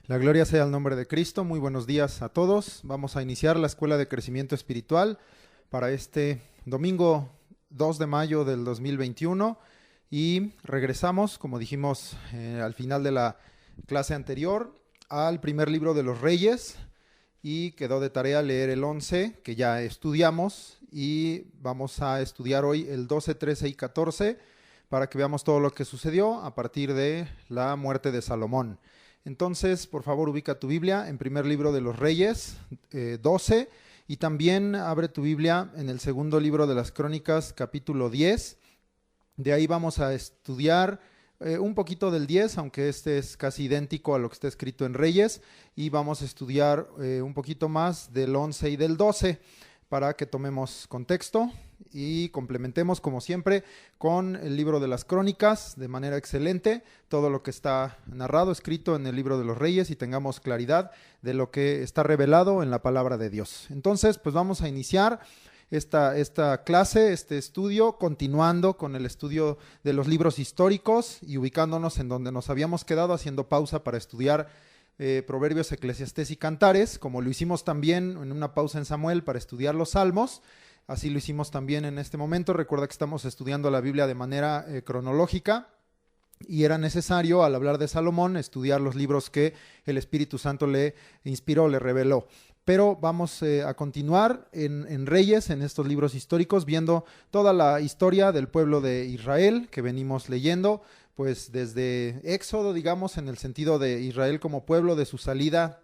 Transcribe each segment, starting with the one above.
La gloria sea al nombre de Cristo. Muy buenos días a todos. Vamos a iniciar la Escuela de Crecimiento Espiritual para este domingo 2 de mayo del 2021 y regresamos, como dijimos al final de la clase anterior, al primer libro de los Reyes y quedó de tarea leer el 11 que ya estudiamos y vamos a estudiar hoy el 12, 13 y 14 para que veamos todo lo que sucedió a partir de la muerte de Salomón. Entonces, por favor, ubica tu Biblia en primer libro de los Reyes, 12, y también abre tu Biblia en el segundo libro de las Crónicas, capítulo 10. De ahí vamos a estudiar un poquito del 10, aunque este es casi idéntico a lo que está escrito en Reyes, y vamos a estudiar un poquito más del 11 y del 12 para que tomemos contexto y complementemos, como siempre, con el libro de las Crónicas de manera excelente, todo lo que está narrado, escrito en el libro de los Reyes y tengamos claridad de lo que está revelado en la palabra de Dios. Entonces, pues vamos a iniciar esta clase, este estudio, continuando con el estudio de los libros históricos y ubicándonos en donde nos habíamos quedado, haciendo pausa para estudiar Proverbios, Eclesiastés y Cantares, como lo hicimos también en una pausa en Samuel para estudiar los Salmos. Así lo hicimos también en este momento. Recuerda que estamos estudiando la Biblia de manera cronológica y era necesario, al hablar de Salomón, estudiar los libros que el Espíritu Santo le inspiró, le reveló. Pero vamos a continuar en Reyes, en estos libros históricos, viendo toda la historia del pueblo de Israel que venimos leyendo, pues desde Éxodo, digamos, en el sentido de Israel como pueblo, de su salida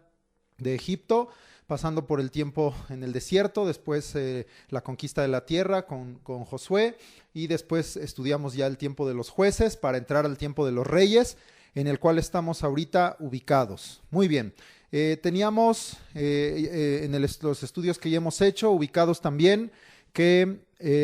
de Egipto, pasando por el tiempo en el desierto, después la conquista de la tierra con Josué, y después estudiamos ya el tiempo de los jueces para entrar al tiempo de los reyes, en el cual estamos ahorita ubicados. Muy bien, teníamos en los estudios que ya hemos hecho, ubicados también que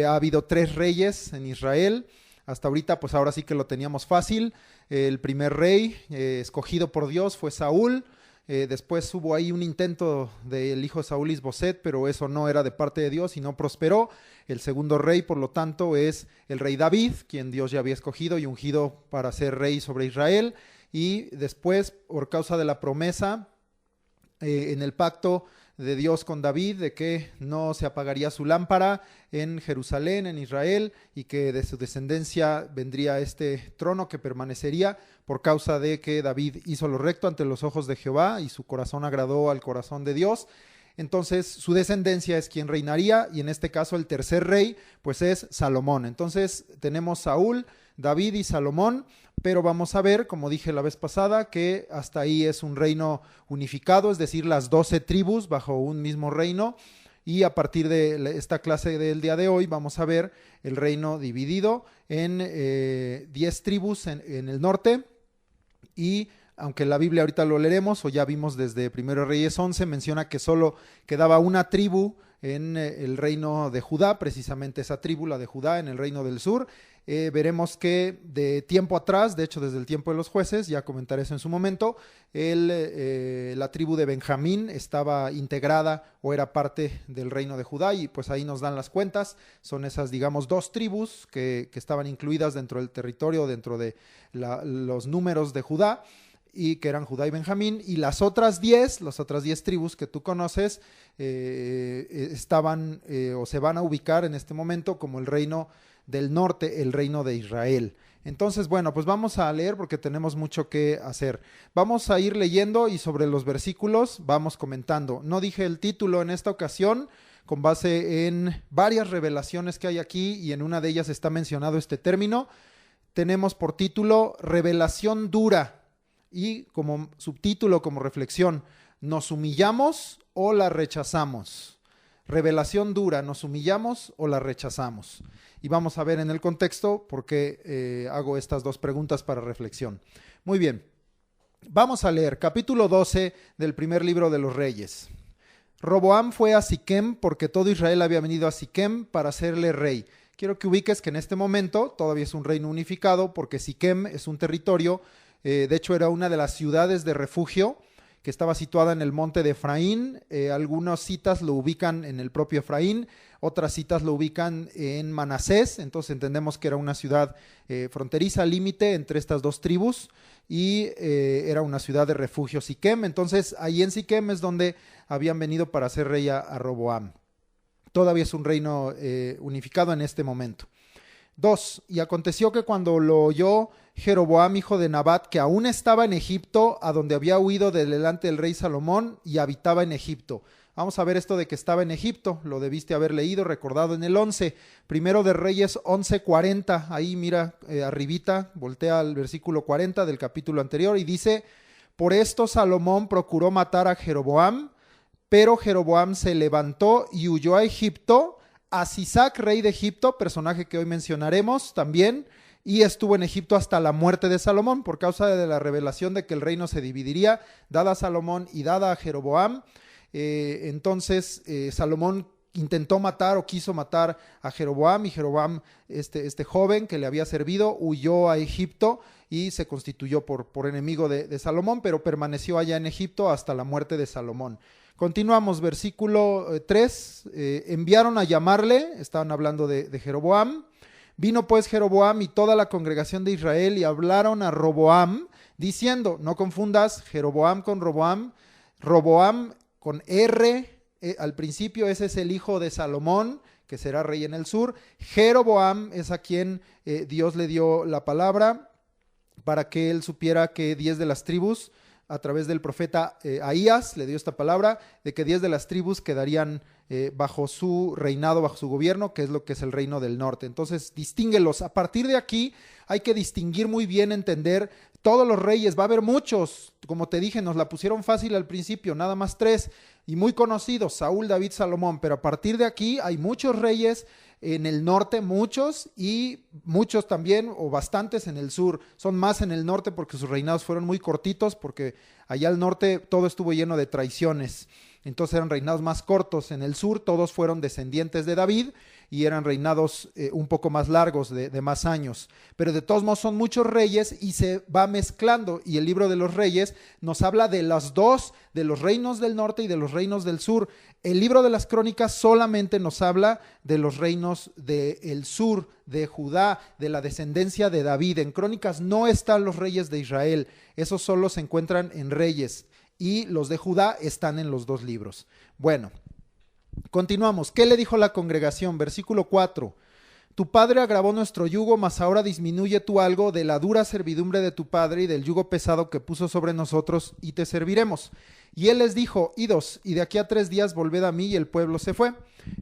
ha habido 3 reyes en Israel. Hasta ahorita, pues ahora sí que lo teníamos fácil. El primer rey escogido por Dios fue Saúl. Después hubo ahí un intento del hijo de Saúl, Isboset, pero eso no era de parte de Dios y no prosperó. El segundo rey, por lo tanto, es el rey David, quien Dios ya había escogido y ungido para ser rey sobre Israel. Y después, por causa de la promesa en el pacto de Dios con David, de que no se apagaría su lámpara en Jerusalén, en Israel, y que de su descendencia vendría este trono que permanecería por causa de que David hizo lo recto ante los ojos de Jehová y su corazón agradó al corazón de Dios. Entonces su descendencia es quien reinaría, y en este caso el tercer rey pues es Salomón. Entonces tenemos Saúl, David y Salomón, pero vamos a ver, como dije la vez pasada, que hasta ahí es un reino unificado, es decir, las 12 tribus bajo un mismo reino, y a partir de esta clase del día de hoy vamos a ver el reino dividido en 10 tribus en el norte, y aunque la Biblia ahorita lo leeremos, o ya vimos desde 1 Reyes 11, menciona que solo quedaba una tribu en el reino de Judá, precisamente esa tribu, la de Judá, en el reino del sur. Veremos que de tiempo atrás, de hecho desde el tiempo de los jueces, ya comentaré eso en su momento, la tribu de Benjamín estaba integrada o era parte del reino de Judá, y pues ahí nos dan las cuentas. Son esas, digamos, 2 tribus que estaban incluidas dentro del territorio, dentro de los números de Judá, y que eran Judá y Benjamín, y las otras 10 tribus que tú conoces estaban o se van a ubicar en este momento como el reino del norte, el reino de Israel. Entonces, bueno, pues vamos a leer porque tenemos mucho que hacer. Vamos a ir leyendo y sobre los versículos vamos comentando. No dije el título en esta ocasión, con base en varias revelaciones que hay aquí, y en una de ellas está mencionado este término. Tenemos por título Revelación dura, y como subtítulo, como reflexión, ¿nos humillamos o la rechazamos? Revelación dura, ¿nos humillamos o la rechazamos? Y vamos a ver en el contexto por qué hago estas 2 preguntas para reflexión. Muy bien, vamos a leer capítulo 12 del primer libro de los Reyes. Roboam fue a Siquem porque todo Israel había venido a Siquem para hacerle rey. Quiero que ubiques que en este momento todavía es un reino unificado, porque Siquem es un territorio, de hecho era una de las ciudades de refugio que estaba situada en el monte de Efraín. Algunas citas lo ubican en el propio Efraín, otras citas lo ubican en Manasés. Entonces entendemos que era una ciudad fronteriza, límite entre estas 2 tribus. y era una ciudad de refugio, Siquem. Entonces ahí en Siquem es donde habían venido para hacer rey a Roboam. Todavía es un reino unificado en este momento. 2. Y aconteció que cuando lo oyó Jeroboam, hijo de Nabat, que aún estaba en Egipto, a donde había huido de delante del rey Salomón, y habitaba en Egipto. Vamos a ver esto de que estaba en Egipto, lo debiste haber leído, recordado en el 11. Primero de Reyes 11:40, ahí mira arribita, voltea al versículo 40 del capítulo anterior y dice: por esto Salomón procuró matar a Jeroboam, pero Jeroboam se levantó y huyó a Egipto, a Sisac, rey de Egipto, personaje que hoy mencionaremos también, y estuvo en Egipto hasta la muerte de Salomón, por causa de la revelación de que el reino se dividiría, dada a Salomón y dada a Jeroboam. Entonces Salomón intentó matar o quiso matar a Jeroboam, y Jeroboam, este joven que le había servido, huyó a Egipto y se constituyó por enemigo de Salomón, pero permaneció allá en Egipto hasta la muerte de Salomón. Continuamos, versículo 3, enviaron a llamarle, estaban hablando de Jeroboam. Vino pues Jeroboam y toda la congregación de Israel y hablaron a Roboam, diciendo, no confundas Jeroboam con Roboam, Roboam con R, al principio ese es el hijo de Salomón, que será rey en el sur. Jeroboam es a quien Dios le dio la palabra para que él supiera que 10 de las tribus, a través del profeta Ahías, le dio esta palabra, de que 10 de las tribus quedarían bajo su reinado, bajo su gobierno, que es lo que es el reino del norte. Entonces, distínguelos. A partir de aquí hay que distinguir muy bien, entender todos los reyes. Va a haber muchos, como te dije, nos la pusieron fácil al principio, nada más 3, y muy conocidos, Saúl, David, Salomón, pero a partir de aquí hay muchos reyes en el norte, muchos, y muchos también, o bastantes en el sur. Son más en el norte porque sus reinados fueron muy cortitos, porque allá al norte todo estuvo lleno de traiciones. Entonces eran reinados más cortos. En el sur todos fueron descendientes de David y eran reinados un poco más largos, de más años. Pero de todos modos son muchos reyes y se va mezclando. Y el libro de los reyes nos habla de las dos, de los reinos del norte y de los reinos del sur. El libro de las crónicas solamente nos habla de los reinos del sur, de Judá, de la descendencia de David. En crónicas no están los reyes de Israel. Esos solo se encuentran en Reyes. Y los de Judá están en los dos libros. Bueno, continuamos. ¿Qué le dijo la congregación? Versículo 4. Tu padre agravó nuestro yugo, mas ahora disminuye tú algo de la dura servidumbre de tu padre y del yugo pesado que puso sobre nosotros, y te serviremos. Y él les dijo, idos, y de aquí a 3 días volved a mí, y el pueblo se fue.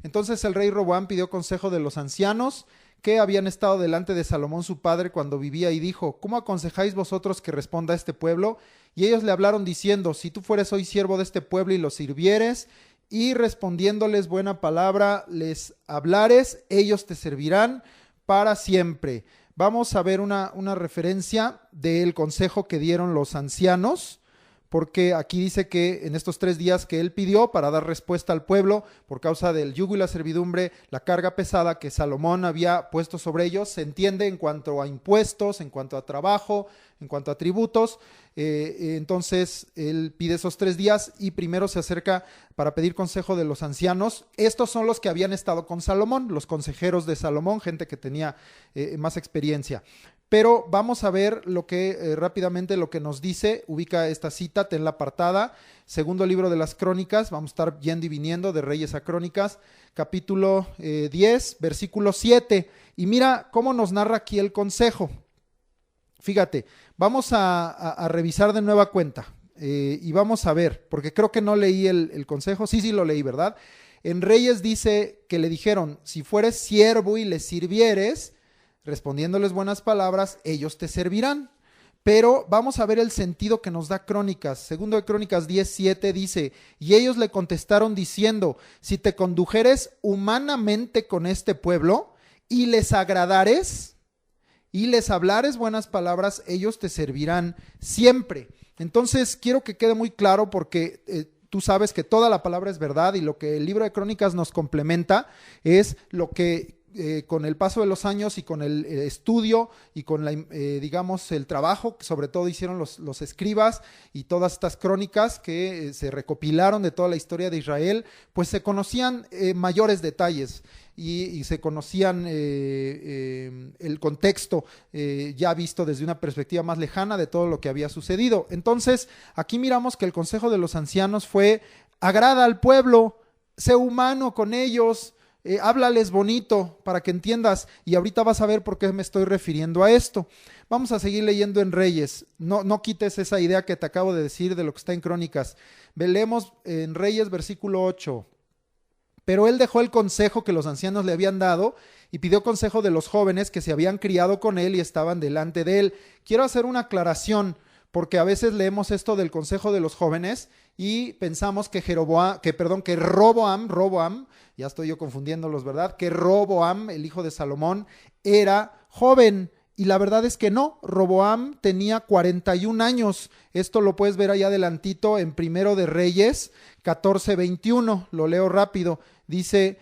Entonces el rey Roboam pidió consejo de los ancianos que habían estado delante de Salomón su padre cuando vivía, y dijo, ¿cómo aconsejáis vosotros que responda a este pueblo? Y ellos le hablaron diciendo, si tú fueres hoy siervo de este pueblo y los sirvieres, y respondiéndoles buena palabra les hablares, ellos te servirán para siempre. Vamos a ver una referencia del consejo que dieron los ancianos, porque aquí dice que en estos 3 días que él pidió para dar respuesta al pueblo por causa del yugo y la servidumbre, la carga pesada que Salomón había puesto sobre ellos, se entiende en cuanto a impuestos, en cuanto a trabajo, en cuanto a tributos. Entonces él pide esos 3 días y primero se acerca para pedir consejo de los ancianos. Estos son los que habían estado con Salomón, los consejeros de Salomón, gente que tenía más experiencia. Pero vamos a ver lo que rápidamente lo que nos dice, ubica esta cita, ten la apartada, segundo libro de las crónicas, vamos a estar yendo y viniendo de Reyes a Crónicas, capítulo 10, versículo 7, y mira cómo nos narra aquí el consejo. Fíjate, vamos a revisar de nueva cuenta y vamos a ver, porque creo que no leí el consejo, sí lo leí, ¿verdad? En Reyes dice que le dijeron, si fueres siervo y les sirvieres, respondiéndoles buenas palabras, ellos te servirán. Pero vamos a ver el sentido que nos da Crónicas. Segundo de Crónicas 10:7 dice, y ellos le contestaron diciendo, si te condujeres humanamente con este pueblo y les agradares y les hablares buenas palabras, ellos te servirán siempre. Entonces quiero que quede muy claro porque tú sabes que toda la palabra es verdad y lo que el libro de Crónicas nos complementa es lo que con el paso de los años y con el estudio y con digamos el trabajo que sobre todo hicieron los escribas y todas estas crónicas que se recopilaron de toda la historia de Israel, pues se conocían mayores detalles y se conocían el contexto ya visto desde una perspectiva más lejana de todo lo que había sucedido. Entonces, aquí miramos que el consejo de los ancianos fue: agrada al pueblo, sé humano con ellos, háblales bonito para que entiendas, y ahorita vas a ver por qué me estoy refiriendo a esto. Vamos a seguir leyendo en Reyes, no quites esa idea que te acabo de decir de lo que está en Crónicas. Leemos en Reyes versículo 8. Pero él dejó el consejo que los ancianos le habían dado y pidió consejo de los jóvenes que se habían criado con él y estaban delante de él. Quiero hacer una aclaración, porque a veces leemos esto del consejo de los jóvenes y pensamos que Roboam, ya estoy yo confundiéndolos, ¿verdad? Que Roboam, el hijo de Salomón, era joven. Y la verdad es que no, Roboam tenía 41 años. Esto lo puedes ver allá adelantito en Primero de Reyes 14:21. Lo leo rápido. Dice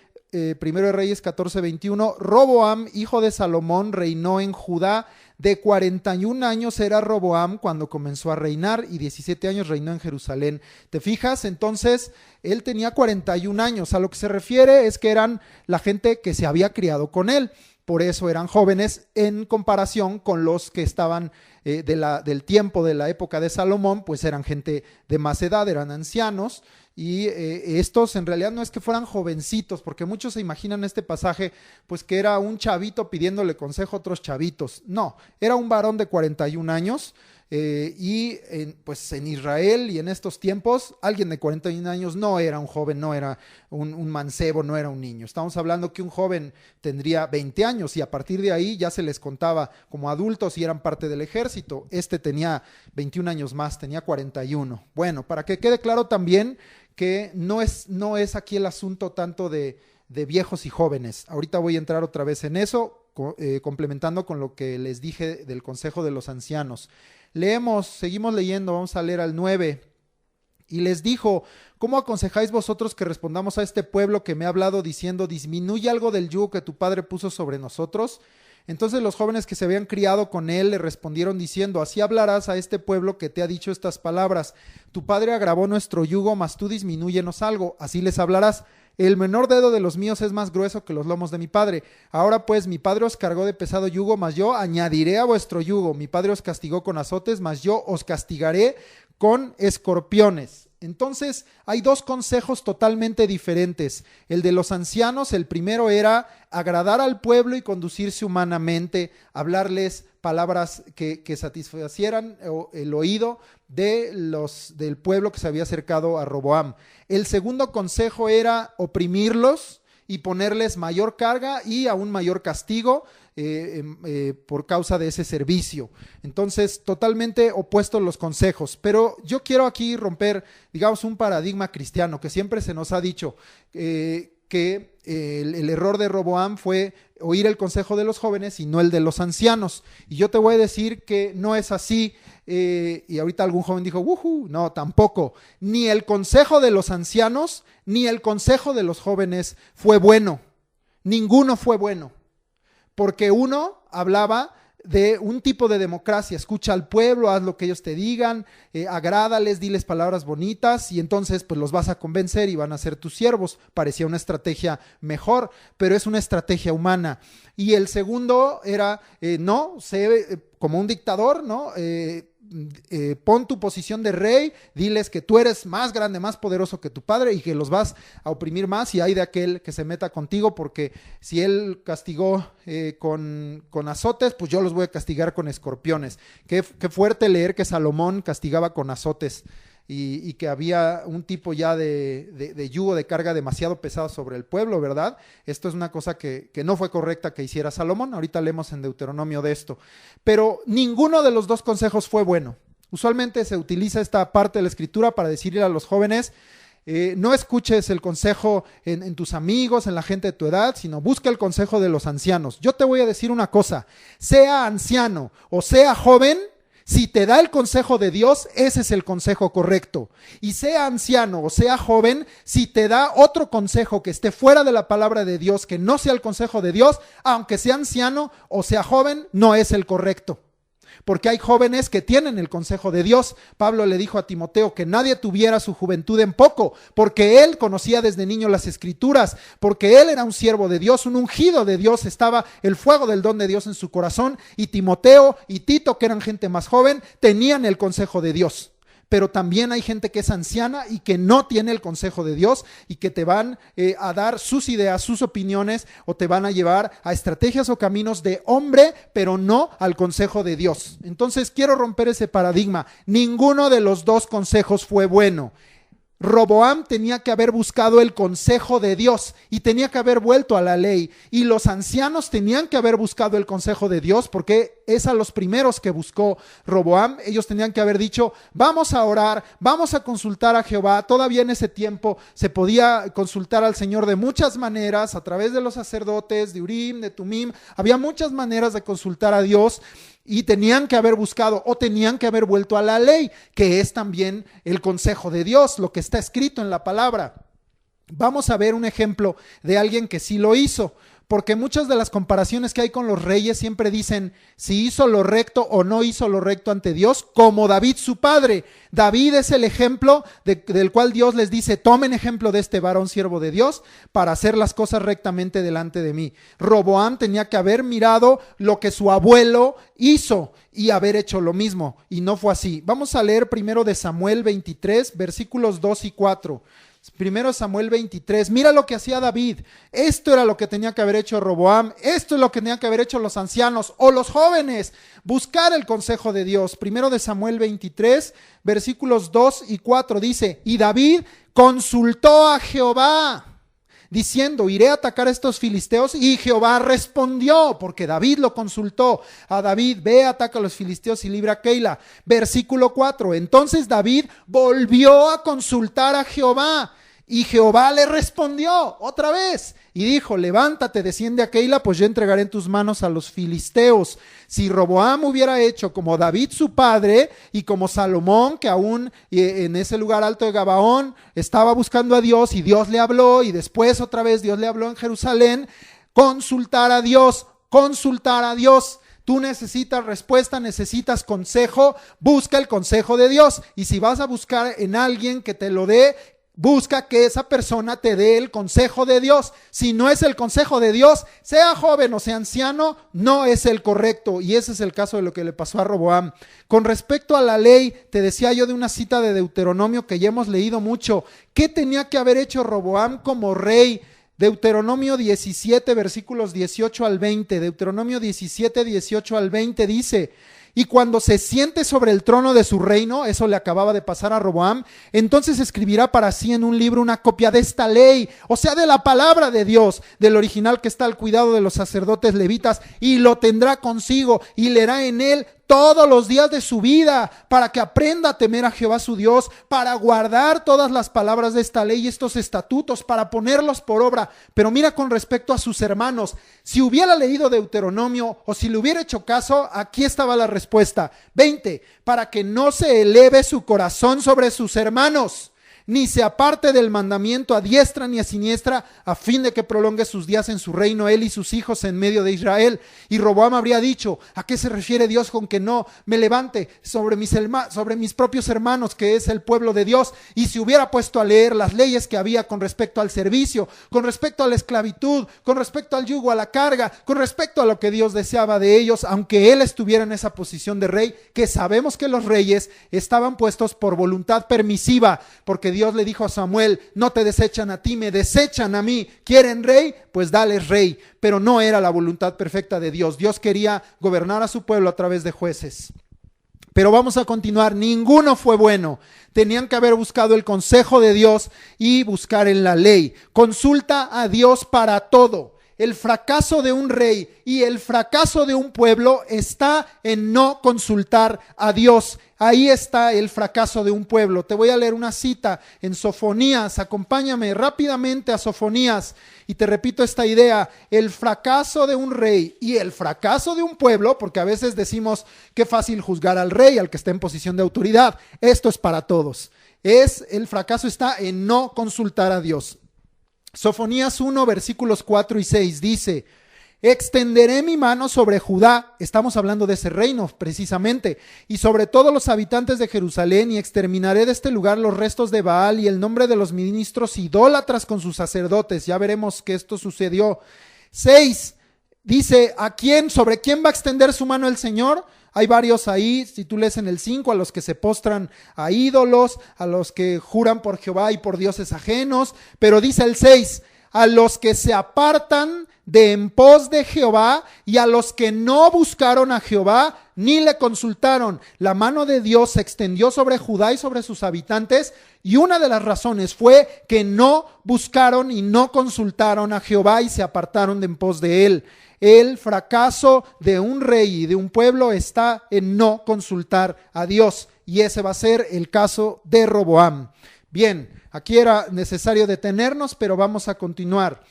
Primero de Reyes 14:21. Roboam, hijo de Salomón, reinó en Judá. De 41 años era Roboam cuando comenzó a reinar y 17 años reinó en Jerusalén. ¿Te fijas? Entonces, él tenía 41 años. A lo que se refiere es que eran la gente que se había criado con él. Por eso eran jóvenes en comparación con los que estaban del tiempo de la época de Salomón, pues eran gente de más edad, eran ancianos. Y estos en realidad no es que fueran jovencitos, porque muchos se imaginan este pasaje pues que era un chavito pidiéndole consejo a otros chavitos. No, era un varón de 41 años pues en Israel y en estos tiempos alguien de 41 años no era un joven, no era un mancebo, no era un niño. Estamos hablando que un joven tendría 20 años y a partir de ahí ya se les contaba como adultos y eran parte del ejército. Este tenía 21 años más, tenía 41. Bueno, para que quede claro también que no es aquí el asunto tanto de viejos y jóvenes. Ahorita voy a entrar otra vez en eso, complementando con lo que les dije del consejo de los ancianos. Seguimos leyendo, vamos a leer al 9. Y les dijo: ¿cómo aconsejáis vosotros que respondamos a este pueblo que me ha hablado diciendo: disminuye algo del yugo que tu padre puso sobre nosotros? Entonces los jóvenes que se habían criado con él le respondieron diciendo: así hablarás a este pueblo que te ha dicho estas palabras: tu padre agravó nuestro yugo, mas tú disminúyenos algo. Así les hablarás: el menor dedo de los míos es más grueso que los lomos de mi padre. Ahora pues, mi padre os cargó de pesado yugo, mas yo añadiré a vuestro yugo. Mi padre os castigó con azotes, mas yo os castigaré con escorpiones. Entonces hay dos consejos totalmente diferentes. El de los ancianos, el primero era agradar al pueblo y conducirse humanamente, hablarles palabras que satisfacieran el oído del pueblo que se había acercado a Roboam. El segundo consejo era oprimirlos y ponerles mayor carga y aún mayor castigo por causa de ese servicio. Entonces, totalmente opuestos los consejos. Pero yo quiero aquí romper, digamos, un paradigma cristiano que siempre se nos ha dicho que el error de Roboam fue oír el consejo de los jóvenes y no el de los ancianos. Y yo te voy a decir que no es así. Y ahorita algún joven dijo: no, tampoco. Ni el consejo de los ancianos ni el consejo de los jóvenes fue bueno. Ninguno fue bueno. Porque uno hablaba de un tipo de democracia: escucha al pueblo, haz lo que ellos te digan, agrádales, diles palabras bonitas y entonces pues los vas a convencer y van a ser tus siervos. Parecía una estrategia mejor, pero es una estrategia humana. Y el segundo era, no, sé como un dictador, ¿no? Pon tu posición de rey, diles que tú eres más grande, más poderoso que tu padre y que los vas a oprimir más, y hay de aquel que se meta contigo, porque si él castigó con azotes, pues yo los voy a castigar con escorpiones. Qué fuerte leer que Salomón castigaba con azotes y que había un tipo ya de yugo de carga demasiado pesado sobre el pueblo, ¿verdad? Esto es una cosa que no fue correcta que hiciera Salomón. Ahorita leemos en Deuteronomio de esto. Pero ninguno de los dos consejos fue bueno. Usualmente se utiliza esta parte de la escritura para decirle a los jóvenes: no escuches el consejo en tus amigos, en la gente de tu edad, sino busca el consejo de los ancianos. Yo te voy a decir una cosa: sea anciano o sea joven, Si te da el consejo de Dios, ese es el consejo correcto. Y sea anciano o sea joven, si te da otro consejo que esté fuera de la palabra de Dios, que no sea el consejo de Dios, aunque sea anciano o sea joven, no es el correcto. Porque hay jóvenes que tienen el consejo de Dios. Pablo le dijo a Timoteo que nadie tuviera su juventud en poco, porque él conocía desde niño las Escrituras, porque él era un siervo de Dios, un ungido de Dios, estaba el fuego del don de Dios en su corazón, y Timoteo y Tito, que eran gente más joven, tenían el consejo de Dios. Pero también hay gente que es anciana y que no tiene el consejo de Dios y que te van a dar sus ideas, sus opiniones, o te van a llevar a estrategias o caminos de hombre, pero no al consejo de Dios. Entonces quiero romper ese paradigma. Ninguno de los dos consejos fue bueno. Roboam tenía que haber buscado el consejo de Dios y tenía que haber vuelto a la ley, y los ancianos tenían que haber buscado el consejo de Dios, porque es a los primeros que buscó Roboam. Ellos tenían que haber dicho: vamos a orar, vamos a consultar a Jehová. Todavía en ese tiempo se podía consultar al Señor de muchas maneras, a través de los sacerdotes, de Urim, de Tumim. Había muchas maneras de consultar a Dios. Y tenían que haber buscado o tenían que haber vuelto a la ley, que es también el consejo de Dios, lo que está escrito en la palabra. Vamos a ver un ejemplo de alguien que sí lo hizo, porque muchas de las comparaciones que hay con los reyes siempre dicen si hizo lo recto o no hizo lo recto ante Dios, como David su padre. David es el ejemplo del cual Dios les dice: tomen ejemplo de este varón siervo de Dios para hacer las cosas rectamente delante de mí. Roboam tenía que haber mirado lo que su abuelo hizo y haber hecho lo mismo, y no fue así. Vamos a leer primero de Samuel 23, versículos 2 y 4. Primero Samuel 23, mira lo que hacía David. Esto era lo que tenía que haber hecho Roboam. Esto es lo que tenían que haber hecho los ancianos o los jóvenes: buscar el consejo de Dios. Primero de Samuel 23, versículos 2 y 4 dice: y David consultó a Jehová, diciendo: iré a atacar a estos filisteos. Y Jehová respondió, porque David lo consultó a David: ve, ataca a los filisteos y libra a Keila. Versículo 4, entonces David volvió a consultar a Jehová, y Jehová le respondió otra vez y dijo: levántate, desciende a Keila, pues yo entregaré en tus manos a los filisteos. Si Roboam hubiera hecho como David su padre y como Salomón, que aún en ese lugar alto de Gabaón estaba buscando a Dios y Dios le habló, y después otra vez Dios le habló en Jerusalén, consultar a Dios, consultar a Dios. Tú necesitas respuesta, necesitas consejo, busca el consejo de Dios. Y si vas a buscar en alguien que te lo dé, busca que esa persona te dé el consejo de Dios. Si no es el consejo de Dios, sea joven o sea anciano, no es el correcto. Y ese es el caso de lo que le pasó a Roboam. Con respecto a la ley, te decía yo de una cita de Deuteronomio que ya hemos leído mucho. ¿Qué tenía que haber hecho Roboam como rey? Deuteronomio 17, versículos 18 al 20. Deuteronomio 17, 18 al 20 dice: y cuando se siente sobre el trono de su reino, eso le acababa de pasar a Roboam, entonces escribirá para sí en un libro una copia de esta ley, o sea, de la palabra de Dios, del original que está al cuidado de los sacerdotes levitas, y lo tendrá consigo y leerá en él todos los días de su vida, para que aprenda a temer a Jehová su Dios, para guardar todas las palabras de esta ley y estos estatutos, para ponerlos por obra. Pero mira, con respecto a sus hermanos, si hubiera leído Deuteronomio o si le hubiera hecho caso, aquí estaba la respuesta. 20, para que no se eleve su corazón sobre sus hermanos, ni se aparte del mandamiento a diestra ni a siniestra, a fin de que prolongue sus días en su reino, él y sus hijos en medio de Israel. Y Roboam habría dicho: ¿a qué se refiere Dios con que no me levante sobre mis propios hermanos, que es el pueblo de Dios? Y se hubiera puesto a leer las leyes que había con respecto al servicio, con respecto a la esclavitud, con respecto al yugo, a la carga, con respecto a lo que Dios deseaba de ellos, aunque él estuviera en esa posición de rey, que sabemos que los reyes estaban puestos por voluntad permisiva, porque Dios le dijo a Samuel: no te desechan a ti, me desechan a mí. ¿Quieren rey? Pues dales rey. Pero no era la voluntad perfecta de Dios. Dios quería gobernar a su pueblo a través de jueces. Pero vamos a continuar. Ninguno fue bueno. Tenían que haber buscado el consejo de Dios y buscar en la ley. Consulta a Dios para todo. el fracaso de un rey y el fracaso de un pueblo está en no consultar a Dios. Ahí está el fracaso de un pueblo. Te voy a leer una cita en Sofonías. Acompáñame rápidamente a Sofonías. Y te repito esta idea: el fracaso de un rey y el fracaso de un pueblo, porque a veces decimos qué fácil juzgar al rey, al que está en posición de autoridad. Esto es para todos. El fracaso está en no consultar a Dios. Sofonías 1, versículos 4 y 6 dice: extenderé mi mano sobre Judá, estamos hablando de ese reino precisamente, y sobre todos los habitantes de Jerusalén, y exterminaré de este lugar los restos de Baal y el nombre de los ministros idólatras con sus sacerdotes. Ya veremos que esto sucedió. 6, dice, ¿sobre quién va a extender su mano el Señor? Hay varios ahí, si tú lees en el 5, a los que se postran a ídolos, a los que juran por Jehová y por dioses ajenos, pero dice el 6, a los que se apartan de en pos de Jehová y a los que no buscaron a Jehová ni le consultaron. La mano de Dios se extendió sobre Judá y sobre sus habitantes, y una de las razones fue que no buscaron y no consultaron a Jehová y se apartaron de en pos de él. El fracaso de un rey y de un pueblo está en no consultar a Dios, y ese va a ser el caso de Roboam. Bien, aquí era necesario detenernos, pero vamos a continuar.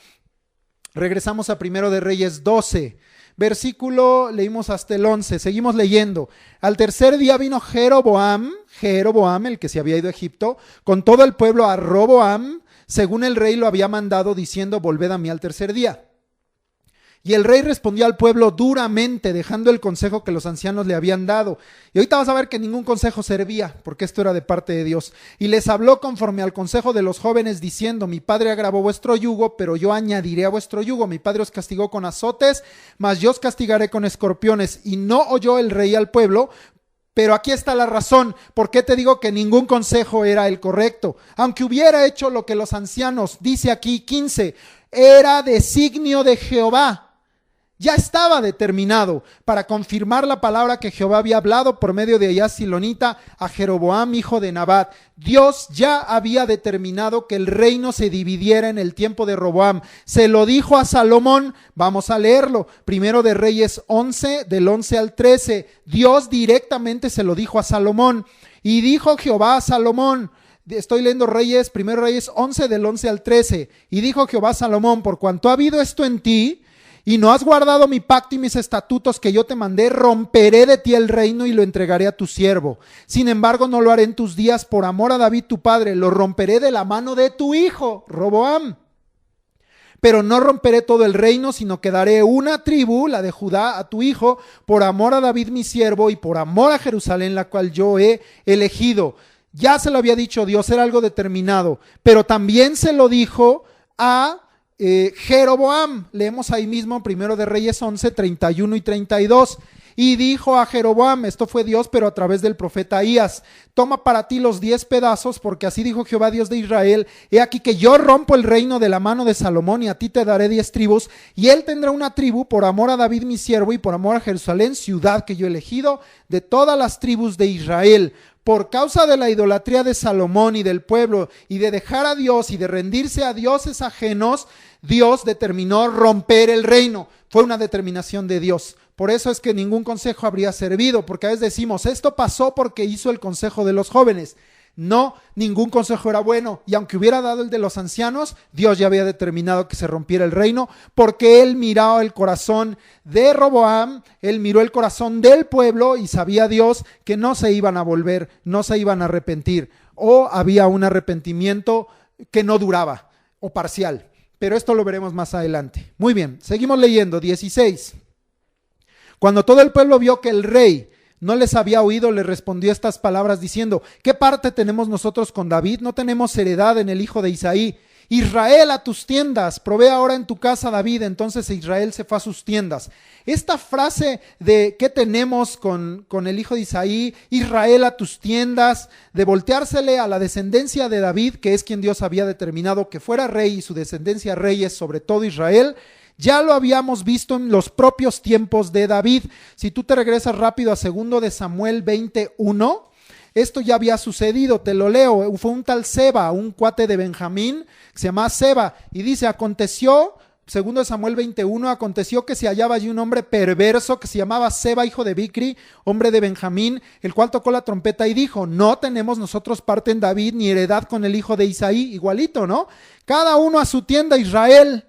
Regresamos a Primero de Reyes 12, versículo, leímos hasta el 11, seguimos leyendo. Al tercer día vino Jeroboam, el que se había ido a Egipto, con todo el pueblo a Roboam, según el rey lo había mandado, diciendo: volved a mí al tercer día. Y el rey respondió al pueblo duramente, dejando el consejo que los ancianos le habían dado. Y ahorita vas a ver que ningún consejo servía, porque esto era de parte de Dios. Y les habló conforme al consejo de los jóvenes, diciendo: mi padre agravó vuestro yugo, pero yo añadiré a vuestro yugo. Mi padre os castigó con azotes, mas yo os castigaré con escorpiones. Y no oyó el rey al pueblo. Pero aquí está la razón. ¿Por qué te digo que ningún consejo era el correcto? Aunque hubiera hecho lo que los ancianos, dice aquí 15, era designio de Jehová. Ya estaba determinado para confirmar la palabra que Jehová había hablado por medio de Ahías Silonita a Jeroboam, hijo de Nabat. Dios ya había determinado que el reino se dividiera en el tiempo de Roboam. Se lo dijo a Salomón. Vamos a leerlo. Primero de Reyes 11, del 11 al 13. Dios directamente se lo dijo a Salomón. Y dijo Jehová a Salomón. Estoy leyendo Primero Reyes 11, del 11 al 13. Y dijo Jehová a Salomón: por cuanto ha habido esto en ti, y no has guardado mi pacto y mis estatutos que yo te mandé, romperé de ti el reino y lo entregaré a tu siervo. Sin embargo, no lo haré en tus días por amor a David tu padre, lo romperé de la mano de tu hijo, Roboam. Pero no romperé todo el reino, sino que daré una tribu, la de Judá, a tu hijo, por amor a David mi siervo y por amor a Jerusalén, la cual yo he elegido. Ya se lo había dicho Dios, era algo determinado, pero también se lo dijo a Jeroboam. Leemos ahí mismo Primero de Reyes 11, 31 y 32. Y dijo a Jeroboam, esto fue Dios pero a través del profeta Ahías: toma para ti los 10 pedazos, porque así dijo Jehová Dios de Israel: he aquí que yo rompo el reino de la mano de Salomón, y a ti te daré 10 tribus, y él tendrá una tribu por amor a David mi siervo y por amor a Jerusalén, ciudad que yo he elegido de todas las tribus de Israel. Por causa de la idolatría de Salomón y del pueblo, y de dejar a Dios y de rendirse a dioses ajenos, Dios determinó romper el reino. Fue una determinación de Dios. Por eso es que ningún consejo habría servido, porque a veces decimos, esto pasó porque hizo el consejo de los jóvenes. No, ningún consejo era bueno, y aunque hubiera dado el de los ancianos, Dios ya había determinado que se rompiera el reino, porque él miró el corazón de Roboam, él miró el corazón del pueblo, y sabía Dios que no se iban a volver, no se iban a arrepentir, o había un arrepentimiento que no duraba, o parcial. Pero esto lo veremos más adelante. Muy bien, seguimos leyendo, 16. Cuando todo el pueblo vio que el rey no les había oído, le respondió estas palabras diciendo: ¿qué parte tenemos nosotros con David? No tenemos heredad en el hijo de Isaí. Israel, a tus tiendas, provee ahora en tu casa David. Entonces Israel se fue a sus tiendas. Esta frase de ¿qué tenemos con el hijo de Isaí? Israel, a tus tiendas, de volteársele a la descendencia de David, que es quien Dios había determinado que fuera rey, y su descendencia reyes sobre todo Israel. Ya lo habíamos visto en los propios tiempos de David. Si tú te regresas rápido a 2 de Samuel 21, esto ya había sucedido, te lo leo. Fue un tal Seba, un cuate de Benjamín, que se llama Seba, y dice: aconteció segundo de Samuel 21, aconteció que se hallaba allí un hombre perverso que se llamaba Seba, hijo de Bicri, hombre de Benjamín, el cual tocó la trompeta y dijo: no tenemos nosotros parte en David ni heredad con el hijo de Isaí. Igualito, ¿no? Cada uno a su tienda, Israel.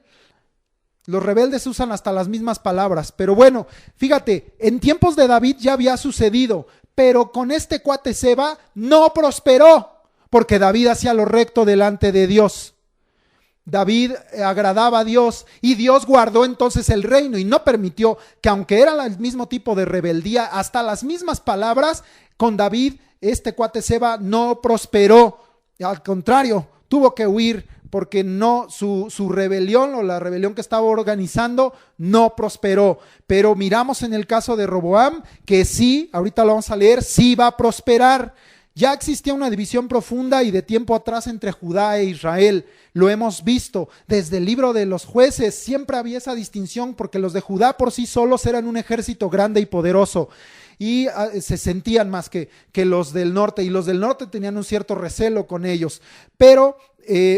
Los rebeldes usan hasta las mismas palabras. Pero bueno, fíjate, en tiempos de David ya había sucedido, pero con este cuate Seba no prosperó, porque David hacía lo recto delante de Dios. David agradaba a Dios y Dios guardó entonces el reino y no permitió que, aunque era el mismo tipo de rebeldía, hasta las mismas palabras, con David este cuate Seba no prosperó. Al contrario, tuvo que huir porque no, su rebelión o la rebelión que estaba organizando no prosperó. Pero miramos en el caso de Roboam que sí, ahorita lo vamos a leer, sí va a prosperar. Ya existía una división profunda y de tiempo atrás entre Judá e Israel. Lo hemos visto desde el libro de los Jueces. Siempre había esa distinción porque los de Judá por sí solos eran un ejército grande y poderoso y se sentían más que los del norte, y los del norte tenían un cierto recelo con ellos. Pero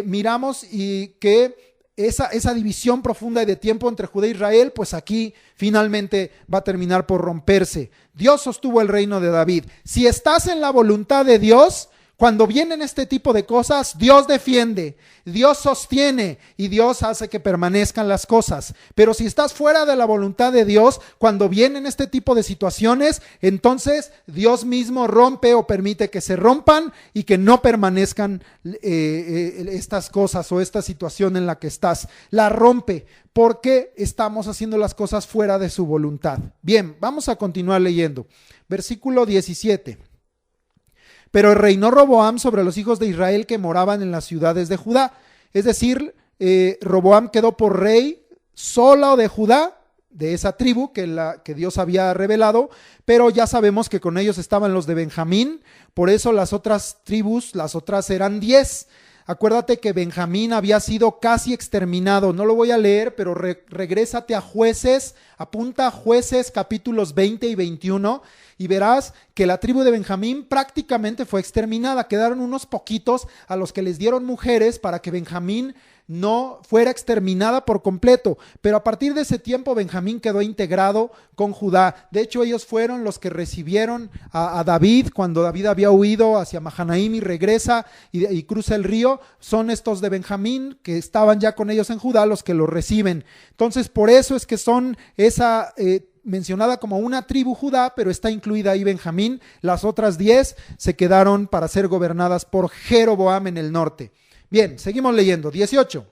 miramos y que esa división profunda y de tiempo entre Judá e Israel, pues aquí finalmente va a terminar por romperse. Dios sostuvo el reino de David. Si estás en la voluntad de Dios, cuando vienen este tipo de cosas, Dios defiende, Dios sostiene y Dios hace que permanezcan las cosas. Pero si estás fuera de la voluntad de Dios, cuando vienen este tipo de situaciones, entonces Dios mismo rompe o permite que se rompan y que no permanezcan estas cosas o esta situación en la que estás. La rompe porque estamos haciendo las cosas fuera de su voluntad. Bien, vamos a continuar leyendo. Versículo 17. Pero reinó Roboam sobre los hijos de Israel que moraban en las ciudades de Judá. Es decir, Roboam quedó por rey solo de Judá, de esa tribu que Dios había revelado, pero ya sabemos que con ellos estaban los de Benjamín, por eso las otras tribus, las otras eran 10. Acuérdate que Benjamín había sido casi exterminado. No lo voy a leer, pero regrésate a Jueces, apunta a Jueces capítulos 20 y 21 y verás que la tribu de Benjamín prácticamente fue exterminada. Quedaron unos poquitos a los que les dieron mujeres para que Benjamín no fuera exterminada por completo, pero a partir de ese tiempo Benjamín quedó integrado con Judá. De hecho, ellos fueron los que recibieron a David cuando David había huido hacia Mahanaim y regresa y cruza el río. Son estos de Benjamín que estaban ya con ellos en Judá los que lo reciben. Entonces, por eso es que son esa mencionada como una tribu Judá, pero está incluida ahí Benjamín. Las otras 10 se quedaron para ser gobernadas por Jeroboam en el norte. Bien, seguimos leyendo. 18.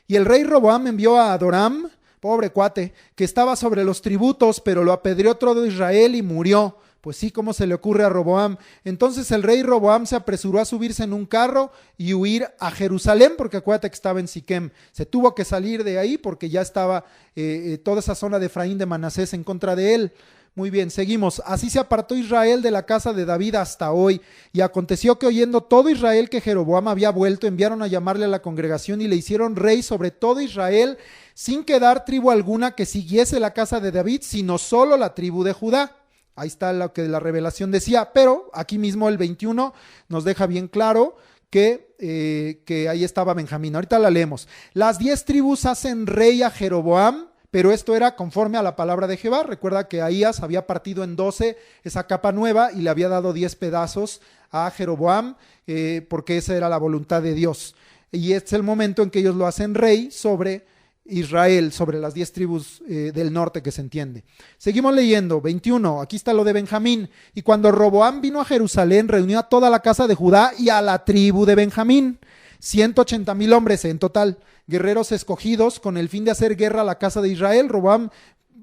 Y el rey Roboam envió a Adoram, pobre cuate, que estaba sobre los tributos, pero lo apedreó todo Israel y murió. Pues sí, ¿cómo se le ocurre a Roboam? Entonces el rey Roboam se apresuró a subirse en un carro y huir a Jerusalén, porque acuérdate que estaba en Siquem. Se tuvo que salir de ahí porque ya estaba toda esa zona de Efraín, de Manasés en contra de él. Muy bien, seguimos. Así se apartó Israel de la casa de David hasta hoy. Y aconteció que oyendo todo Israel que Jeroboam había vuelto, enviaron a llamarle a la congregación y le hicieron rey sobre todo Israel, sin quedar tribu alguna que siguiese la casa de David, sino solo la tribu de Judá. Ahí está lo que la revelación decía, pero aquí mismo el 21 nos deja bien claro que ahí estaba Benjamín. Ahorita la leemos. Las 10 tribus hacen rey a Jeroboam, pero esto era conforme a la palabra de Jehová. Recuerda que Ahías había partido en 12 esa capa nueva y le había dado 10 pedazos a Jeroboam, porque esa era la voluntad de Dios. Y este es el momento en que ellos lo hacen rey sobre Israel, sobre las 10 tribus del norte, que se entiende. Seguimos leyendo, 21, aquí está lo de Benjamín. Y cuando Roboam vino a Jerusalén, reunió a toda la casa de Judá y a la tribu de Benjamín. 180,000 hombres en total, guerreros escogidos con el fin de hacer guerra a la casa de Israel. Roboam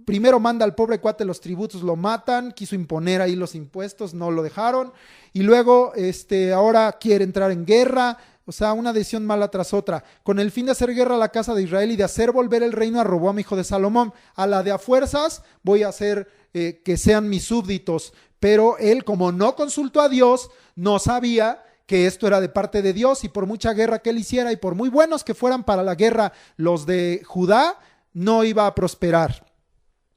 primero manda al pobre cuate los tributos, lo matan, quiso imponer ahí los impuestos, no lo dejaron, y luego ahora quiere entrar en guerra. O sea, una decisión mala tras otra, con el fin de hacer guerra a la casa de Israel y de hacer volver el reino a Roboam, hijo de Salomón. A la de a fuerzas voy a hacer que sean mis súbditos. Pero él, como no consultó a Dios, no sabía que esto era de parte de Dios, y por mucha guerra que él hiciera y por muy buenos que fueran para la guerra los de Judá, no iba a prosperar.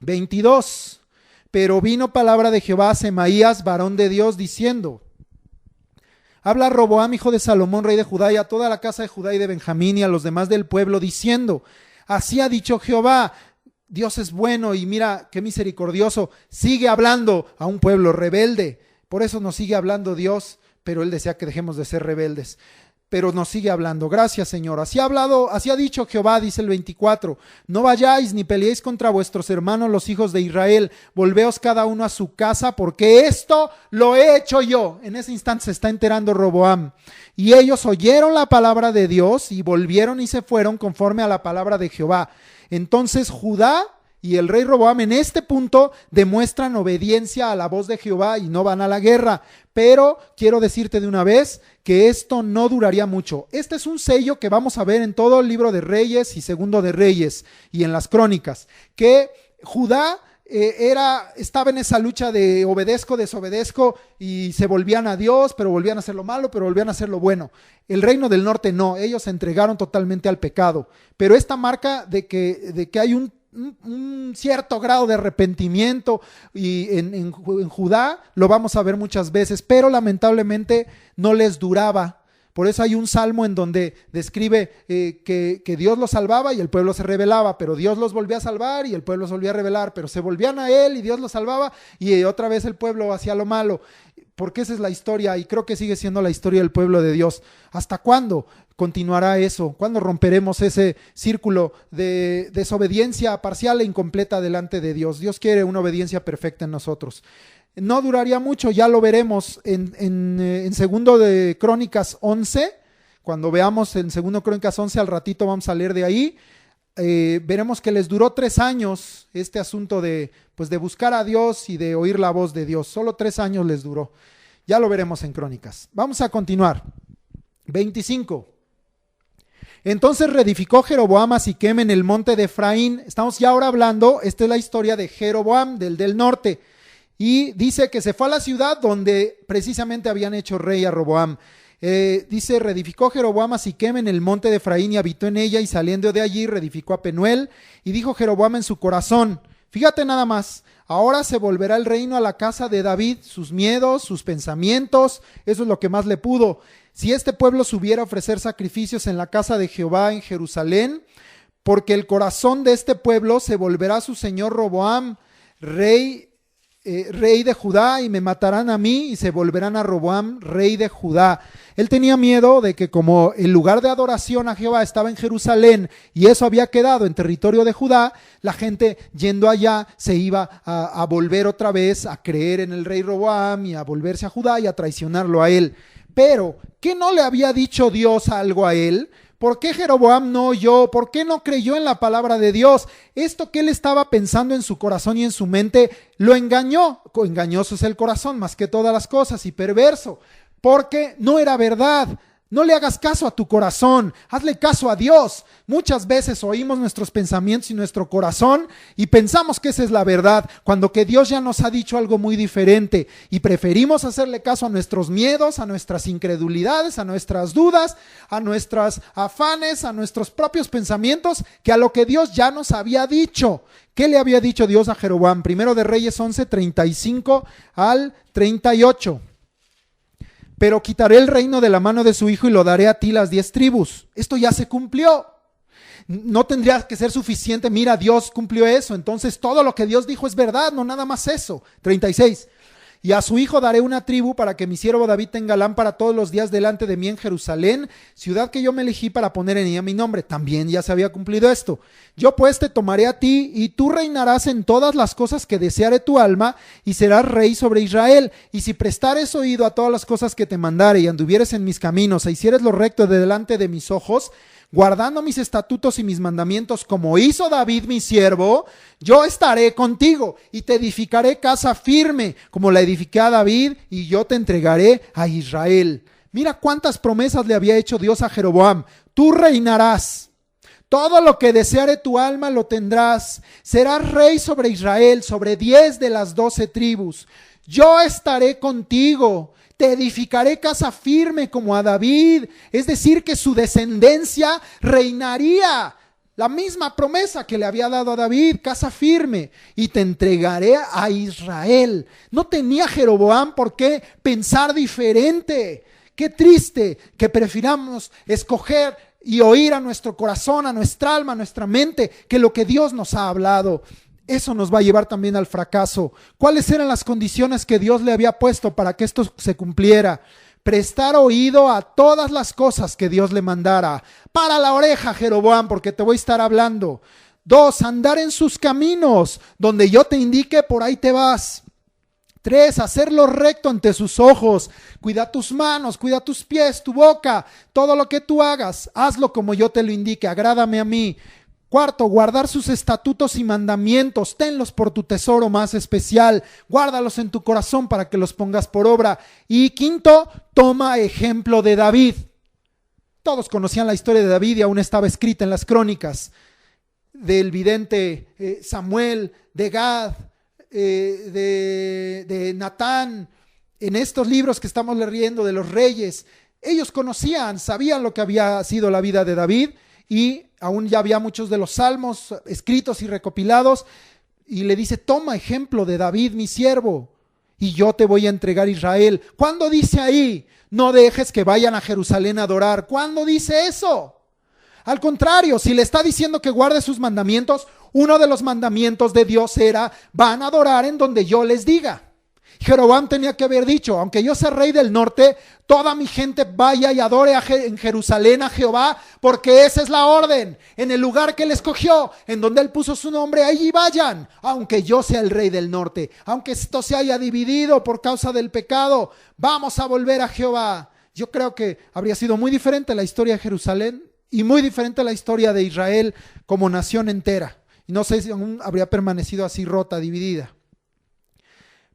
22. Pero vino palabra de Jehová a Semaías, varón de Dios, diciendo: habla Roboam, hijo de Salomón, rey de Judá, y a toda la casa de Judá y de Benjamín y a los demás del pueblo, diciendo: así ha dicho Jehová. Dios es bueno y mira qué misericordioso, sigue hablando a un pueblo rebelde. Por eso nos sigue hablando Dios, pero Él desea que dejemos de ser rebeldes. Pero nos sigue hablando. Gracias, Señor. Así ha dicho Jehová, dice el 24. No vayáis ni peleéis contra vuestros hermanos los hijos de Israel. Volveos cada uno a su casa, porque esto lo he hecho yo. En ese instante se está enterando Roboam. Y ellos oyeron la palabra de Dios y volvieron y se fueron conforme a la palabra de Jehová. Entonces Judá y el rey Roboam en este punto demuestran obediencia a la voz de Jehová y no van a la guerra. Pero quiero decirte de una vez que esto no duraría mucho. Este es un sello que vamos a ver en todo el libro de Reyes y segundo de Reyes y en las crónicas, que Judá estaba en esa lucha de obedezco, desobedezco, y se volvían a Dios, pero volvían a hacer lo malo, pero volvían a hacer lo bueno. El reino del norte no, ellos se entregaron totalmente al pecado. Pero esta marca de que hay un cierto grado de arrepentimiento y en Judá lo vamos a ver muchas veces, pero lamentablemente no les duraba. Por eso hay un salmo en donde describe que Dios los salvaba y el pueblo se rebelaba, pero Dios los volvía a salvar y el pueblo se volvía a rebelar, pero se volvían a Él y Dios los salvaba y otra vez el pueblo hacía lo malo. Porque esa es la historia y creo que sigue siendo la historia del pueblo de Dios. ¿Hasta cuándo continuará eso? ¿Cuándo romperemos ese círculo de desobediencia parcial e incompleta delante de Dios? Dios quiere una obediencia perfecta en nosotros. No duraría mucho, ya lo veremos en segundo de Crónicas 11. Cuando veamos en segundo Crónicas 11, al ratito vamos a leer de ahí. Veremos que les duró 3 años este asunto de buscar a Dios y de oír la voz de Dios. Solo 3 años les duró. Ya lo veremos en Crónicas. Vamos a continuar. 25. Entonces reedificó Jeroboam a Siquem en el monte de Efraín. Estamos ya ahora hablando, esta es la historia de Jeroboam, del norte. Y dice que se fue a la ciudad donde precisamente habían hecho rey a Roboam. Dice, reedificó Jeroboam a Siquem en el monte de Efraín y habitó en ella, y saliendo de allí reedificó a Penuel. Y dijo Jeroboam en su corazón, fíjate nada más, ahora se volverá el reino a la casa de David, sus miedos, sus pensamientos, eso es lo que más le pudo. Si este pueblo subiera a ofrecer sacrificios en la casa de Jehová en Jerusalén, porque el corazón de este pueblo se volverá a su señor Roboam, rey de Judá, y me matarán a mí y se volverán a Roboam, rey de Judá. Él tenía miedo de que como el lugar de adoración a Jehová estaba en Jerusalén y eso había quedado en territorio de Judá, la gente yendo allá se iba a volver otra vez a creer en el rey Roboam y a volverse a Judá y a traicionarlo a él. Pero, ¿qué no le había dicho Dios algo a él? ¿Por qué Jeroboam no oyó? ¿Por qué no creyó en la palabra de Dios? Esto que él estaba pensando en su corazón y en su mente lo engañó. Engañoso es el corazón más que todas las cosas y perverso, porque no era verdad. No le hagas caso a tu corazón, hazle caso a Dios. Muchas veces oímos nuestros pensamientos y nuestro corazón y pensamos que esa es la verdad, cuando que Dios ya nos ha dicho algo muy diferente y preferimos hacerle caso a nuestros miedos, a nuestras incredulidades, a nuestras dudas, a nuestros afanes, a nuestros propios pensamientos, que a lo que Dios ya nos había dicho. ¿Qué le había dicho Dios a Jeroboam? Primero de Reyes 11, 35 al 38. Pero quitaré el reino de la mano de su hijo y lo daré a ti las 10 tribus. Esto ya se cumplió. No tendría que ser suficiente. Mira, Dios cumplió eso. Entonces todo lo que Dios dijo es verdad, no nada más eso. 36. Y a su hijo daré una tribu para que mi siervo David tenga lámpara todos los días delante de mí en Jerusalén, ciudad que yo me elegí para poner en ella mi nombre. También ya se había cumplido esto. Yo pues te tomaré a ti y tú reinarás en todas las cosas que deseare tu alma y serás rey sobre Israel. Y si prestares oído a todas las cosas que te mandare y anduvieres en mis caminos e hicieres lo recto de delante de mis ojos, guardando mis estatutos y mis mandamientos como hizo David mi siervo, yo estaré contigo y te edificaré casa firme como la edifiqué a David y yo te entregaré a Israel. Mira cuántas promesas le había hecho Dios a Jeroboam. Tú reinarás. Todo lo que deseare tu alma lo tendrás. Serás rey sobre Israel, sobre 10 de las 12 tribus. Yo estaré contigo. Te edificaré casa firme como a David. Es decir, que su descendencia reinaría. La misma promesa que le había dado a David, casa firme. Y te entregaré a Israel. No tenía Jeroboam por qué pensar diferente. Qué triste que prefiramos escoger y oír a nuestro corazón, a nuestra alma, a nuestra mente, que lo que Dios nos ha hablado. Eso nos va a llevar también al fracaso. ¿Cuáles eran las condiciones que Dios le había puesto para que esto se cumpliera? Prestar oído a todas las cosas que Dios le mandara. Para la oreja, Jeroboam, porque te voy a estar hablando. 2, andar en sus caminos. Donde yo te indique, por ahí te vas. 3, hacerlo recto ante sus ojos. Cuida tus manos, cuida tus pies, tu boca. Todo lo que tú hagas, hazlo como yo te lo indique. Agrádame a mí. 4, guardar sus estatutos y mandamientos, tenlos por tu tesoro más especial, guárdalos en tu corazón para que los pongas por obra. Y 5, toma ejemplo de David. Todos conocían la historia de David y aún estaba escrita en las crónicas, del vidente Samuel, de Gad, de Natán, en estos libros que estamos leyendo de los reyes. Ellos conocían, sabían lo que había sido la vida de David, y aún ya había muchos de los salmos escritos y recopilados, y le dice, toma ejemplo de David, mi siervo, y yo te voy a entregar Israel. ¿Cuándo dice ahí? No dejes que vayan a Jerusalén a adorar. ¿Cuándo dice eso? Al contrario, si le está diciendo que guarde sus mandamientos, uno de los mandamientos de Dios era, van a adorar en donde yo les diga. Jeroboam tenía que haber dicho, aunque yo sea rey del norte, toda mi gente vaya y adore en Jerusalén a Jehová, porque esa es la orden. En el lugar que él escogió, en donde él puso su nombre, allí vayan, aunque yo sea el rey del norte, aunque esto se haya dividido por causa del pecado, vamos a volver a Jehová. Yo creo que habría sido muy diferente la historia de Jerusalén y muy diferente la historia de Israel como nación entera. Y no sé si aún habría permanecido así rota, dividida.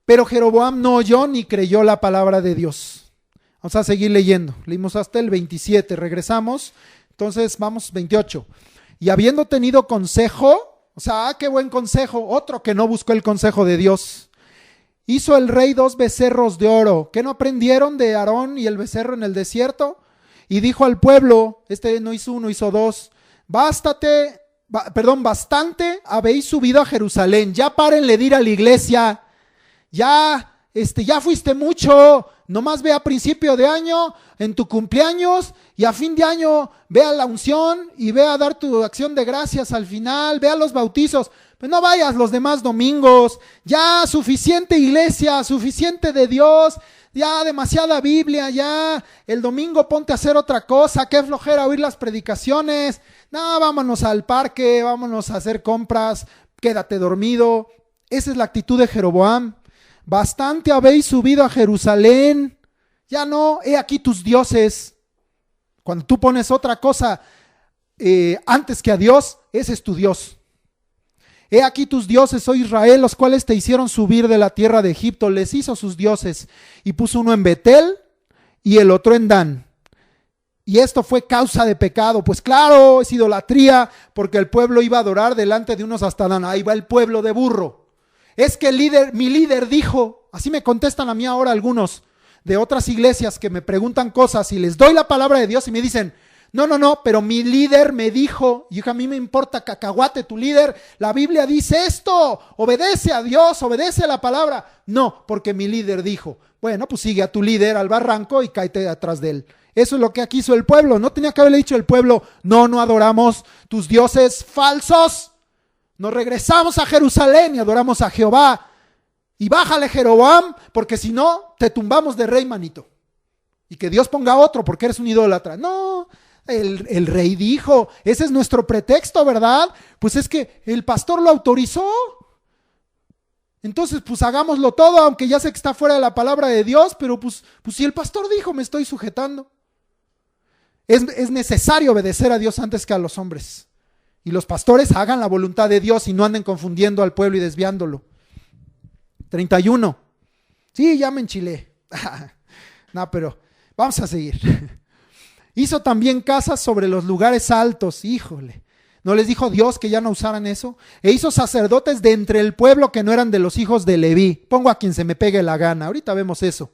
Pero Jeroboam no oyó ni creyó la palabra de Dios. Vamos a seguir leyendo. Leímos hasta el 27, regresamos. Entonces vamos 28. Y habiendo tenido consejo, o sea, qué buen consejo, otro que no buscó el consejo de Dios. Hizo el rey 2 becerros de oro. ¿Qué no aprendieron de Aarón y el becerro en el desierto? Y dijo al pueblo, no hizo 1, hizo 2. Bastante habéis subido a Jerusalén. Ya párenle de ir a la iglesia. Ya fuiste mucho, nomás ve a principio de año, en tu cumpleaños, y a fin de año ve a la unción y ve a dar tu acción de gracias al final, ve a los bautizos, pero no vayas los demás domingos. Ya suficiente iglesia, suficiente de Dios, ya demasiada Biblia, ya el domingo ponte a hacer otra cosa, qué flojera oír las predicaciones. No, vámonos al parque, vámonos a hacer compras, quédate dormido. Esa es la actitud de Jeroboam. Bastante habéis subido a Jerusalén, ya no, he aquí tus dioses. Cuando tú pones otra cosa antes que a Dios, ese es tu Dios. He aquí tus dioses, oh Israel, los cuales te hicieron subir de la tierra de Egipto. Les hizo sus dioses y puso uno en Betel y el otro en Dan. Y esto fue causa de pecado. Pues claro, es idolatría, porque el pueblo iba a adorar delante de unos hasta Dan. Ahí va el pueblo de burro. Es que mi líder dijo, así me contestan a mí ahora algunos de otras iglesias que me preguntan cosas y les doy la palabra de Dios y me dicen, no, pero mi líder me dijo. Y a mí me importa cacahuate tu líder, la Biblia dice esto, obedece a Dios, obedece a la palabra. No, porque mi líder dijo. Bueno, pues sigue a tu líder al barranco y cáete atrás de él. Eso es lo que aquí hizo el pueblo. No tenía que haberle dicho el pueblo, no adoramos tus dioses falsos. Nos regresamos a Jerusalén y adoramos a Jehová. Y bájale, Jeroboam, porque si no, te tumbamos de rey, manito. Y que Dios ponga otro porque eres un idólatra. No, el rey dijo, ese es nuestro pretexto, ¿verdad? Pues es que el pastor lo autorizó. Entonces, pues hagámoslo todo, aunque ya sé que está fuera de la palabra de Dios, pero pues si el pastor dijo, me estoy sujetando. Es necesario obedecer a Dios antes que a los hombres. Y los pastores hagan la voluntad de Dios y no anden confundiendo al pueblo y desviándolo. 31. Sí, ya me enchilé. No, pero vamos a seguir. Hizo también casas sobre los lugares altos. Híjole. ¿No les dijo Dios que ya no usaran eso? E hizo sacerdotes de entre el pueblo que no eran de los hijos de Leví. Pongo a quien se me pegue la gana. Ahorita vemos eso.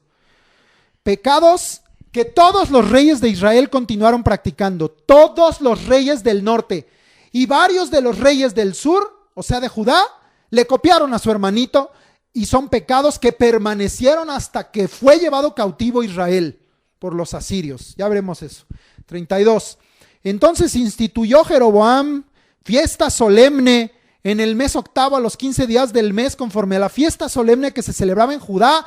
Pecados que todos los reyes de Israel continuaron practicando. Todos los reyes del norte. Y varios de los reyes del sur, o sea de Judá, le copiaron a su hermanito y son pecados que permanecieron hasta que fue llevado cautivo Israel por los asirios. Ya veremos eso. 32. Entonces instituyó Jeroboam fiesta solemne en el mes octavo, a los 15 días del mes, conforme a la fiesta solemne que se celebraba en Judá.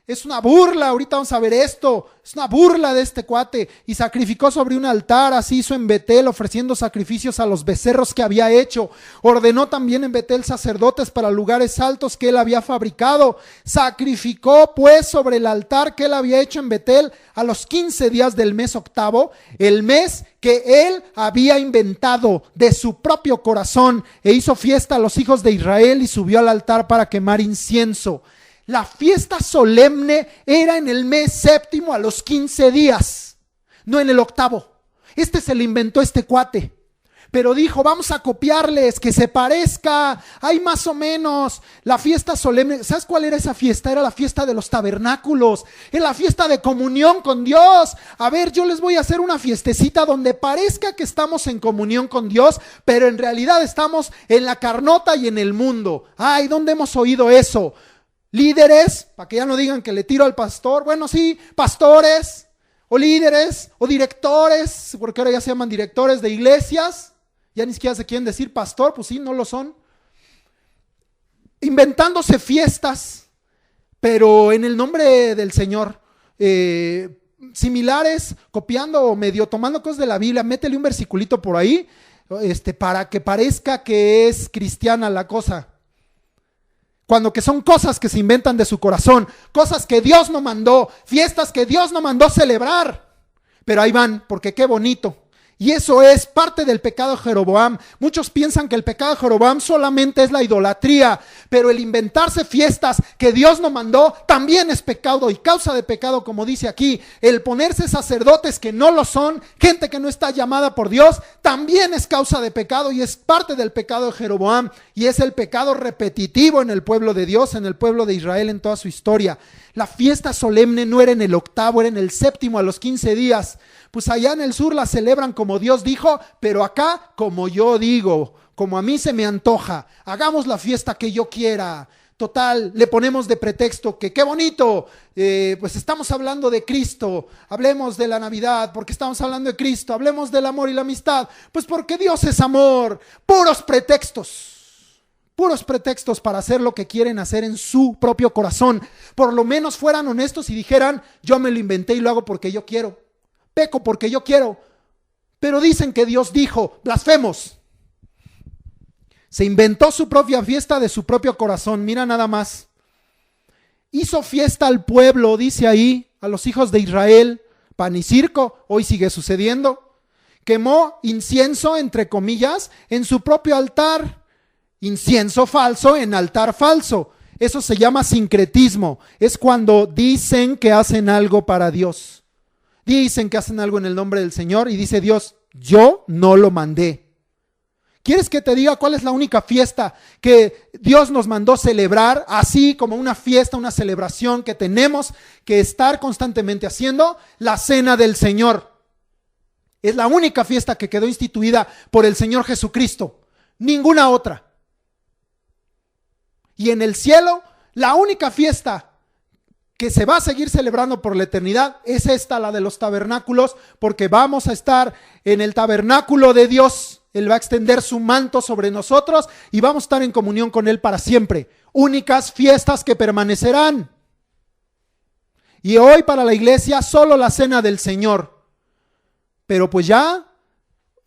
Es una burla, ahorita vamos a ver esto, es una burla de este cuate. Y sacrificó sobre un altar, así hizo en Betel, ofreciendo sacrificios a los becerros que había hecho. Ordenó también en Betel sacerdotes para lugares altos que él había fabricado. Sacrificó pues sobre el altar que él había hecho en Betel a los 15 días del mes octavo, el mes que él había inventado de su propio corazón, e hizo fiesta a los hijos de Israel y subió al altar para quemar incienso. La fiesta solemne era en el mes séptimo a los 15 días, no en el octavo. Se lo inventó este cuate. Pero dijo, vamos a copiarles, que se parezca, hay más o menos. La fiesta solemne, ¿sabes cuál era esa fiesta? Era la fiesta de los tabernáculos, era la fiesta de comunión con Dios. A ver, yo les voy a hacer una fiestecita donde parezca que estamos en comunión con Dios, pero en realidad estamos en la carnota y en el mundo. Ay, ¿dónde hemos oído eso? Líderes, para que ya no digan que le tiro al pastor, bueno sí, pastores, o líderes, o directores, porque ahora ya se llaman directores de iglesias, ya ni siquiera se quieren decir pastor, pues sí, no lo son, inventándose fiestas, pero en el nombre del Señor, similares, copiando o medio tomando cosas de la Biblia, métele un versiculito por ahí, para que parezca que es cristiana la cosa. Cuando que son cosas que se inventan de su corazón, cosas que Dios no mandó, fiestas que Dios no mandó celebrar. Pero ahí van, porque qué bonito. Y eso es parte del pecado de Jeroboam. Muchos piensan que el pecado de Jeroboam solamente es la idolatría, pero el inventarse fiestas que Dios no mandó también es pecado y causa de pecado, como dice aquí. El ponerse sacerdotes que no lo son, gente que no está llamada por Dios, también es causa de pecado y es parte del pecado de Jeroboam. Y es el pecado repetitivo en el pueblo de Dios, en el pueblo de Israel en toda su historia. La fiesta solemne no era en el octavo, era en el séptimo a los 15 días. Pues allá en el sur la celebran como Dios dijo, pero acá como yo digo, como a mí se me antoja. Hagamos la fiesta que yo quiera. Total, le ponemos de pretexto que qué bonito, pues estamos hablando de Cristo, hablemos de la Navidad porque estamos hablando de Cristo, hablemos del amor y la amistad, pues porque Dios es amor. Puros pretextos para hacer lo que quieren hacer en su propio corazón. Por lo menos fueran honestos y dijeran, yo me lo inventé y lo hago porque yo quiero. Peco porque yo quiero, pero dicen que Dios dijo, blasfemos. Se inventó su propia fiesta de su propio corazón, mira nada más. Hizo fiesta al pueblo, dice ahí, a los hijos de Israel, pan y circo, hoy sigue sucediendo. Quemó incienso, entre comillas, en su propio altar. Incienso falso en altar falso. Eso se llama sincretismo, es cuando dicen que hacen algo para Dios. Dicen que hacen algo en el nombre del Señor y dice Dios, yo no lo mandé. ¿Quieres que te diga cuál es la única fiesta que Dios nos mandó celebrar? Así como una fiesta, una celebración que tenemos que estar constantemente haciendo, la cena del Señor. Es la única fiesta que quedó instituida por el Señor Jesucristo. Ninguna otra. Y en el cielo, la única fiesta que se va a seguir celebrando por la eternidad es esta, la de los tabernáculos, porque vamos a estar en el tabernáculo de Dios. Él va a extender su manto sobre nosotros y vamos a estar en comunión con Él para siempre. Únicas fiestas que permanecerán. Y hoy para la iglesia solo la cena del Señor. Pero pues ya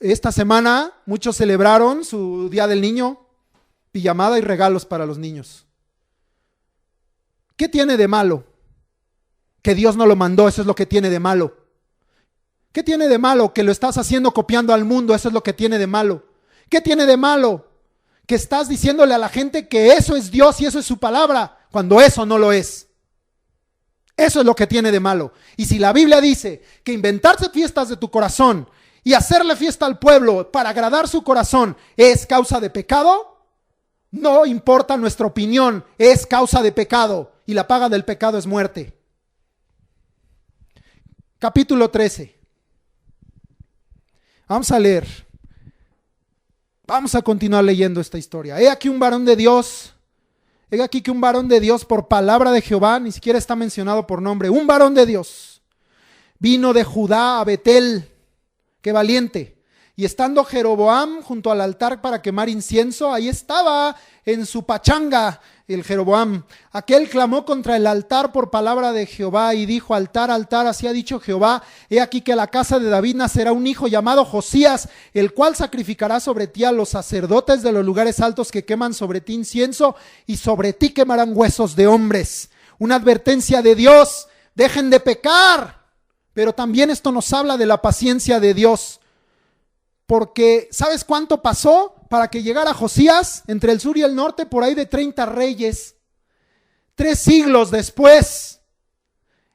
esta semana muchos celebraron su Día del Niño, pijamada y regalos para los niños. ¿Qué tiene de malo? Que Dios no lo mandó, eso es lo que tiene de malo. ¿Qué tiene de malo? Que lo estás haciendo copiando al mundo, eso es lo que tiene de malo. ¿Qué tiene de malo? Que estás diciéndole a la gente que eso es Dios y eso es su palabra, cuando eso no lo es. Eso es lo que tiene de malo. Y si la Biblia dice que inventarse fiestas de tu corazón y hacerle fiesta al pueblo para agradar su corazón es causa de pecado, no importa nuestra opinión, es causa de pecado y la paga del pecado es muerte. Capítulo 13. Vamos a leer. Vamos a continuar leyendo esta historia. He aquí que un varón de Dios por palabra de Jehová, ni siquiera está mencionado por nombre, un varón de Dios, vino de Judá a Betel, qué valiente, Y estando Jeroboam junto al altar para quemar incienso, ahí estaba en su pachanga el Jeroboam. Aquel clamó contra el altar por palabra de Jehová y dijo: altar, altar, así ha dicho Jehová, he aquí que la casa de David nacerá un hijo llamado Josías, el cual sacrificará sobre ti a los sacerdotes de los lugares altos que queman sobre ti incienso, y sobre ti quemarán huesos de hombres. Una advertencia de Dios: dejen de pecar. Pero también esto nos habla de la paciencia de Dios. Porque, ¿sabes cuánto pasó para que llegara Josías? Entre el sur y el norte, por ahí de 30 reyes. 3 siglos después.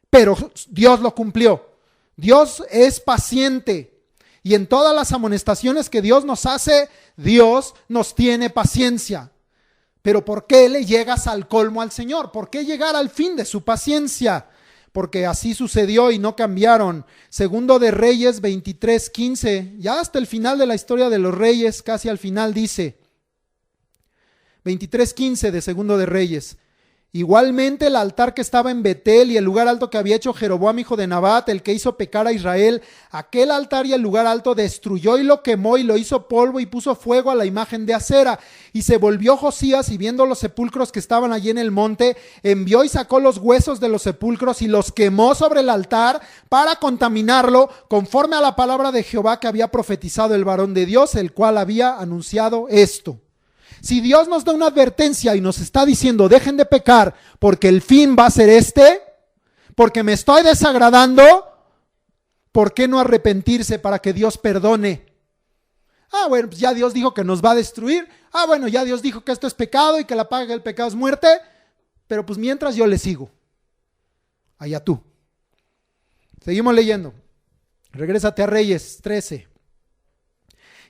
Pero Dios lo cumplió. Dios es paciente. Y en todas las amonestaciones que Dios nos hace, Dios nos tiene paciencia. Pero ¿por qué le llegas al colmo al Señor? ¿Por qué llegar al fin de su paciencia? Porque así sucedió y no cambiaron. Segundo de Reyes 23:15, ya hasta el final de la historia de los reyes, casi al final dice, 23:15 de Segundo de Reyes: igualmente el altar que estaba en Betel y el lugar alto que había hecho Jeroboam hijo de Nabat, el que hizo pecar a Israel, aquel altar y el lugar alto destruyó y lo quemó y lo hizo polvo y puso fuego a la imagen de acera. Y se volvió Josías y viendo los sepulcros que estaban allí en el monte, envió y sacó los huesos de los sepulcros y los quemó sobre el altar para contaminarlo, conforme a la palabra de Jehová que había profetizado el varón de Dios, el cual había anunciado esto. Si Dios nos da una advertencia y nos está diciendo: dejen de pecar porque el fin va a ser este, porque me estoy desagradando, ¿por qué no arrepentirse para que Dios perdone? Bueno, pues ya Dios dijo que nos va a destruir. Bueno, ya Dios dijo que esto es pecado y que la paga del pecado es muerte, pero pues mientras yo le sigo. Allá tú. Seguimos leyendo. Regrésate a Reyes 13.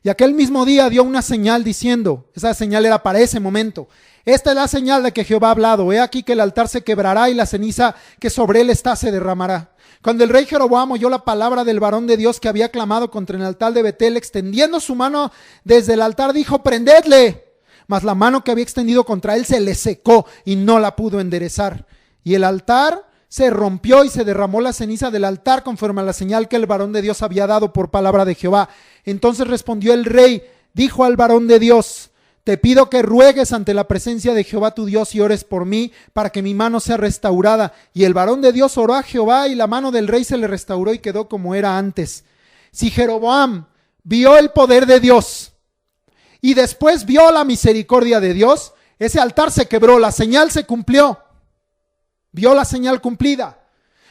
Y aquel mismo día dio una señal diciendo, esa señal era para ese momento: esta es la señal de que Jehová ha hablado, he aquí que el altar se quebrará y la ceniza que sobre él está se derramará. Cuando el rey Jeroboam oyó la palabra del varón de Dios que había clamado contra el altar de Betel, extendiendo su mano desde el altar, dijo: prendedle. Mas la mano que había extendido contra él se le secó y no la pudo enderezar. Y el altar se rompió y se derramó la ceniza del altar conforme a la señal que el varón de Dios había dado por palabra de Jehová. Entonces respondió el rey, dijo al varón de Dios: te pido que ruegues ante la presencia de Jehová tu Dios y ores por mí para que mi mano sea restaurada. Y el varón de Dios oró a Jehová y la mano del rey se le restauró y quedó como era antes. Si Jeroboam vio el poder de Dios y después vio la misericordia de Dios, ese altar se quebró, la señal se cumplió. Vio la señal cumplida.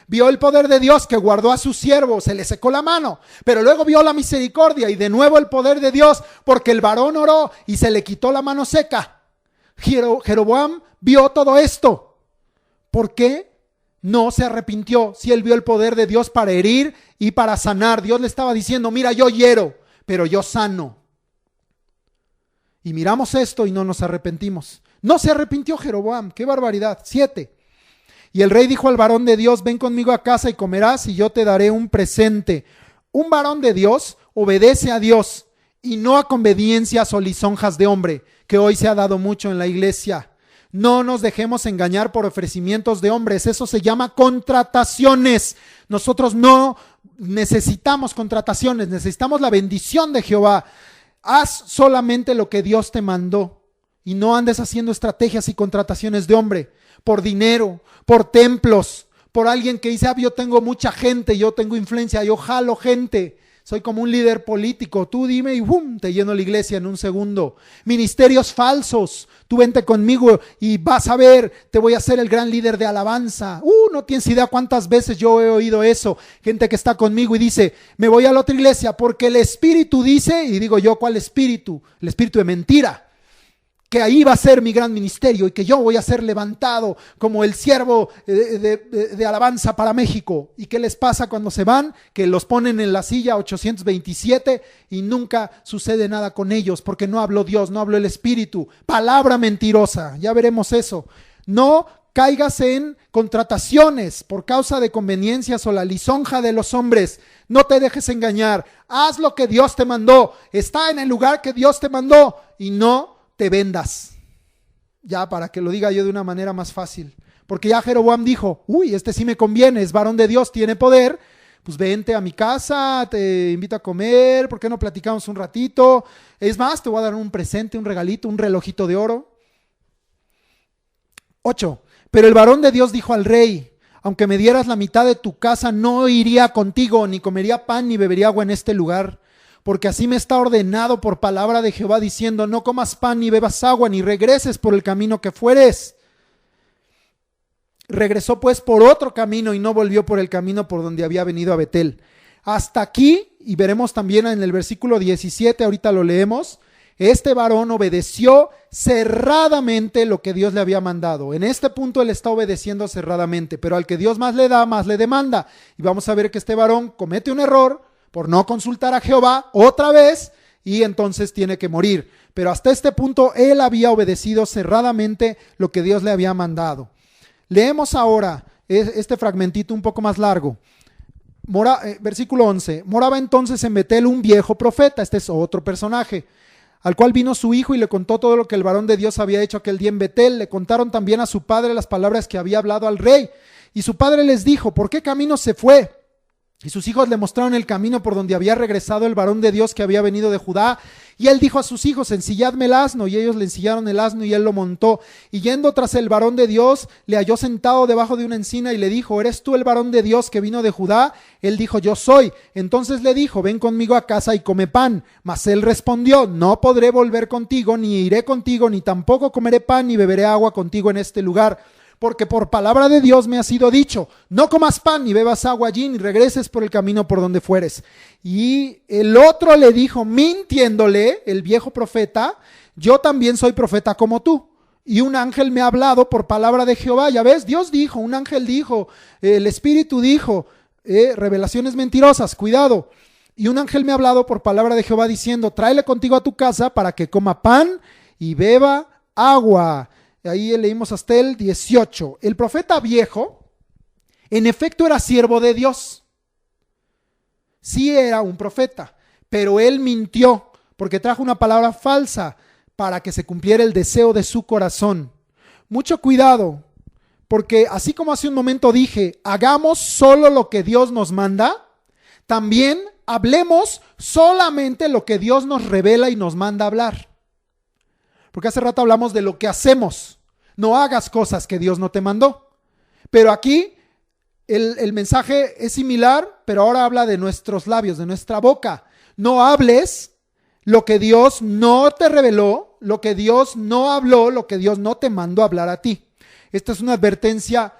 Vio el poder de Dios que guardó a su siervo, se le secó la mano, pero luego vio la misericordia y de nuevo el poder de Dios porque el varón oró y se le quitó la mano seca. Jeroboam vio todo esto. ¿Por qué no se arrepintió? Si él vio el poder de Dios para herir y para sanar. Dios le estaba diciendo: mira, yo hiero, pero yo sano. Y miramos esto y no nos arrepentimos. No se arrepintió Jeroboam. ¡Qué barbaridad! 7. Y el rey dijo al varón de Dios: ven conmigo a casa y comerás y yo te daré un presente. Un varón de Dios obedece a Dios y no a conveniencias o lisonjas de hombre, que hoy se ha dado mucho en la iglesia. No nos dejemos engañar por ofrecimientos de hombres, eso se llama contrataciones. Nosotros no necesitamos contrataciones, necesitamos la bendición de Jehová. Haz solamente lo que Dios te mandó y no andes haciendo estrategias y contrataciones de hombre, por dinero, por templos, por alguien que dice: yo tengo mucha gente, yo tengo influencia, yo jalo gente, soy como un líder político, tú dime y ¡bum!, te lleno la iglesia en un segundo. Ministerios falsos, tú vente conmigo y vas a ver, te voy a hacer el gran líder de alabanza. No tienes idea cuántas veces yo he oído eso, gente que está conmigo y dice: me voy a la otra iglesia porque el espíritu dice, y digo yo: ¿cuál espíritu? El espíritu de mentira. Que ahí va a ser mi gran ministerio y que yo voy a ser levantado como el siervo de alabanza para México. ¿Y qué les pasa cuando se van? Que los ponen en la silla 827 y nunca sucede nada con ellos porque no habló Dios, no habló el Espíritu. Palabra mentirosa, ya veremos eso. No caigas en contrataciones por causa de conveniencias o la lisonja de los hombres. No te dejes engañar. Haz lo que Dios te mandó. Está en el lugar que Dios te mandó y no te vendas. Ya, para que lo diga yo de una manera más fácil. Porque ya Jeroboam dijo: este sí me conviene, es varón de Dios, tiene poder, pues vente a mi casa, te invito a comer, ¿por qué no platicamos un ratito? Es más, te voy a dar un presente, un regalito, un relojito de oro. 8. Pero el varón de Dios dijo al rey: aunque me dieras la mitad de tu casa, no iría contigo, ni comería pan, ni bebería agua en este lugar. Porque así me está ordenado por palabra de Jehová, diciendo: no comas pan, ni bebas agua, ni regreses por el camino que fueres. Regresó pues por otro camino y no volvió por el camino por donde había venido a Betel. Hasta aquí, y veremos también en el versículo 17, ahorita lo leemos, este varón obedeció cerradamente lo que Dios le había mandado. En este punto él está obedeciendo cerradamente, pero al que Dios más le da, más le demanda. Y vamos a ver que este varón comete un error por no consultar a Jehová otra vez, y entonces tiene que morir. Pero hasta este punto él había obedecido cerradamente lo que Dios le había mandado. Leemos ahora este fragmentito un poco más largo. Versículo 11. Moraba entonces en Betel un viejo profeta, este es otro personaje, al cual vino su hijo y le contó todo lo que el varón de Dios había hecho aquel día en Betel. Le contaron también a su padre las palabras que había hablado al rey. Y su padre les dijo: ¿por qué camino se fue? Y sus hijos le mostraron el camino por donde había regresado el varón de Dios que había venido de Judá. Y él dijo a sus hijos: ensilladme el asno. Y ellos le ensillaron el asno y él lo montó. Y yendo tras el varón de Dios, le halló sentado debajo de una encina y le dijo: ¿eres tú el varón de Dios que vino de Judá? Él dijo: yo soy. Entonces le dijo: ven conmigo a casa y come pan. Mas él respondió: no podré volver contigo, ni iré contigo, ni tampoco comeré pan, ni beberé agua contigo en este lugar. Porque por palabra de Dios me ha sido dicho: no comas pan ni bebas agua allí, ni regreses por el camino por donde fueres. Y el otro le dijo, mintiéndole, el viejo profeta: yo también soy profeta como tú. Y un ángel me ha hablado por palabra de Jehová. Ya ves, Dios dijo, un ángel dijo, el Espíritu dijo, revelaciones mentirosas, cuidado. Y un ángel me ha hablado por palabra de Jehová diciendo: tráele contigo a tu casa para que coma pan y beba agua. Ahí leímos hasta el 18. El profeta viejo, en efecto, era siervo de Dios. Sí era un profeta, pero él mintió porque trajo una palabra falsa para que se cumpliera el deseo de su corazón. Mucho cuidado, porque así como hace un momento dije, hagamos solo lo que Dios nos manda, también hablemos solamente lo que Dios nos revela y nos manda hablar. Porque hace rato hablamos de lo que hacemos. No hagas cosas que Dios no te mandó. Pero aquí el mensaje es similar, pero ahora habla de nuestros labios, de nuestra boca. No hables lo que Dios no te reveló, lo que Dios no habló, lo que Dios no te mandó hablar a ti. Esta es una advertencia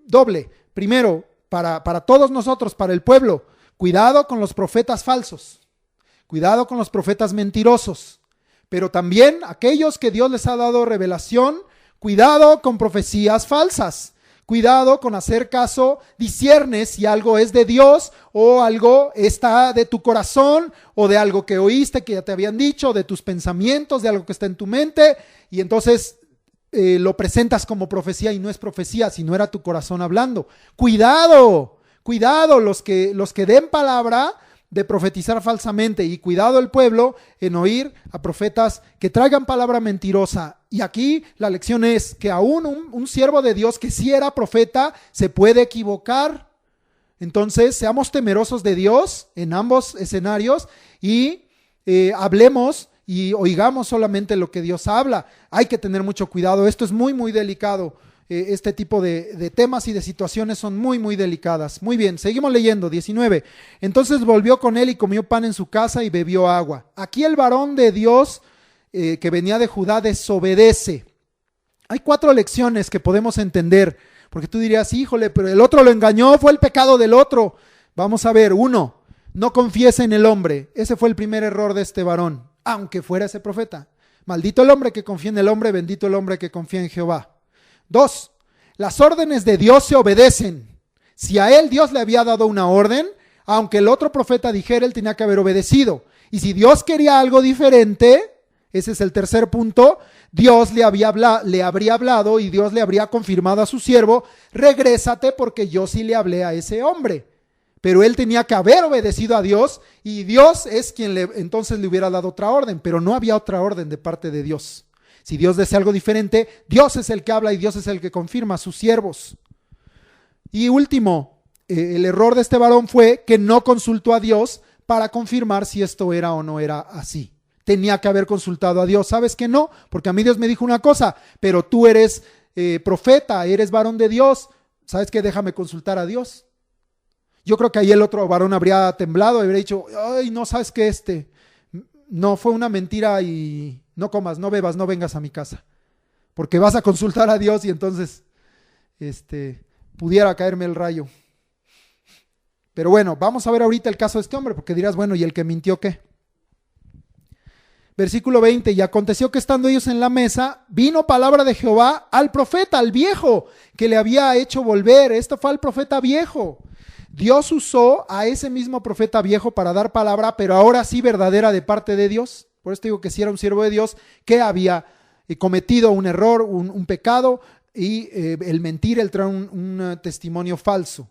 doble. Primero, para todos nosotros, para el pueblo, cuidado con los profetas falsos. Cuidado con los profetas mentirosos. Pero también aquellos que Dios les ha dado revelación, cuidado con profecías falsas. Cuidado con hacer caso, discierne si algo es de Dios o algo está de tu corazón o de algo que oíste que ya te habían dicho, de tus pensamientos, de algo que está en tu mente, y entonces lo presentas como profecía y no es profecía, sino era tu corazón hablando. Cuidado, cuidado los que den palabra de profetizar falsamente, y cuidado el pueblo en oír a profetas que traigan palabra mentirosa. Y aquí la lección es que aún un siervo de Dios que sí era profeta se puede equivocar. Entonces seamos temerosos de Dios en ambos escenarios y hablemos y oigamos solamente lo que Dios habla. Hay que tener mucho cuidado, esto es muy muy delicado. Este tipo de temas y de situaciones son muy muy delicadas. Muy bien, seguimos leyendo. 19. Entonces volvió con él y comió pan en su casa y bebió agua. Aquí el varón de Dios que venía de Judá desobedece. Hay 4 lecciones que podemos entender, porque tú dirías, híjole, pero el otro lo engañó, fue el pecado del otro. Vamos a ver. 1, no confiesa en el hombre. Ese fue el primer error de este varón, aunque fuera ese profeta. Maldito el hombre que confía en el hombre, bendito el hombre que confía en Jehová. 2, las órdenes de Dios se obedecen. Si a él Dios le había dado una orden, aunque el otro profeta dijera, él tenía que haber obedecido. Y si Dios quería algo diferente, ese es el tercer punto, Dios le habría hablado y Dios le habría confirmado a su siervo: regrésate porque yo sí le hablé a ese hombre. Pero él tenía que haber obedecido a Dios y Dios es quien entonces le hubiera dado otra orden, pero no había otra orden de parte de Dios. Si Dios desea algo diferente, Dios es el que habla y Dios es el que confirma a sus siervos. Y último, el error de este varón fue que no consultó a Dios para confirmar si esto era o no era así. Tenía que haber consultado a Dios. ¿Sabes que no? Porque a mí Dios me dijo una cosa, pero tú eres profeta, eres varón de Dios. ¿Sabes qué? Déjame consultar a Dios. Yo creo que ahí el otro varón habría temblado y habría dicho, ay, no, ¿sabes qué? No, fue una mentira y no comas, no bebas, no vengas a mi casa. Porque vas a consultar a Dios y entonces pudiera caerme el rayo. Pero bueno, vamos a ver ahorita el caso de este hombre, porque dirás, bueno, ¿y el que mintió qué? Versículo 20, y aconteció que estando ellos en la mesa, vino palabra de Jehová al profeta, al viejo, que le había hecho volver. Esto fue al profeta viejo. Dios usó a ese mismo profeta viejo para dar palabra, pero ahora sí verdadera de parte de Dios. Por esto digo que si era un siervo de Dios que había cometido un error, un pecado, y el mentir, el traer un testimonio falso.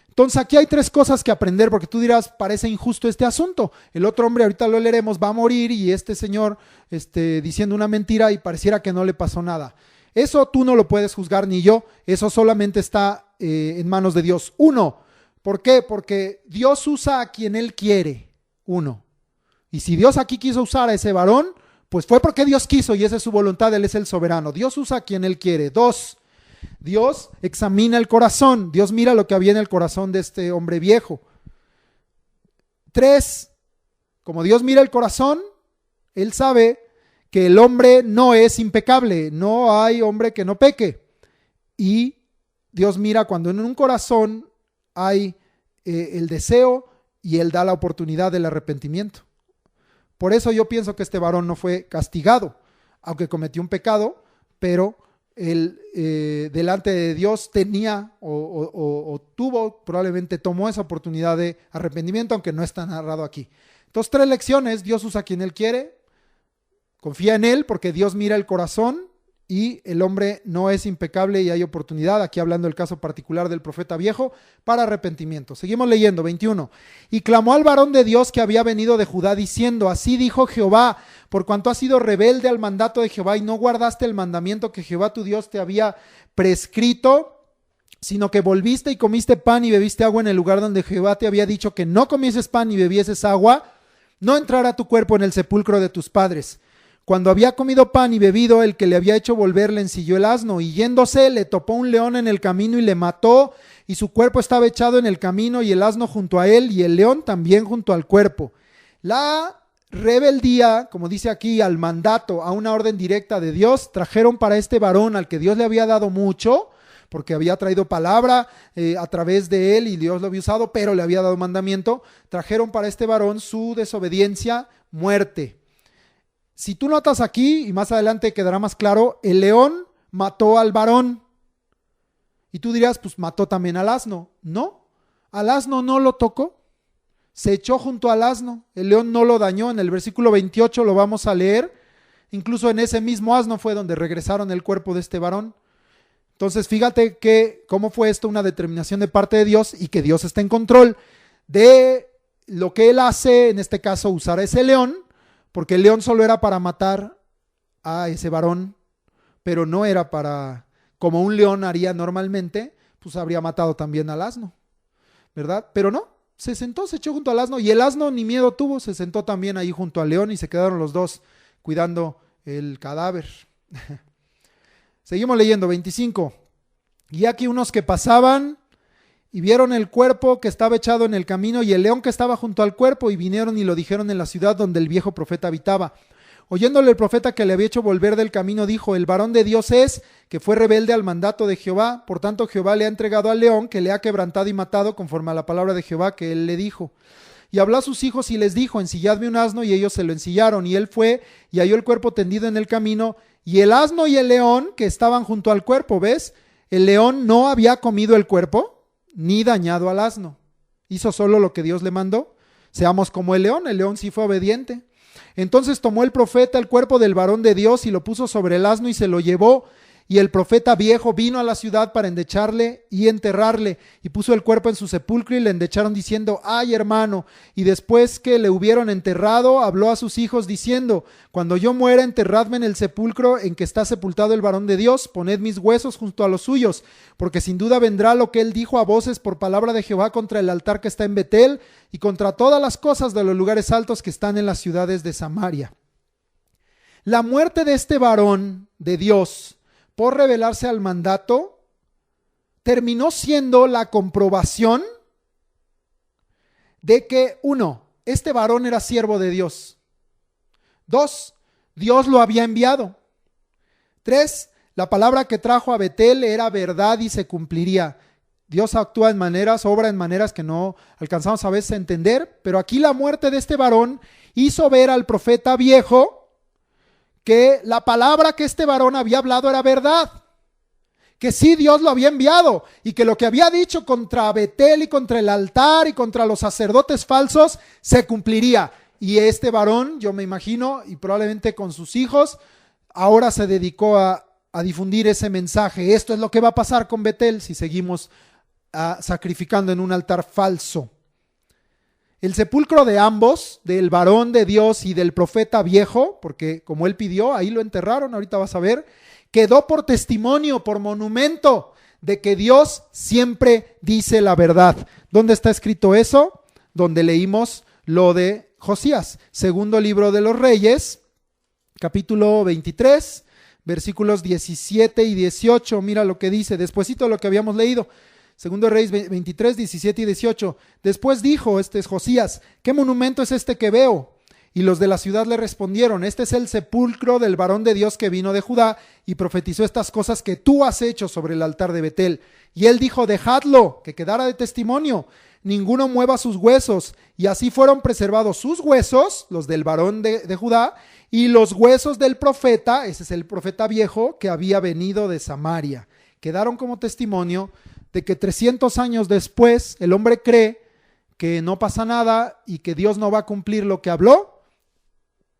Entonces aquí hay tres cosas que aprender, porque tú dirás, parece injusto este asunto. El otro hombre, ahorita lo leeremos, va a morir y este señor diciendo una mentira y pareciera que no le pasó nada. Eso tú no lo puedes juzgar ni yo, eso solamente está en manos de Dios. Uno, ¿por qué? Porque Dios usa a quien Él quiere. Uno. Y si Dios aquí quiso usar a ese varón, pues fue porque Dios quiso y esa es su voluntad, Él es el soberano. Dios usa a quien Él quiere. Dos, Dios examina el corazón. Dios mira lo que había en el corazón de este hombre viejo. Tres, como Dios mira el corazón, Él sabe que el hombre no es impecable. No hay hombre que no peque. Y Dios mira cuando en un corazón hay el deseo y Él da la oportunidad del arrepentimiento. Por eso yo pienso que este varón no fue castigado, aunque cometió un pecado, pero él delante de Dios tenía o tuvo, probablemente tomó esa oportunidad de arrepentimiento, aunque no está narrado aquí. Entonces, tres lecciones: Dios usa a quien Él quiere, confía en Él porque Dios mira el corazón y el hombre no es impecable y hay oportunidad, aquí hablando del caso particular del profeta viejo, para arrepentimiento. Seguimos leyendo, 21. Y clamó al varón de Dios que había venido de Judá diciendo, así dijo Jehová, por cuanto has sido rebelde al mandato de Jehová y no guardaste el mandamiento que Jehová tu Dios te había prescrito, sino que volviste y comiste pan y bebiste agua en el lugar donde Jehová te había dicho que no comieses pan y bebieses agua, no entrará tu cuerpo en el sepulcro de tus padres. Cuando había comido pan y bebido, el que le había hecho volver le ensilló el asno, y yéndose le topó un león en el camino y le mató, y su cuerpo estaba echado en el camino, y el asno junto a él, y el león también junto al cuerpo. La rebeldía, como dice aquí, al mandato, a una orden directa de Dios, trajeron para este varón al que Dios le había dado mucho, porque había traído palabra a través de él y Dios lo había usado, pero le había dado mandamiento, trajeron para este varón su desobediencia, muerte. Si tú notas aquí, y más adelante quedará más claro, el león mató al varón. Y tú dirás, pues mató también al asno. No, al asno no lo tocó. Se echó junto al asno. El león no lo dañó. En el versículo 28 lo vamos a leer. Incluso en ese mismo asno fue donde regresaron el cuerpo de este varón. Entonces fíjate que cómo fue esto una determinación de parte de Dios y que Dios está en control de lo que Él hace, en este caso usar a ese león, porque el león solo era para matar a ese varón, pero no era para, como un león haría normalmente, pues habría matado también al asno, ¿verdad? Pero no, se sentó, se echó junto al asno y el asno ni miedo tuvo, se sentó también ahí junto al león y se quedaron los dos cuidando el cadáver. Seguimos leyendo, 25. Y aquí unos que pasaban y vieron el cuerpo que estaba echado en el camino y el león que estaba junto al cuerpo, y vinieron y lo dijeron en la ciudad donde el viejo profeta habitaba. Oyéndole el profeta que le había hecho volver del camino, dijo, el varón de Dios es, que fue rebelde al mandato de Jehová, por tanto Jehová le ha entregado al león, que le ha quebrantado y matado, conforme a la palabra de Jehová que él le dijo. Y habló a sus hijos y les dijo, ensilladme un asno, y ellos se lo ensillaron, y él fue y halló el cuerpo tendido en el camino, y el asno y el león que estaban junto al cuerpo, ¿ves? El león no había comido el cuerpo, ni dañado al asno. Hizo solo lo que Dios le mandó. Seamos como el león sí fue obediente. Entonces tomó el profeta el cuerpo del varón de Dios y lo puso sobre el asno y se lo llevó. y el profeta viejo vino a la ciudad para endecharle y enterrarle, y puso el cuerpo en su sepulcro y le endecharon diciendo: ay, hermano. Y después que le hubieron enterrado, habló a sus hijos diciendo: cuando yo muera, enterradme en el sepulcro en que está sepultado el varón de Dios, poned mis huesos junto a los suyos, porque sin duda vendrá lo que él dijo a voces por palabra de Jehová contra el altar que está en Betel y contra todas las cosas de los lugares altos que están en las ciudades de Samaria. La muerte de este varón de Dios por rebelarse al mandato terminó siendo la comprobación de que, 1, este varón era siervo de Dios. 2, Dios lo había enviado. 3, la palabra que trajo a Betel era verdad y se cumpliría. Dios actúa en maneras, obra en maneras que no alcanzamos a veces a entender, pero aquí la muerte de este varón hizo ver al profeta viejo que la palabra que este varón había hablado era verdad, que sí, Dios lo había enviado, y que lo que había dicho contra Betel y contra el altar y contra los sacerdotes falsos se cumpliría. Y este varón, yo me imagino, y probablemente con sus hijos, ahora se dedicó a difundir ese mensaje. Esto es lo que va a pasar con Betel si seguimos sacrificando en un altar falso. El sepulcro de ambos, del varón de Dios y del profeta viejo, porque como él pidió, ahí lo enterraron, ahorita vas a ver, quedó por testimonio, por monumento de que Dios siempre dice la verdad. ¿Dónde está escrito eso? Donde leímos lo de Josías, segundo libro de los Reyes, capítulo 23, versículos 17 y 18. Mira lo que dice, despuesito de lo que habíamos leído. Segundo de Reyes 23, 17 y 18. Después dijo, este es Josías: ¿qué monumento es este que veo? Y los de la ciudad le respondieron: este es el sepulcro del varón de Dios que vino de Judá y profetizó estas cosas que tú has hecho sobre el altar de Betel. Y él dijo: dejadlo, que quedara de testimonio, ninguno mueva sus huesos. Y así fueron preservados sus huesos, los del varón de Judá, y los huesos del profeta, ese es el profeta viejo que había venido de Samaria. Quedaron como testimonio de que 300 años después el hombre cree que no pasa nada y que Dios no va a cumplir lo que habló.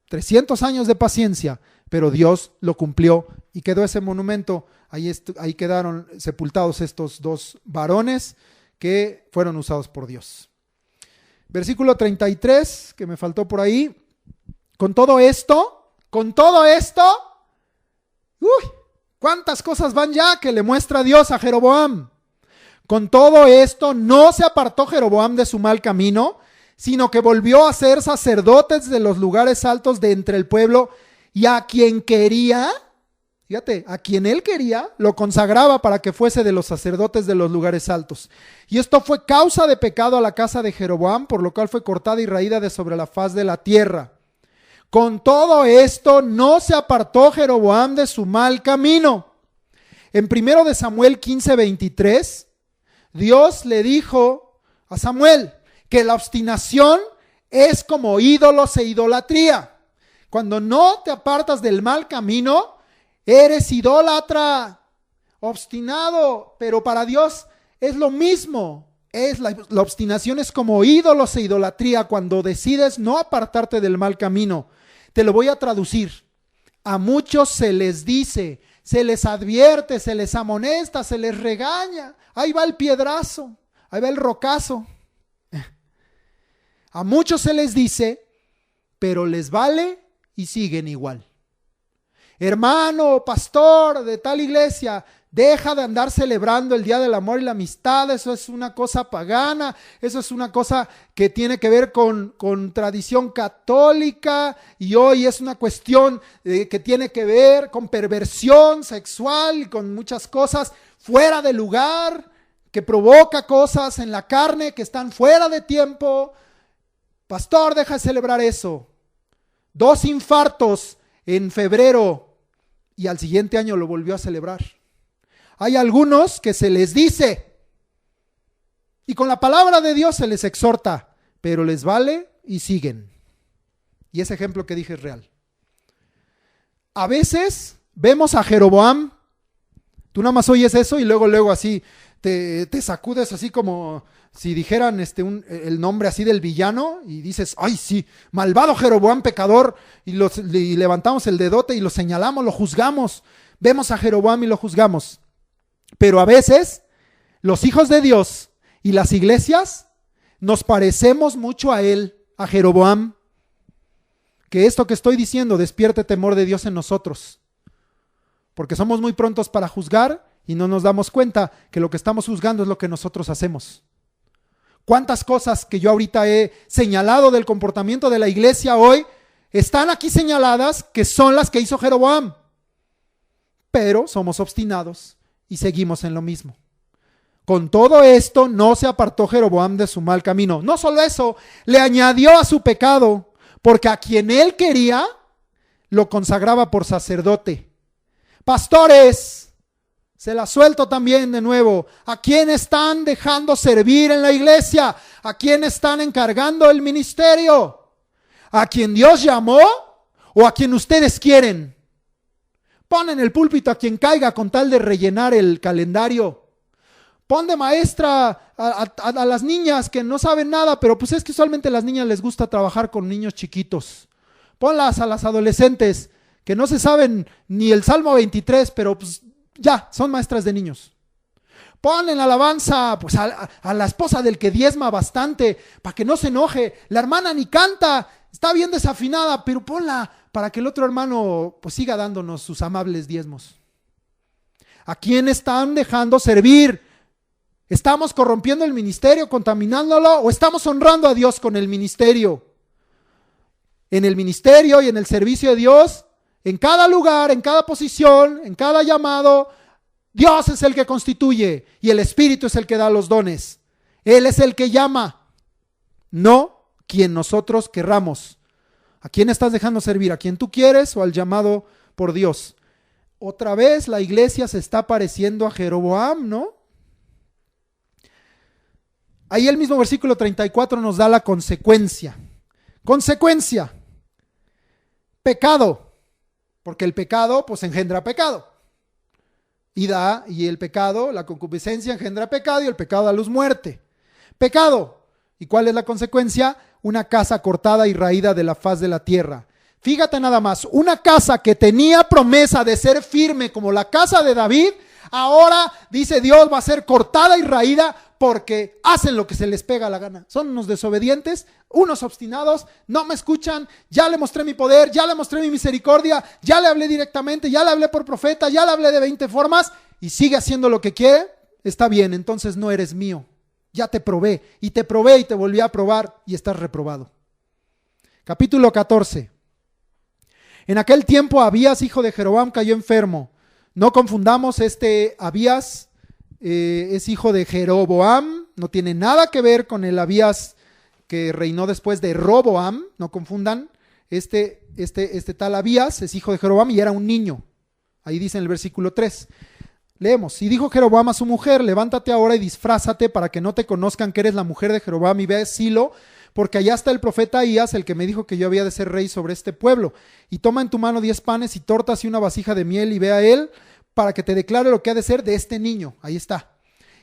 300 años de paciencia, pero Dios lo cumplió y quedó ese monumento. Ahí quedaron sepultados estos dos varones que fueron usados por Dios. Versículo 33, que me faltó por ahí. Con todo esto, ¿cuántas cosas van ya que le muestra Dios a Jeroboam? Con todo esto no se apartó Jeroboam de su mal camino, sino que volvió a ser sacerdotes de los lugares altos de entre el pueblo, y a quien quería, fíjate, a quien él quería, lo consagraba para que fuese de los sacerdotes de los lugares altos. Y esto fue causa de pecado a la casa de Jeroboam, por lo cual fue cortada y raída de sobre la faz de la tierra. Con todo esto no se apartó Jeroboam de su mal camino. En 1 de Samuel 15:23, Dios le dijo a Samuel que la obstinación es como ídolos e idolatría. Cuando no te apartas del mal camino, eres idólatra, obstinado, pero para Dios es lo mismo. La obstinación es como ídolos e idolatría cuando decides no apartarte del mal camino. Te lo voy a traducir. A muchos se les dice, se les advierte, se les amonesta, se les regaña. Ahí va el piedrazo, ahí va el rocazo. A muchos se les dice, pero les vale y siguen igual. Hermano, pastor de tal iglesia, deja de andar celebrando el Día del Amor y la Amistad. Eso es una cosa pagana, eso es una cosa que tiene que ver con tradición católica, y hoy es una cuestión que tiene que ver con perversión sexual y con muchas cosas fuera de lugar, que provoca cosas en la carne que están fuera de tiempo. Pastor, deja de celebrar eso. 2 infartos en febrero y al siguiente año lo volvió a celebrar. Hay algunos que se les dice y con la palabra de Dios se les exhorta, pero les vale y siguen. Y ese ejemplo que dije es real. A veces vemos a Jeroboam, tú nada más oyes eso y luego así te sacudes así como si dijeran el nombre así del villano y dices, ay sí, malvado Jeroboam pecador, y levantamos el dedote y lo señalamos, lo juzgamos, vemos a Jeroboam y lo juzgamos. Pero a veces los hijos de Dios y las iglesias nos parecemos mucho a él, a Jeroboam. Que esto que estoy diciendo despierte temor de Dios en nosotros. Porque somos muy prontos para juzgar y no nos damos cuenta que lo que estamos juzgando es lo que nosotros hacemos. ¿Cuántas cosas que yo ahorita he señalado del comportamiento de la iglesia hoy están aquí señaladas que son las que hizo Jeroboam? Pero somos obstinados y seguimos en lo mismo. Con todo esto no se apartó Jeroboam de su mal camino. No solo eso, le añadió a su pecado, porque a quien él quería lo consagraba por sacerdote. Pastores, se la suelto también de nuevo. ¿A quién están dejando servir en la iglesia? ¿A quién están encargando el ministerio? ¿A quien Dios llamó o a quien ustedes quieren? Pon en el púlpito a quien caiga con tal de rellenar el calendario. Pon de maestra a las niñas que no saben nada, pero pues es que usualmente a las niñas les gusta trabajar con niños chiquitos. Ponlas a las adolescentes que no se saben ni el Salmo 23, pero pues ya, son maestras de niños. Pon en alabanza pues a la esposa del que diezma bastante, para que no se enoje. La hermana ni canta, está bien desafinada, pero ponla para que el otro hermano pues siga dándonos sus amables diezmos. ¿A quién están dejando servir? ¿Estamos corrompiendo el ministerio, contaminándolo, o estamos honrando a Dios con el ministerio? En el ministerio y en el servicio de Dios, en cada lugar, en cada posición, en cada llamado, Dios es el que constituye y el Espíritu es el que da los dones. Él es el que llama, no quien nosotros querramos. ¿A quién estás dejando servir? ¿A quien tú quieres o al llamado por Dios? Otra vez la iglesia se está pareciendo a Jeroboam, ¿no? Ahí el mismo versículo 34 nos da la consecuencia. Consecuencia. Pecado. Porque el pecado pues engendra pecado. Y el pecado, la concupiscencia engendra pecado y el pecado da luz muerte. Pecado. ¿Y cuál es la consecuencia? Una casa cortada y raída de la faz de la tierra. Fíjate nada más, una casa que tenía promesa de ser firme como la casa de David, ahora dice Dios va a ser cortada y raída porque hacen lo que se les pega la gana. Son unos desobedientes, unos obstinados, no me escuchan, ya le mostré mi poder, ya le mostré mi misericordia, ya le hablé directamente, ya le hablé por profeta, ya le hablé de 20 formas y sigue haciendo lo que quiere. Está bien, entonces no eres mío. Ya te probé y te volví a probar y estás reprobado. Capítulo 14. En aquel tiempo Abías, hijo de Jeroboam, cayó enfermo. No confundamos, Abías es hijo de Jeroboam, no tiene nada que ver con el Abías que reinó después de Roboam, no confundan. Este tal Abías es hijo de Jeroboam y era un niño. Ahí dice en el versículo 3. Leemos, y dijo Jeroboam a su mujer, levántate ahora y disfrázate para que no te conozcan que eres la mujer de Jeroboam y ve a Silo, porque allá está el profeta Ahías, el que me dijo que yo había de ser rey sobre este pueblo. Y toma en tu mano 10 panes y tortas y una vasija de miel y ve a él para que te declare lo que ha de ser de este niño. Ahí está.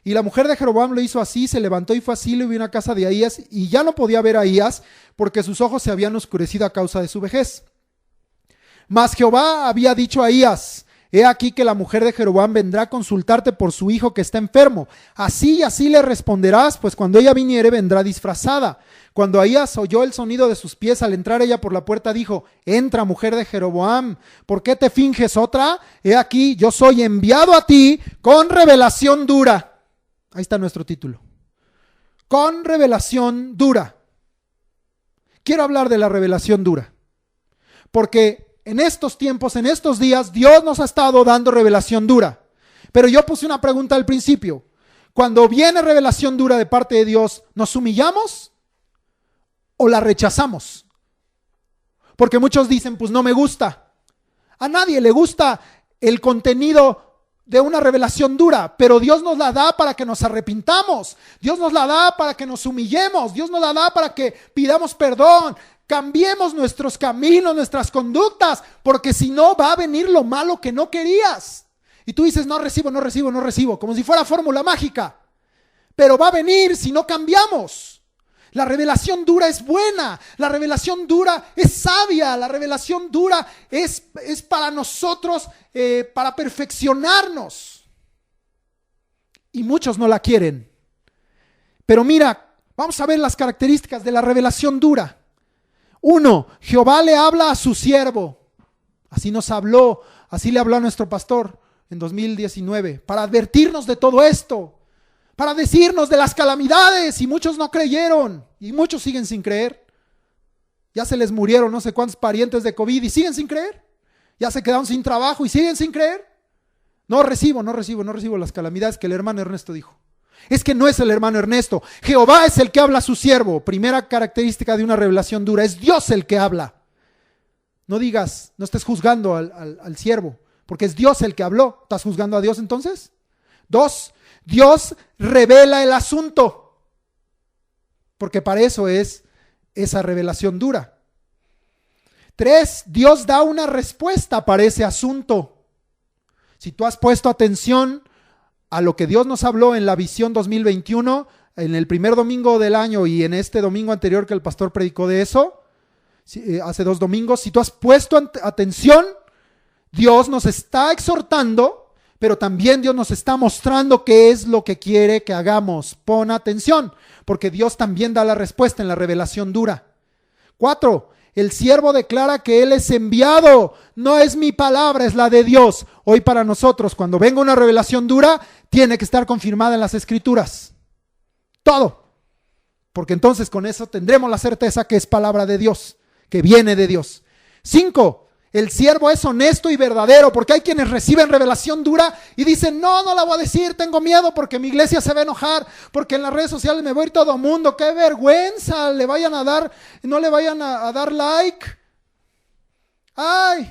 Y la mujer de Jeroboam lo hizo así, se levantó y fue a Silo y vino a casa de Ahías y ya no podía ver a Ahías porque sus ojos se habían oscurecido a causa de su vejez. Mas Jehová había dicho a Ahías, he aquí que la mujer de Jeroboam vendrá a consultarte por su hijo que está enfermo. Así y así le responderás, pues cuando ella viniere vendrá disfrazada. Cuando Ahías oyó el sonido de sus pies al entrar ella por la puerta, dijo, entra, mujer de Jeroboam, ¿por qué te finges otra? He aquí, yo soy enviado a ti con revelación dura. Ahí está nuestro título. Con revelación dura. Quiero hablar de la revelación dura, porque en estos tiempos, en estos días, Dios nos ha estado dando revelación dura. Pero yo puse una pregunta al principio. Cuando viene revelación dura de parte de Dios, ¿nos humillamos o la rechazamos? Porque muchos dicen, pues no me gusta. A nadie le gusta el contenido de una revelación dura, pero Dios nos la da para que nos arrepintamos. Dios nos la da para que nos humillemos. Dios nos la da para que pidamos perdón. Cambiemos nuestros caminos, nuestras conductas, porque si no va a venir lo malo que no querías. Y tú dices, no recibo, como si fuera fórmula mágica. pero va a venir si no cambiamos. La revelación dura es buena, la revelación dura es sabia, la revelación dura es para nosotros, para perfeccionarnos. Y muchos no la quieren. Pero mira, vamos a ver las características de la revelación dura. 1. Jehová le habla a su siervo. Así nos habló, así le habló a nuestro pastor en 2019, para advertirnos de todo esto, para decirnos de las calamidades, y muchos no creyeron, y muchos siguen sin creer. Ya se les murieron no sé cuántos parientes de COVID y siguen sin creer. Ya se quedaron sin trabajo y siguen sin creer. No recibo las calamidades que el hermano Ernesto dijo. Es que no es el hermano Ernesto. Jehová es el que habla a su siervo. Primera característica de una revelación dura, es Dios el que habla. No digas, no estés juzgando al siervo, porque es Dios el que habló. ¿Estás juzgando a Dios entonces? 2, Dios revela el asunto, porque para eso es esa revelación dura. 3, Dios da una respuesta para ese asunto. Si tú has puesto atención a lo que Dios nos habló en la visión 2021, en el primer domingo del año y en este domingo anterior que el pastor predicó de eso, hace 2 domingos, si tú has puesto atención, Dios nos está exhortando, pero también Dios nos está mostrando qué es lo que quiere que hagamos. Pon atención, porque Dios también da la respuesta en la revelación dura. 4, el siervo declara que Él es enviado. No es mi palabra, es la de Dios. Hoy para nosotros, cuando venga una revelación dura, tiene que estar confirmada en las Escrituras. Todo. Porque entonces con eso tendremos la certeza que es palabra de Dios, que viene de Dios. 5, el siervo es honesto y verdadero, porque hay quienes reciben revelación dura y dicen, no la voy a decir, tengo miedo porque mi iglesia se va a enojar, porque en las redes sociales me va a ir todo el mundo, qué vergüenza, no le vayan a dar like. Ay,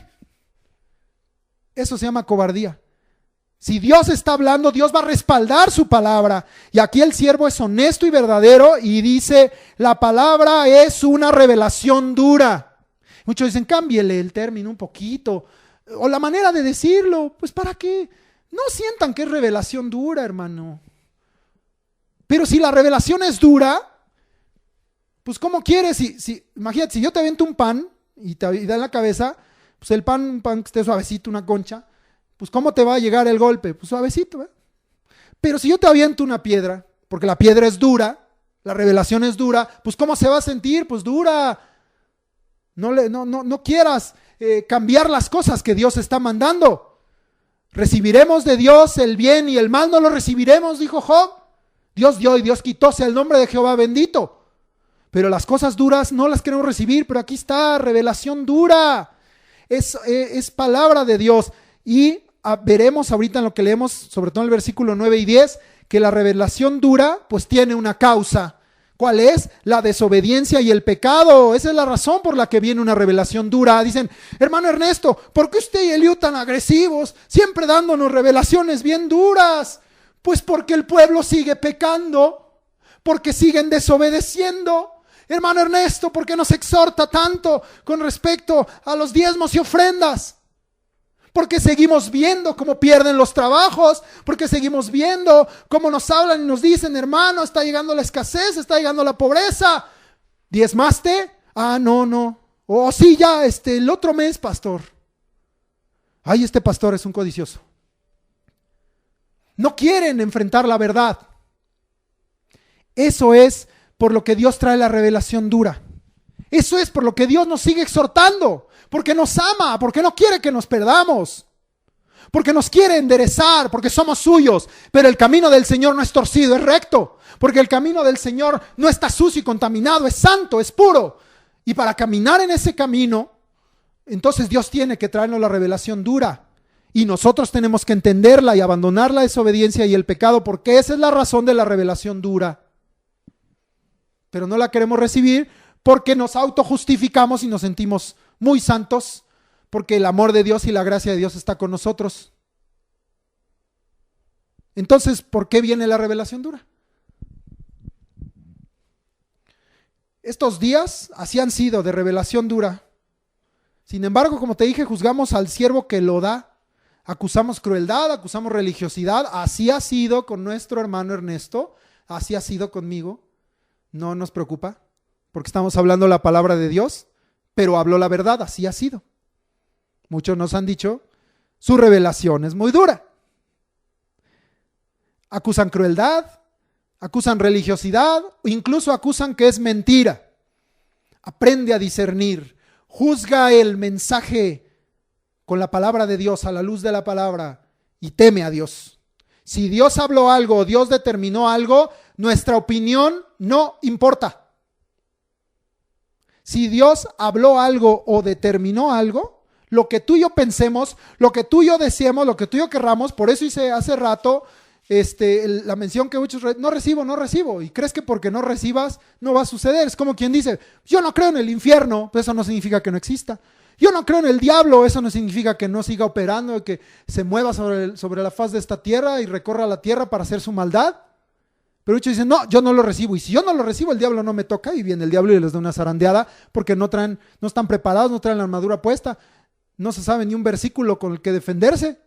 eso se llama cobardía. Si Dios está hablando, Dios va a respaldar su palabra. Y aquí el siervo es honesto y verdadero y dice, la palabra es una revelación dura. Muchos dicen, cámbiele el término un poquito, o la manera de decirlo, pues para que no sientan que es revelación dura, hermano. Pero si la revelación es dura, pues ¿cómo quieres? Imagínate, si yo te aviento un pan y te da en la cabeza, pues el pan, un pan que esté suavecito, una concha, pues ¿cómo te va a llegar el golpe? Pues suavecito, ¿eh? Pero si yo te aviento una piedra, porque la piedra es dura, la revelación es dura, pues ¿cómo se va a sentir? Pues dura. No quieras cambiar las cosas que Dios está mandando. Recibiremos de Dios el bien y el mal no lo recibiremos, dijo Job. Dios dio y Dios quitó, sea el nombre de Jehová bendito. Pero las cosas duras no las queremos recibir, pero aquí está, revelación dura. Es palabra de Dios. Y veremos ahorita en lo que leemos, sobre todo en el versículo 9 y 10, que la revelación dura pues tiene una causa. ¿Cuál es? La desobediencia y el pecado. Esa es la razón por la que viene una revelación dura. Dicen, hermano Ernesto, ¿por qué usted y Eliú tan agresivos? Siempre dándonos revelaciones bien duras. Pues porque el pueblo sigue pecando, porque siguen desobedeciendo. Hermano Ernesto, ¿por qué nos exhorta tanto con respecto a los diezmos y ofrendas? Porque seguimos viendo cómo pierden los trabajos, porque seguimos viendo cómo nos hablan y nos dicen, hermano, está llegando la escasez, está llegando la pobreza. ¿Diezmaste? Ah, no. Oh, sí, ya, el otro mes, pastor. Ay, este pastor es un codicioso. No quieren enfrentar la verdad. Eso es por lo que Dios trae la revelación dura. Eso es por lo que Dios nos sigue exhortando. Porque nos ama, porque no quiere que nos perdamos, porque nos quiere enderezar, porque somos suyos. Pero el camino del Señor no es torcido, es recto. Porque el camino del Señor no está sucio y contaminado, es santo, es puro. Y para caminar en ese camino, entonces Dios tiene que traernos la revelación dura. Y nosotros tenemos que entenderla y abandonar la desobediencia y el pecado, porque esa es la razón de la revelación dura. Pero no la queremos recibir porque nos autojustificamos y nos sentimos muy santos, porque el amor de Dios y la gracia de Dios está con nosotros. Entonces, ¿por qué viene la revelación dura? Estos días así han sido de revelación dura. Sin embargo, como te dije, juzgamos al siervo que lo da. Acusamos crueldad, acusamos religiosidad. Así ha sido con nuestro hermano Ernesto así ha sido conmigo. No nos preocupa, porque estamos hablando la palabra de Dios, pero habló la verdad, así ha sido. Muchos nos han dicho, su revelación es muy dura. Acusan crueldad, acusan religiosidad, o incluso acusan que es mentira. Aprende a discernir, juzga el mensaje con la palabra de Dios, a la luz de la palabra, y teme a Dios. Si Dios habló algo, Dios determinó algo, nuestra opinión no importa. Si Dios habló algo o determinó algo, lo que tú y yo pensemos, lo que tú y yo deseemos, lo que tú y yo querramos, por eso hice hace rato la mención que muchos, no recibo, y crees que porque no recibas no va a suceder. Es como quien dice, yo no creo en el infierno, pues eso no significa que no exista. Yo no creo en el diablo, eso no significa que no siga operando, que se mueva sobre la faz de esta tierra y recorra la tierra para hacer su maldad. Pero muchos dicen, no, yo no lo recibo, y si yo no lo recibo, el diablo no me toca, y viene el diablo y les da una zarandeada, porque no están preparados, no traen la armadura puesta, no se sabe ni un versículo con el que defenderse.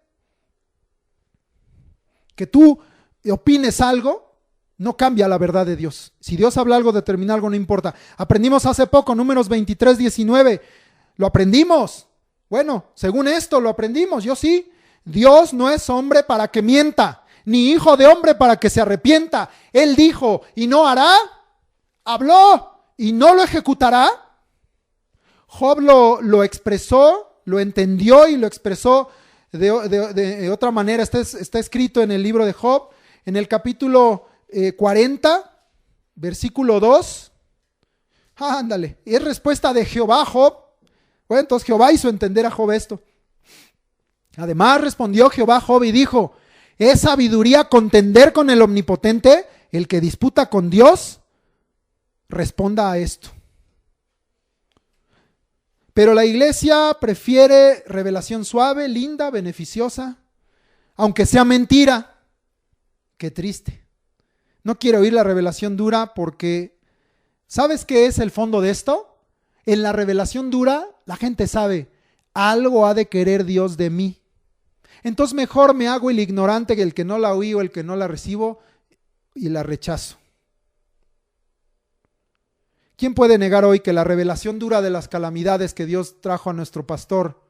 Que tú opines algo no cambia la verdad de Dios. Si Dios habla algo, determina algo, no importa. Aprendimos hace poco, Números 23:19, lo aprendimos. Bueno, según esto lo aprendimos, yo sí. Dios no es hombre para que mienta, ni hijo de hombre para que se arrepienta. Él dijo y no hará, habló y no lo ejecutará. Job lo expresó, lo entendió y lo expresó de otra manera. Está escrito en el libro de Job, en el capítulo 40, versículo 2. Ándale, es respuesta de Jehová a Job. Bueno, entonces Jehová hizo entender a Job esto. Además respondió Jehová a Job y dijo, ¿es sabiduría contender con el omnipotente? El que disputa con Dios, responda a esto. Pero la iglesia prefiere revelación suave, linda, beneficiosa, aunque sea mentira. Qué triste. No quiere oír la revelación dura porque, ¿sabes qué es el fondo de esto? En la revelación dura, la gente sabe, algo ha de querer Dios de mí. Entonces mejor me hago el ignorante que el que no la oí o el que no la recibo y la rechazo. ¿Quién puede negar hoy que la revelación dura de las calamidades que Dios trajo a nuestro pastor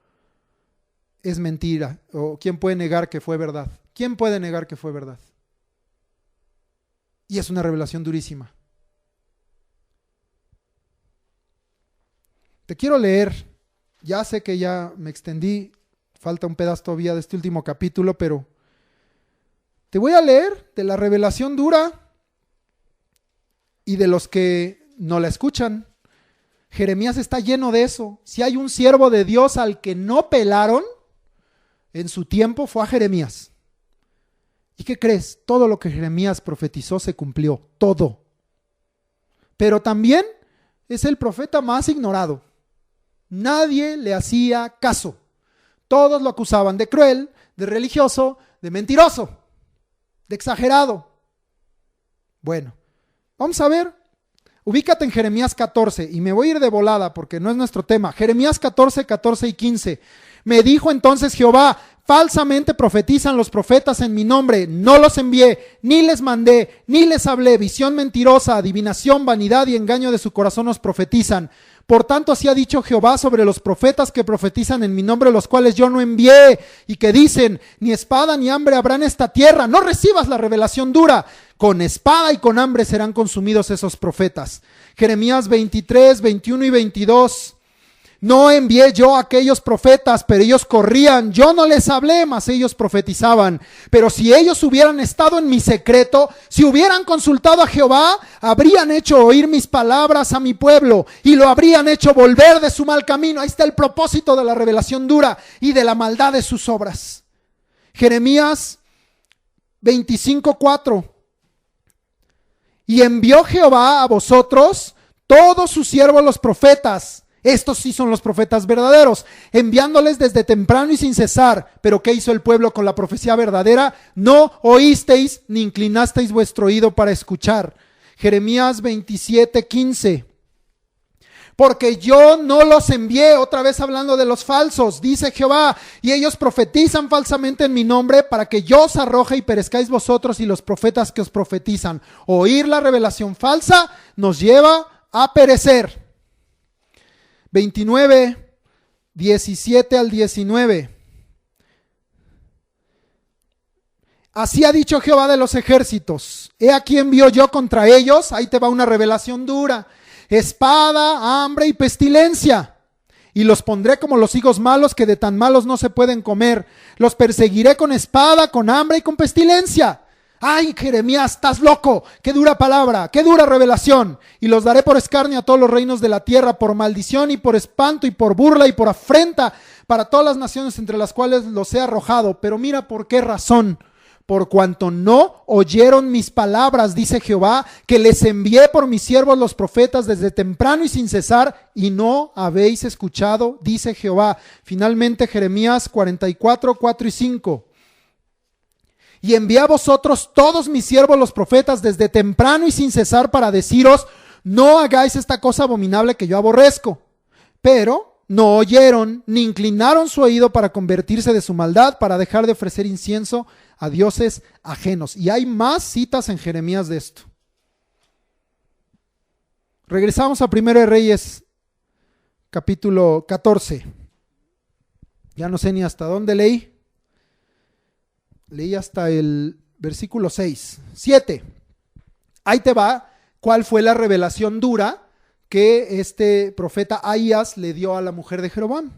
es mentira? ¿O quién puede negar que fue verdad? ¿Quién puede negar que fue verdad? Y es una revelación durísima. Te quiero leer, ya sé que ya me extendí, falta un pedazo todavía de este último capítulo, pero te voy a leer de la revelación dura y de los que no la escuchan. Jeremías está lleno de eso. Si hay un siervo de Dios al que no pelaron en su tiempo, fue a Jeremías. ¿Y qué crees? Todo lo que Jeremías profetizó se cumplió, todo. Pero también es el profeta más ignorado. Nadie le hacía caso. Todos lo acusaban de cruel, de religioso, de mentiroso, de exagerado. Bueno, vamos a ver. Ubícate en Jeremías 14 y me voy a ir de volada porque no es nuestro tema. Jeremías 14, 14 y 15. Me dijo entonces Jehová, falsamente profetizan los profetas en mi nombre, no los envié, ni les mandé, ni les hablé, visión mentirosa, adivinación, vanidad y engaño de su corazón os profetizan. Por tanto, así ha dicho Jehová sobre los profetas que profetizan en mi nombre, los cuales yo no envié, y que dicen, ni espada ni hambre habrá en esta tierra. No recibas la revelación dura. Con espada y con hambre serán consumidos esos profetas. Jeremías 23, 21 y 22. No envié yo a aquellos profetas, pero ellos corrían. Yo no les hablé, mas ellos profetizaban. Pero si ellos hubieran estado en mi secreto, si hubieran consultado a Jehová, habrían hecho oír mis palabras a mi pueblo y lo habrían hecho volver de su mal camino. Ahí está el propósito de la revelación dura y de la maldad de sus obras. Jeremías 25, 4. Y envió Jehová a vosotros todos sus siervos los profetas. Estos sí son los profetas verdaderos, enviándoles desde temprano y sin cesar. Pero ¿qué hizo el pueblo con la profecía verdadera? No oísteis ni inclinasteis vuestro oído para escuchar. Jeremías 27, 15. porque yo no los envié. Otra vez hablando de los falsos, dice Jehová, y ellos profetizan falsamente en mi nombre para que yo os arroje y perezcáis vosotros y los profetas que os profetizan. Oír la revelación falsa nos lleva a perecer. 29, 17 al 19. Así ha dicho Jehová de los ejércitos: he aquí envío yo contra ellos, ahí te va una revelación dura, espada, hambre y pestilencia. Y los pondré como los higos malos que de tan malos no se pueden comer. Los perseguiré con espada, con hambre y con pestilencia. Ay, Jeremías, estás loco. Qué dura palabra, qué dura revelación. Y los daré por escarnio a todos los reinos de la tierra, por maldición y por espanto y por burla y por afrenta para todas las naciones entre las cuales los he arrojado. Pero mira por qué razón. Por cuanto no oyeron mis palabras, dice Jehová, que les envié por mis siervos los profetas desde temprano y sin cesar, y no habéis escuchado, dice Jehová. Finalmente Jeremías 44, 4 y 5. Y envié a vosotros todos mis siervos los profetas desde temprano y sin cesar para deciros: no hagáis esta cosa abominable que yo aborrezco. Pero no oyeron, ni inclinaron su oído para convertirse de su maldad, para dejar de ofrecer incienso a dioses ajenos. Y hay más citas en Jeremías de esto. Regresamos a 1 de Reyes, capítulo 14. Ya no sé ni hasta dónde leí. Leí hasta el versículo 7. Ahí te va cuál fue la revelación dura que este profeta Ahías le dio a la mujer de Jeroboam.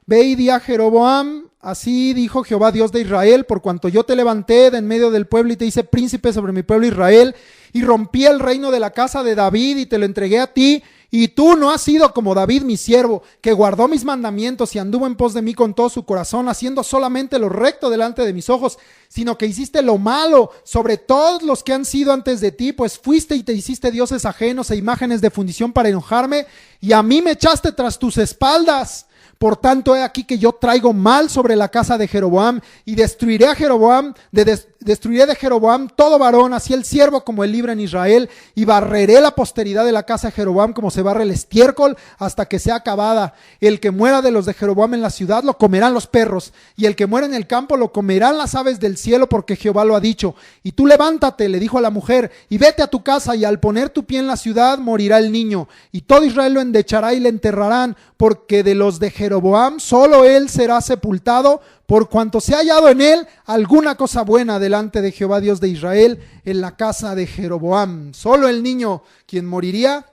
Ve y di a Jeroboam: así dijo Jehová Dios de Israel, por cuanto yo te levanté de en medio del pueblo y te hice príncipe sobre mi pueblo Israel, y rompí el reino de la casa de David y te lo entregué a ti, y tú no has sido como David mi siervo, que guardó mis mandamientos y anduvo en pos de mí con todo su corazón, haciendo solamente lo recto delante de mis ojos, sino que hiciste lo malo sobre todos los que han sido antes de ti, pues fuiste y te hiciste dioses ajenos e imágenes de fundición para enojarme, y a mí me echaste tras tus espaldas. Por tanto, he aquí que yo traigo mal sobre la casa de Jeroboam, y destruiré a Jeroboam, destruiré de Jeroboam todo varón, así el siervo como el libre en Israel, y barreré la posteridad de la casa de Jeroboam como se barre el estiércol hasta que sea acabada. El que muera de los de Jeroboam en la ciudad lo comerán los perros, y el que muera en el campo lo comerán las aves del cielo, porque Jehová lo ha dicho. Y tú levántate, le dijo a la mujer, y vete a tu casa, y al poner tu pie en la ciudad morirá el niño, y todo Israel lo endechará y le enterrarán, porque de los de Jeroboam solo él será sepultado, por cuanto se ha hallado en él alguna cosa buena delante de Jehová Dios de Israel en la casa de Jeroboam. Solo el niño, quien moriría,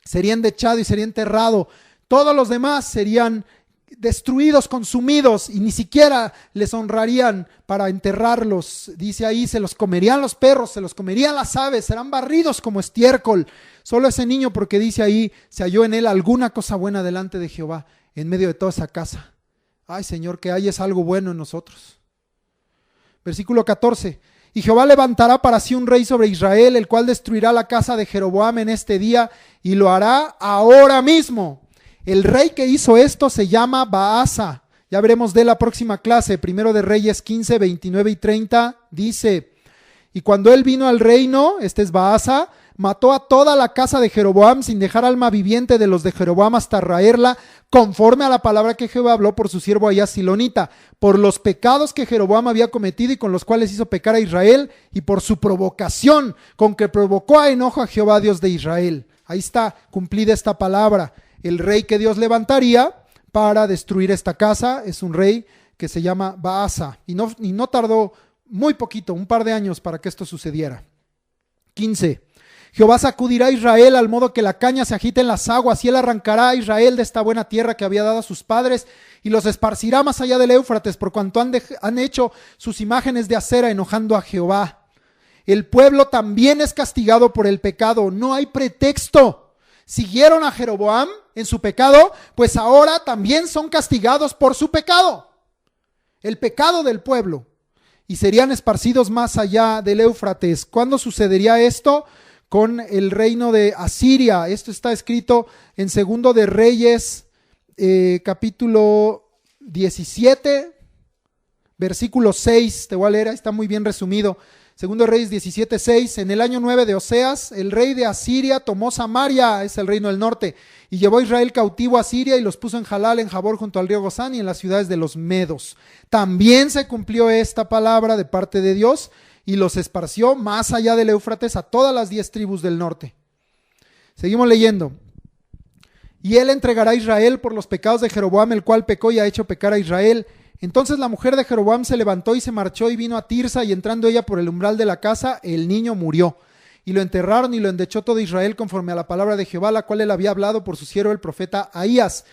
sería endechado y sería enterrado. Todos los demás serían destruidos, consumidos, y ni siquiera les honrarían para enterrarlos. Dice ahí: se los comerían los perros, se los comerían las aves, serán barridos como estiércol. Solo ese niño, porque dice ahí, se halló en él alguna cosa buena delante de Jehová, en medio de toda esa casa. Ay, Señor, que hayas algo bueno en nosotros. Versículo 14. Y Jehová levantará para sí un rey sobre Israel, el cual destruirá la casa de Jeroboam en este día, y lo hará ahora mismo. El rey que hizo esto se llama Baasa. Ya veremos de la próxima clase. 1 de Reyes 15, 29 y 30 dice: y cuando él vino al reino, este es Baasa, mató a toda la casa de Jeroboam sin dejar alma viviente de los de Jeroboam hasta raerla, conforme a la palabra que Jehová habló por su siervo Ahías Silonita, por los pecados que Jeroboam había cometido y con los cuales hizo pecar a Israel, y por su provocación con que provocó a enojo a Jehová Dios de Israel. Ahí está cumplida esta palabra. El rey que Dios levantaría para destruir esta casa es un rey que se llama Baasa, y no tardó muy poquito, un par de años para que esto sucediera. 15. Jehová sacudirá a Israel al modo que la caña se agita en las aguas, y él arrancará a Israel de esta buena tierra que había dado a sus padres, y los esparcirá más allá del Éufrates, por cuanto han hecho sus imágenes de acera enojando a Jehová. El pueblo también es castigado por el pecado, no hay pretexto. Siguieron a Jeroboam en su pecado, pues ahora también son castigados por su pecado. El pecado del pueblo. Y serían esparcidos más allá del Éufrates. ¿Cuándo sucedería esto? Con el reino de Asiria. Esto está escrito en 2 de Reyes, capítulo 17, versículo 6. Te voy a leer, está muy bien resumido. Segundo de Reyes 17:6, en el año 9 de Oseas, el rey de Asiria tomó Samaria, es el reino del norte, y llevó a Israel cautivo a Siria y los puso en Jalal, en Jabor, junto al río Gozán y en las ciudades de los Medos. También se cumplió esta palabra de parte de Dios y los esparció más allá del Éufrates a todas las 10 tribus del norte. Seguimos leyendo. Y él entregará a Israel por los pecados de Jeroboam, el cual pecó y ha hecho pecar a Israel. Entonces la mujer de Jeroboam se levantó y se marchó y vino a Tirsa, y entrando ella por el umbral de la casa, el niño murió. Y lo enterraron y lo endechó todo Israel conforme a la palabra de Jehová, la cual él había hablado por su siervo el profeta Ahías.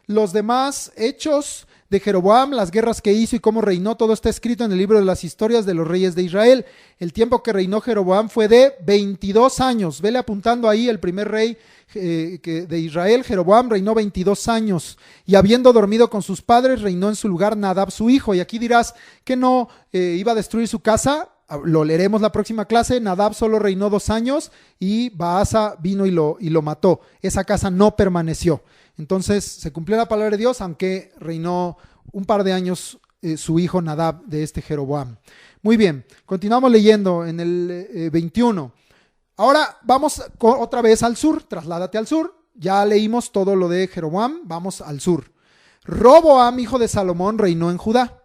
Los demás hechos de Jeroboam, las guerras que hizo y cómo reinó, todo está escrito en el libro de las historias de los reyes de Israel. El tiempo que reinó Jeroboam fue de 22 años. Vele apuntando ahí el primer rey de Israel, Jeroboam, reinó 22 años. Y habiendo dormido con sus padres, reinó en su lugar Nadab su hijo. Y aquí dirás que no iba a destruir su casa. Lo leeremos la próxima clase. Nadab solo reinó 2 años y Baasa vino y lo mató. Esa casa no permaneció. Entonces se cumplió la palabra de Dios, aunque reinó un par de años su hijo Nadab de este Jeroboam. Muy bien, continuamos leyendo en el 21. Ahora vamos otra vez al sur, trasládate al sur. Ya leímos todo lo de Jeroboam, vamos al sur. Roboam, hijo de Salomón, reinó en Judá.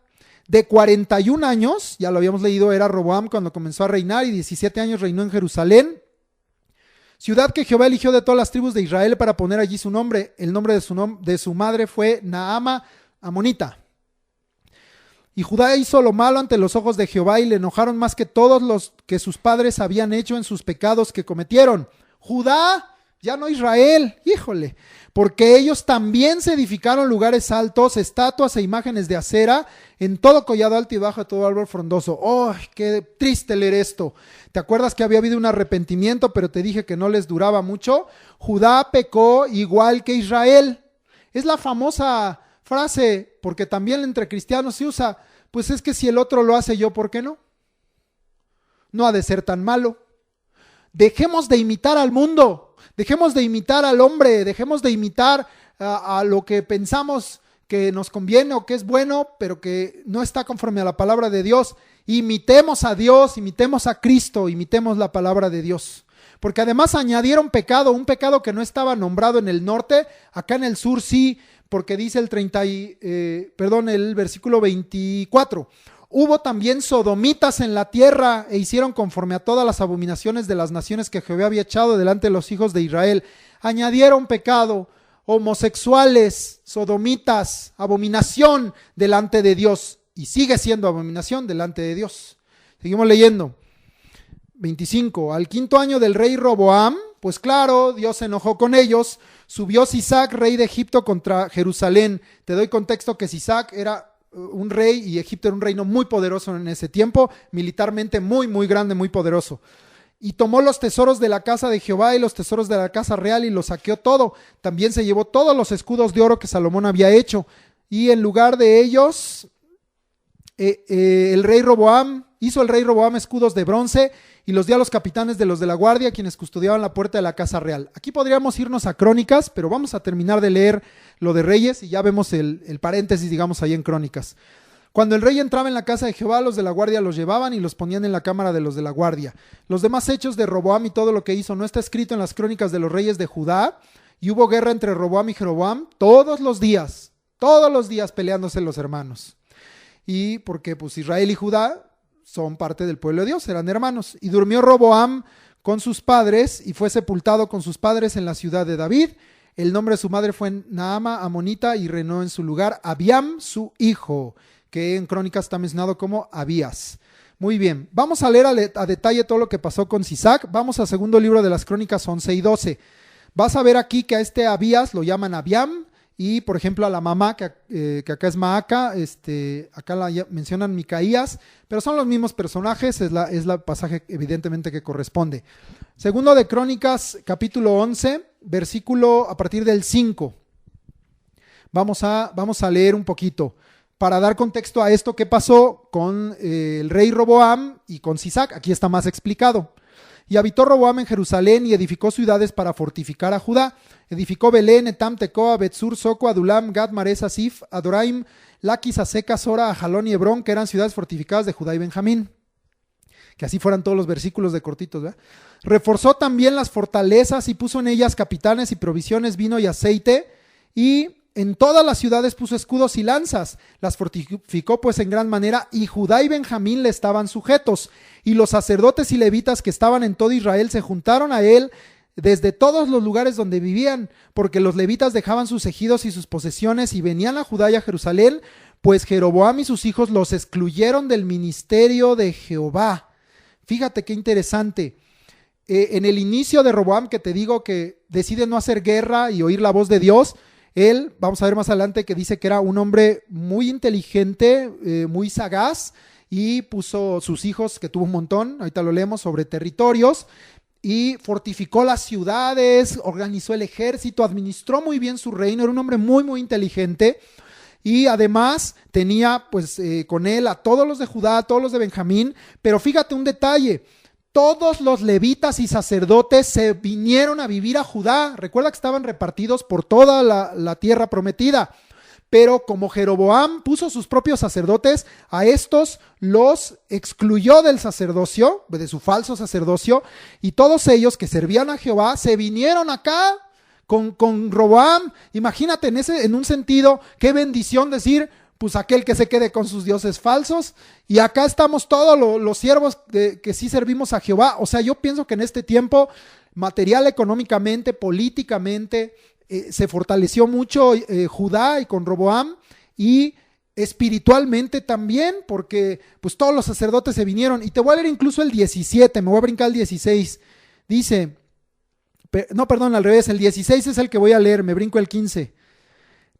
De 41 años, ya lo habíamos leído, era Roboam cuando comenzó a reinar, y 17 años reinó en Jerusalén, ciudad que Jehová eligió de todas las tribus de Israel para poner allí su nombre. El nombre de su madre fue Naama, amonita. Y Judá hizo lo malo ante los ojos de Jehová, y le enojaron más que todos los que sus padres habían hecho en sus pecados que cometieron. Judá, ya no Israel, híjole, porque ellos también se edificaron lugares altos, estatuas e imágenes de acera, en todo collado alto y bajo de todo árbol frondoso. ¡Oh, qué triste leer esto! ¿Te acuerdas que había habido un arrepentimiento, pero te dije que no les duraba mucho? Judá pecó igual que Israel. Es la famosa frase, porque también entre cristianos se usa, pues es que si el otro lo hace yo, ¿por qué no? No ha de ser tan malo. Dejemos de imitar al mundo, dejemos de imitar al hombre, dejemos de imitar a lo que pensamos que nos conviene o que es bueno, pero que no está conforme a la palabra de Dios. Imitemos a Dios, imitemos a Cristo, imitemos la palabra de Dios. Porque además añadieron pecado, un pecado que no estaba nombrado en el norte, acá en el sur sí, porque dice el versículo 24. Hubo también sodomitas en la tierra e hicieron conforme a todas las abominaciones de las naciones que Jehová había echado delante de los hijos de Israel. Añadieron pecado, homosexuales, sodomitas, abominación delante de Dios, y sigue siendo abominación delante de Dios. Seguimos leyendo. 25. Al 5.º año del rey Roboam, pues claro, Dios se enojó con ellos, subió Sisac, rey de Egipto, contra Jerusalén. Te doy contexto que Sisac era un rey y Egipto era un reino muy poderoso en ese tiempo, militarmente muy, muy grande, muy poderoso. Y tomó los tesoros de la casa de Jehová y los tesoros de la casa real y lo saqueó todo. También se llevó todos los escudos de oro que Salomón había hecho. Y en lugar de ellos, el rey Roboam hizo escudos de bronce y los dio a los capitanes de los de la guardia, quienes custodiaban la puerta de la casa real. Aquí podríamos irnos a Crónicas, pero vamos a terminar de leer lo de Reyes y ya vemos el paréntesis, digamos, ahí en Crónicas. Cuando el rey entraba en la casa de Jehová, los de la guardia los llevaban y los ponían en la cámara de los de la guardia. Los demás hechos de Roboam y todo lo que hizo no está escrito en las crónicas de los reyes de Judá. Y hubo guerra entre Roboam y Jeroboam todos los días peleándose los hermanos. Y porque pues Israel y Judá son parte del pueblo de Dios, eran hermanos. Y durmió Roboam con sus padres y fue sepultado con sus padres en la ciudad de David. El nombre de su madre fue Naama, amonita, y reinó en su lugar Abiam, su hijo, que en Crónicas está mencionado como Abías. Muy bien, vamos a leer a detalle todo lo que pasó con Sisac. Vamos al segundo libro de las Crónicas 11 y 12. Vas a ver aquí que a este Abías lo llaman Abiam, y por ejemplo a la mamá, que acá es Maaca, acá la mencionan Micaías, pero son los mismos personajes, es la pasaje evidentemente que corresponde. Segundo de Crónicas, capítulo 11, versículo a partir del 5. Vamos a leer un poquito para dar contexto a esto que pasó con el rey Roboam y con Sisac. Aquí está más explicado. Y habitó Roboam en Jerusalén y edificó ciudades para fortificar a Judá. Edificó Belén, Etam, Tecoa, Betsur, Soco, Adulam, Gad, Mares, Asif, Adoraim, Laquis, Aseca, Sora, Ajalón y Hebrón, que eran ciudades fortificadas de Judá y Benjamín. que así fueran todos los versículos de cortitos, ¿verdad? Reforzó también las fortalezas y puso en ellas capitanes y provisiones, vino y aceite, y en todas las ciudades puso escudos y lanzas. Las fortificó pues en gran manera, y Judá y Benjamín le estaban sujetos. Y los sacerdotes y levitas que estaban en todo Israel se juntaron a él desde todos los lugares donde vivían, porque los levitas dejaban sus ejidos y sus posesiones y venían a Judá y a Jerusalén, pues Jeroboam y sus hijos los excluyeron del ministerio de Jehová. Fíjate qué interesante. En el inicio de Roboam, que te digo que decide no hacer guerra y oír la voz de Dios, él, vamos a ver más adelante, que dice que era un hombre muy inteligente, muy sagaz, y puso sus hijos, que tuvo un montón, ahorita lo leemos, sobre territorios, y fortificó las ciudades, organizó el ejército, administró muy bien su reino, era un hombre muy, muy inteligente, y además tenía pues con él a todos los de Judá, a todos los de Benjamín. Pero fíjate un detalle: todos los levitas y sacerdotes se vinieron a vivir a Judá. Recuerda que estaban repartidos por toda la tierra prometida, pero como Jeroboam puso sus propios sacerdotes, a estos los excluyó del sacerdocio, de su falso sacerdocio, y todos ellos que servían a Jehová se vinieron acá con Roboam. Imagínate en un sentido, qué bendición decir, pues aquel que se quede con sus dioses falsos, y acá estamos todos los siervos que sí servimos a Jehová. O sea, yo pienso que en este tiempo, material, económicamente, políticamente, se fortaleció mucho Judá y con Roboam, y espiritualmente también, porque pues todos los sacerdotes se vinieron. Y te voy a leer incluso el 17, me voy a brincar el 16, dice... No, perdón, al revés, el 16 es el que voy a leer, me brinco el 15.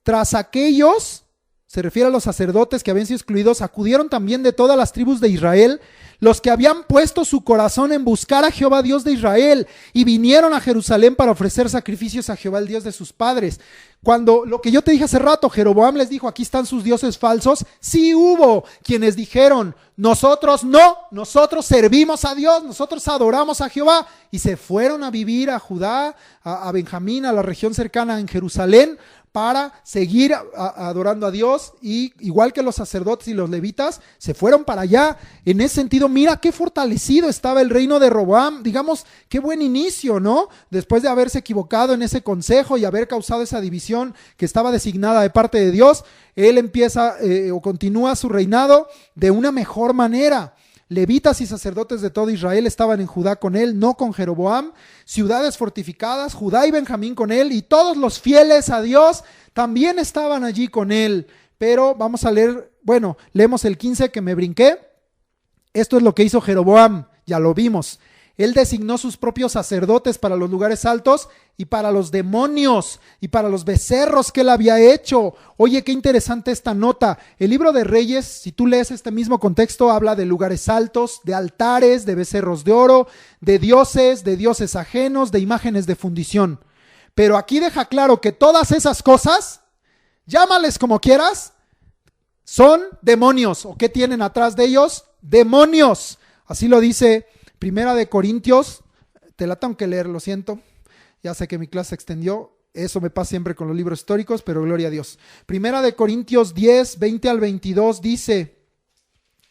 Tras aquellos, se refiere a los sacerdotes que habían sido excluidos, acudieron también de todas las tribus de Israel los que habían puesto su corazón en buscar a Jehová Dios de Israel, y vinieron a Jerusalén para ofrecer sacrificios a Jehová el Dios de sus padres. Cuando lo que yo te dije hace rato, Jeroboam les dijo, aquí están sus dioses falsos, sí hubo quienes dijeron, nosotros no, nosotros servimos a Dios, nosotros adoramos a Jehová, y se fueron a vivir a Judá, a Benjamín, a la región cercana en Jerusalén, para seguir adorando a Dios. Y igual que los sacerdotes y los levitas se fueron para allá. En ese sentido, mira qué fortalecido estaba el reino de Roboam. Digamos, qué buen inicio, ¿no? Después de haberse equivocado en ese consejo y haber causado esa división que estaba designada de parte de Dios, él empieza o continúa su reinado de una mejor manera. Levitas y sacerdotes de todo Israel estaban en Judá con él, no con Jeroboam. Ciudades fortificadas, Judá y Benjamín con él, y todos los fieles a Dios también estaban allí con él. Pero vamos a leer, bueno, leemos el 15 que me brinqué. Esto es lo que hizo Jeroboam, ya lo vimos. Él designó sus propios sacerdotes para los lugares altos y para los demonios y para los becerros que él había hecho. Oye, qué interesante esta nota. El libro de Reyes, si tú lees este mismo contexto, habla de lugares altos, de altares, de becerros de oro, de dioses ajenos, de imágenes de fundición. Pero aquí deja claro que todas esas cosas, llámales como quieras, son demonios. ¿O qué tienen atrás de ellos? Demonios. Así lo dice Primera de Corintios, te la tengo que leer, lo siento, ya sé que mi clase se extendió, eso me pasa siempre con los libros históricos, pero gloria a Dios. Primera de Corintios 10, 20 al 22 dice,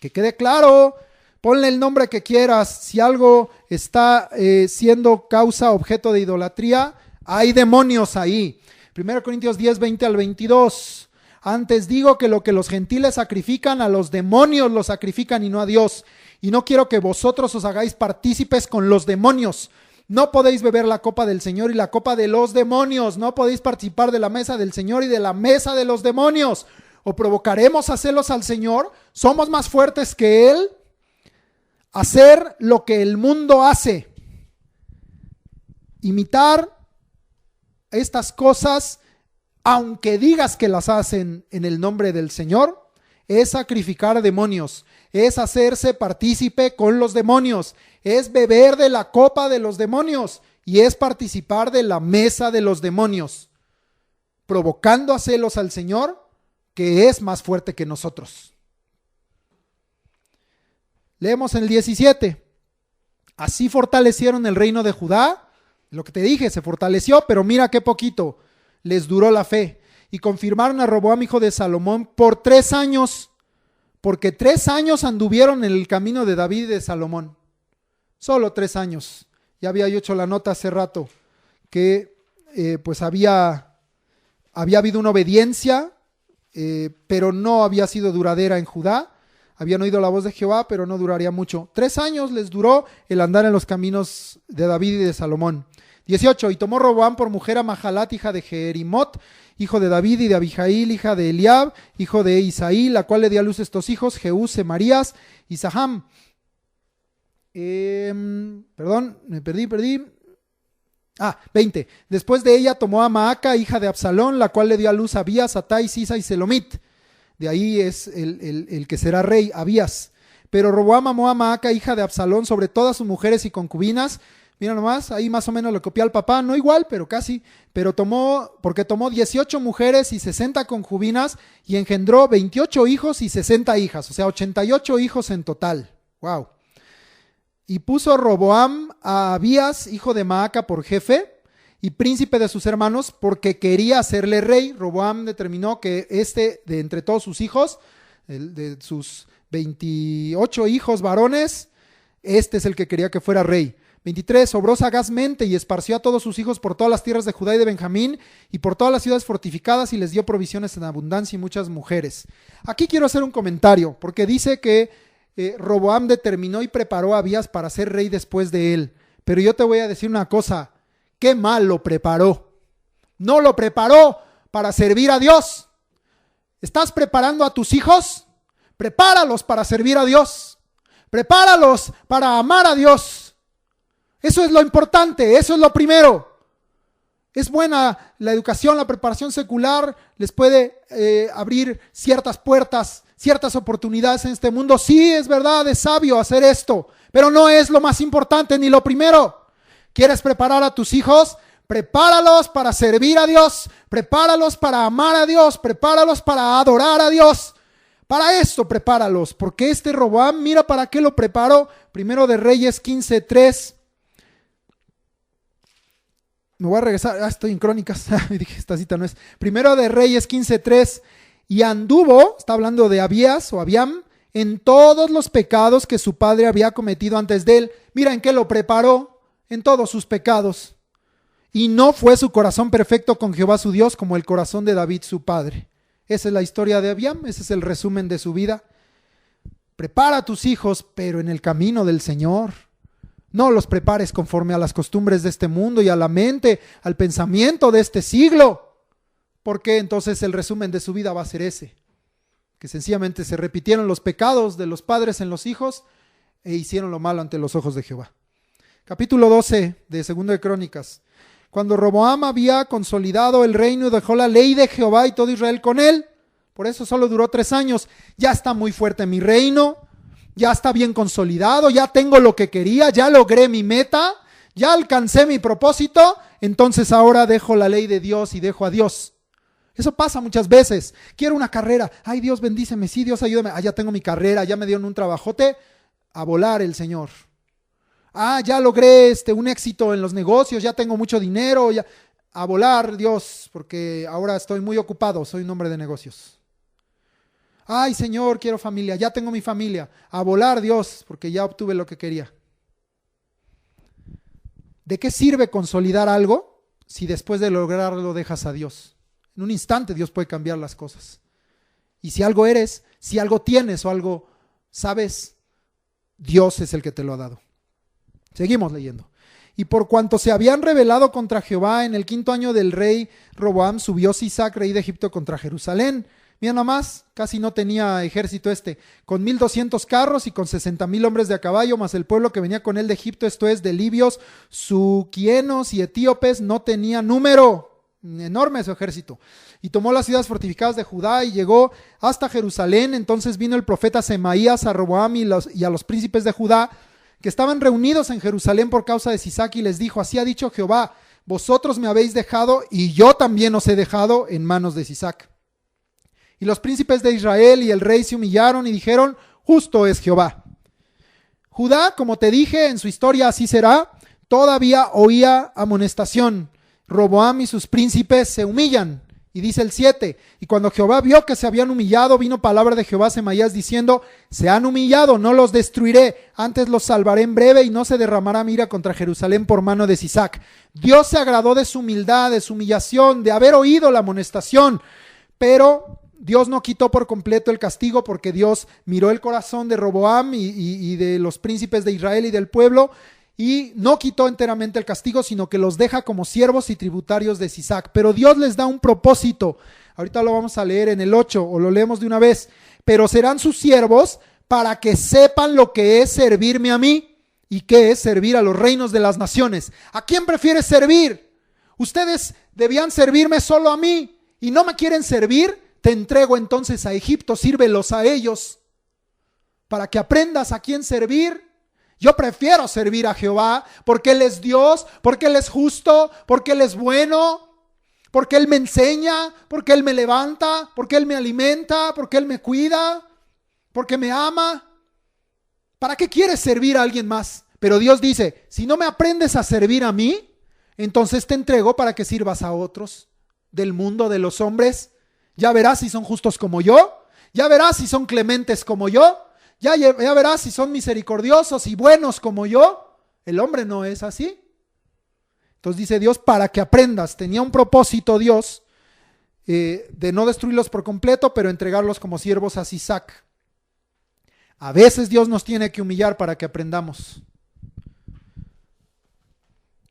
que quede claro, ponle el nombre que quieras, si algo está siendo causa, objeto de idolatría, hay demonios ahí. Primera de Corintios 10, 20 al 22, antes digo que lo que los gentiles sacrifican, a los demonios lo sacrifican y no a Dios. Y no quiero que vosotros os hagáis partícipes con los demonios. No podéis beber la copa del Señor y la copa de los demonios. No podéis participar de la mesa del Señor y de la mesa de los demonios. ¿O provocaremos a celos al Señor? ¿Somos más fuertes que Él? Hacer lo que el mundo hace. Imitar estas cosas, aunque digas que las hacen en el nombre del Señor, es sacrificar demonios. Es hacerse partícipe con los demonios, es beber de la copa de los demonios y es participar de la mesa de los demonios, provocando a celos al Señor, que es más fuerte que nosotros. Leemos en el 17. Así fortalecieron el reino de Judá. Lo que te dije, se fortaleció, pero mira qué poquito les duró la fe. Y confirmaron a Roboam, hijo de Salomón, por 3 años. porque 3 años anduvieron en el camino de David y de Salomón. Solo 3 años. Ya había yo hecho la nota hace rato que pues había habido una obediencia, pero no había sido duradera en Judá. Habían oído la voz de Jehová, pero no duraría mucho. 3 años les duró el andar en los caminos de David y de Salomón. 18. Y tomó Roboam por mujer a Mahalat, hija de Jerimot, hijo de David, y de Abijail, hija de Eliab, hijo de Isaí, la cual le dio a luz estos hijos, Jehú, Semarías y Saham. Perdón, me perdí. 20. Después de ella tomó a Maaca, hija de Absalón, la cual le dio a luz a Abías, Atai, Sisa y Selomit. De ahí es el que será rey, Abías. Pero Roboam amó a Maaca, hija de Absalón, sobre todas sus mujeres y concubinas. Mira nomás, ahí más o menos lo copió al papá, no igual, pero casi. Pero porque tomó 18 mujeres y 60 concubinas y engendró 28 hijos y 60 hijas, o sea, 88 hijos en total. Wow. Y puso Roboam a Abías, hijo de Maaca, por jefe y príncipe de sus hermanos, porque quería hacerle rey. Roboam determinó que de entre todos sus hijos, de sus 28 hijos varones, este es el que quería que fuera rey. 23. Obró sagazmente y esparció a todos sus hijos por todas las tierras de Judá y de Benjamín y por todas las ciudades fortificadas, y les dio provisiones en abundancia y muchas mujeres. Aquí quiero hacer un comentario, porque dice que Roboam determinó y preparó a Abías para ser rey después de él. Pero yo te voy a decir una cosa: qué mal lo preparó. No lo preparó para servir a Dios. ¿Estás preparando a tus hijos? Prepáralos para servir a Dios. Prepáralos para amar a Dios. Eso es lo importante, eso es lo primero. Es buena la educación, la preparación secular, les puede abrir ciertas puertas, ciertas oportunidades en este mundo. Sí, es verdad, es sabio hacer esto, pero no es lo más importante ni lo primero. ¿Quieres preparar a tus hijos? Prepáralos para servir a Dios, prepáralos para amar a Dios, prepáralos para adorar a Dios. Para esto prepáralos, porque este Roboam, mira para qué lo preparó. Primero de Reyes 15:3. Me voy a regresar, estoy en Crónicas, dije, esta cita no es. Primero de Reyes 15:3, y anduvo, está hablando de Abías o Abiam, en todos los pecados que su padre había cometido antes de él. Mira en qué lo preparó, en todos sus pecados. Y no fue su corazón perfecto con Jehová su Dios como el corazón de David su padre. Esa es la historia de Abiam, ese es el resumen de su vida. Prepara a tus hijos, pero en el camino del Señor. No los prepares conforme a las costumbres de este mundo y a la mente, al pensamiento de este siglo, porque entonces el resumen de su vida va a ser ese, que sencillamente se repitieron los pecados de los padres en los hijos e hicieron lo malo ante los ojos de Jehová. Capítulo 12 de 2 de Crónicas. Cuando Roboam había consolidado el reino y dejó la ley de Jehová y todo Israel con él, por eso solo duró 3 años, ya está muy fuerte mi reino, ya está bien consolidado, ya tengo lo que quería, ya logré mi meta, ya alcancé mi propósito, entonces ahora dejo la ley de Dios y dejo a Dios. Eso pasa muchas veces. Quiero una carrera, ay Dios bendíceme, sí Dios ayúdame, ya tengo mi carrera, ya me dieron un trabajote, a volar el Señor. Ya logré un éxito en los negocios, ya tengo mucho dinero, ya, a volar Dios, porque ahora estoy muy ocupado, soy un hombre de negocios. Ay, Señor, quiero familia, ya tengo mi familia. A volar, Dios, porque ya obtuve lo que quería. ¿De qué sirve consolidar algo si después de lograrlo dejas a Dios? En un instante Dios puede cambiar las cosas. Y si algo eres, si algo tienes o algo sabes, Dios es el que te lo ha dado. Seguimos leyendo. Y por cuanto se habían rebelado contra Jehová en el 5º año del rey Roboam, subió Sisac, rey de Egipto, contra Jerusalén. Mira nomás, casi no tenía ejército con 1,200 carros y con 60,000 hombres de a caballo, más el pueblo que venía con él de Egipto, esto es, de libios, suquienos y etíopes, no tenía número. Enorme su ejército. Y tomó las ciudades fortificadas de Judá y llegó hasta Jerusalén. Entonces vino el profeta Semaías a Roboam y a los príncipes de Judá, que estaban reunidos en Jerusalén por causa de Sisac, y les dijo: así ha dicho Jehová, vosotros me habéis dejado y yo también os he dejado en manos de Sisac. Y los príncipes de Israel y el rey se humillaron y dijeron: justo es Jehová. Judá, como te dije, en su historia así será, todavía oía amonestación. Roboam y sus príncipes se humillan Y dice el 7, y cuando Jehová vio que se habían humillado, vino palabra de Jehová a Semaías diciendo, se han humillado, no los destruiré, antes los salvaré en breve y no se derramará mi ira contra Jerusalén por mano de Sisac. Dios se agradó de su humildad, de su humillación, de haber oído la amonestación, pero Dios no quitó por completo el castigo porque Dios miró el corazón de Roboam y de los príncipes de Israel y del pueblo y no quitó enteramente el castigo, sino que los deja como siervos y tributarios de Sisac. Pero Dios les da un propósito. Ahorita lo vamos a leer en el 8 o lo leemos de una vez. Pero serán sus siervos para que sepan lo que es servirme a mí y qué es servir a los reinos de las naciones. ¿A quién prefieres servir? Ustedes debían servirme solo a mí y no me quieren servir. Te entrego entonces a Egipto, sírvelos a ellos para que aprendas a quién servir. Yo prefiero servir a Jehová porque Él es Dios, porque Él es justo, porque Él es bueno, porque Él me enseña, porque Él me levanta, porque Él me alimenta, porque Él me cuida, porque me ama. ¿Para qué quieres servir a alguien más? Pero Dios dice, si no me aprendes a servir a mí, entonces te entrego para que sirvas a otros del mundo, de los hombres. Ya verás si son justos como yo, ya verás si son clementes como yo. Ya verás si son misericordiosos y buenos como yo. El hombre no es así. Entonces dice Dios, para que aprendas. Tenía un propósito Dios de no destruirlos por completo, pero entregarlos como siervos a Sisac. A veces Dios nos tiene que humillar para que aprendamos.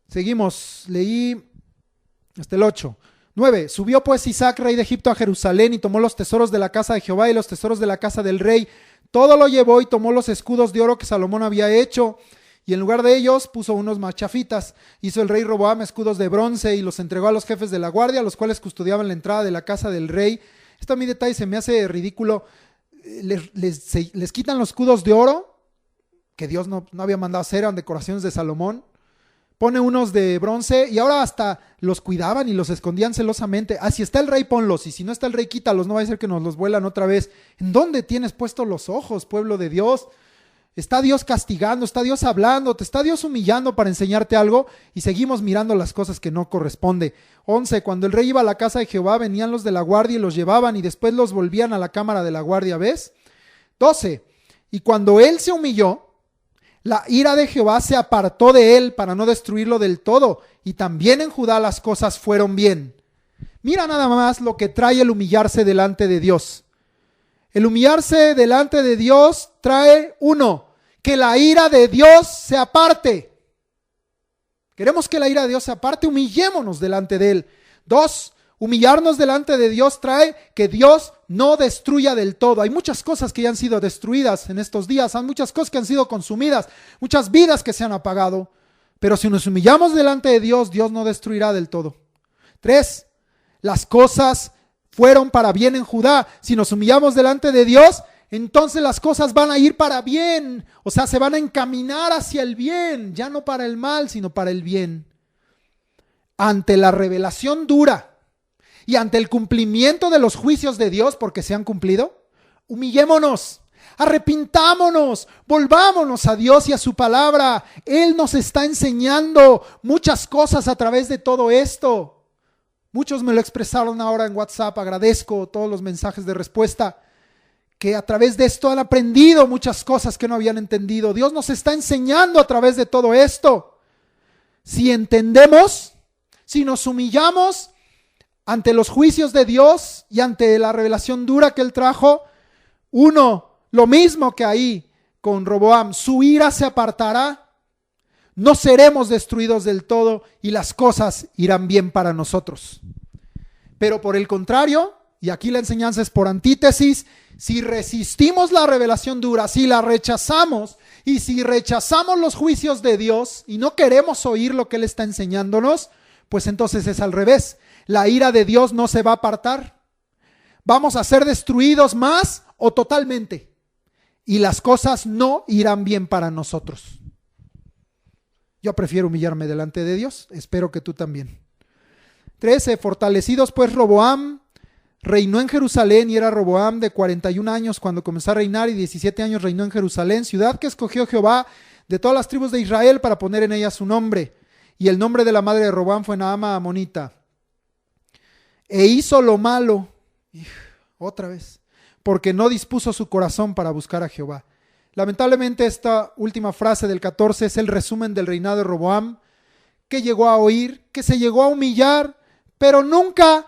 Seguimos, leí hasta el 8. 9. Subió pues Sisac, rey de Egipto, a Jerusalén y tomó los tesoros de la casa de Jehová y los tesoros de la casa del rey. Todo lo llevó y tomó los escudos de oro que Salomón había hecho y en lugar de ellos puso unos más chafitas. Hizo el rey Roboam escudos de bronce y los entregó a los jefes de la guardia, los cuales custodiaban la entrada de la casa del rey. Esto a mí detalle se me hace ridículo. Les quitan los escudos de oro que Dios no había mandado hacer, eran decoraciones de Salomón. Pone unos de bronce y ahora hasta los cuidaban y los escondían celosamente. Si está el rey, ponlos, y si no está el rey, quítalos, no va a ser que nos los vuelan otra vez. ¿En dónde tienes puestos los ojos, pueblo de Dios? Está Dios castigando, está Dios hablando, te está Dios humillando para enseñarte algo y seguimos mirando las cosas que no corresponde. 11. Cuando el rey iba a la casa de Jehová, venían los de la guardia y los llevaban y después los volvían a la cámara de la guardia, ¿ves? 12. Y cuando él se humilló, la ira de Jehová se apartó de él para no destruirlo del todo, y también en Judá las cosas fueron bien. Mira nada más lo que trae el humillarse delante de Dios. El humillarse delante de Dios trae, 1, que la ira de Dios se aparte. Queremos que la ira de Dios se aparte, humillémonos delante de Él. 2, humillarnos delante de Dios trae que Dios no destruya del todo. Hay muchas cosas que ya han sido destruidas en estos días, hay muchas cosas que han sido consumidas, muchas vidas que se han apagado. Pero si nos humillamos delante de Dios, Dios no destruirá del todo. 3, las cosas fueron para bien en Judá. Si nos humillamos delante de Dios, entonces las cosas van a ir para bien. O sea, se van a encaminar hacia el bien, ya no para el mal, sino para el bien. Ante la revelación dura y ante el cumplimiento de los juicios de Dios, porque se han cumplido, humillémonos, arrepintámonos, volvámonos a Dios y a su palabra. Él nos está enseñando muchas cosas a través de todo esto. Muchos me lo expresaron ahora en WhatsApp, agradezco todos los mensajes de respuesta, que a través de esto han aprendido muchas cosas que no habían entendido. Dios nos está enseñando a través de todo esto. Si entendemos, si nos humillamos ante los juicios de Dios y ante la revelación dura que Él trajo, 1, lo mismo que ahí con Roboam, su ira se apartará, no seremos destruidos del todo y las cosas irán bien para nosotros. Pero por el contrario, y aquí la enseñanza es por antítesis, si resistimos la revelación dura, si la rechazamos y si rechazamos los juicios de Dios y no queremos oír lo que Él está enseñándonos, pues entonces es al revés. La ira de Dios no se va a apartar. Vamos a ser destruidos más o totalmente. Y las cosas no irán bien para nosotros. Yo prefiero humillarme delante de Dios. Espero que tú también. 13. Fortalecidos pues Roboam reinó en Jerusalén y era Roboam de 41 años cuando comenzó a reinar y 17 años reinó en Jerusalén, ciudad que escogió Jehová de todas las tribus de Israel para poner en ella su nombre. Y el nombre de la madre de Roboam fue Naama Amonita. e hizo lo malo, otra vez, porque no dispuso su corazón para buscar a Jehová. Lamentablemente esta última frase del 14 es el resumen del reinado de Roboam, que llegó a oír, que se llegó a humillar, pero nunca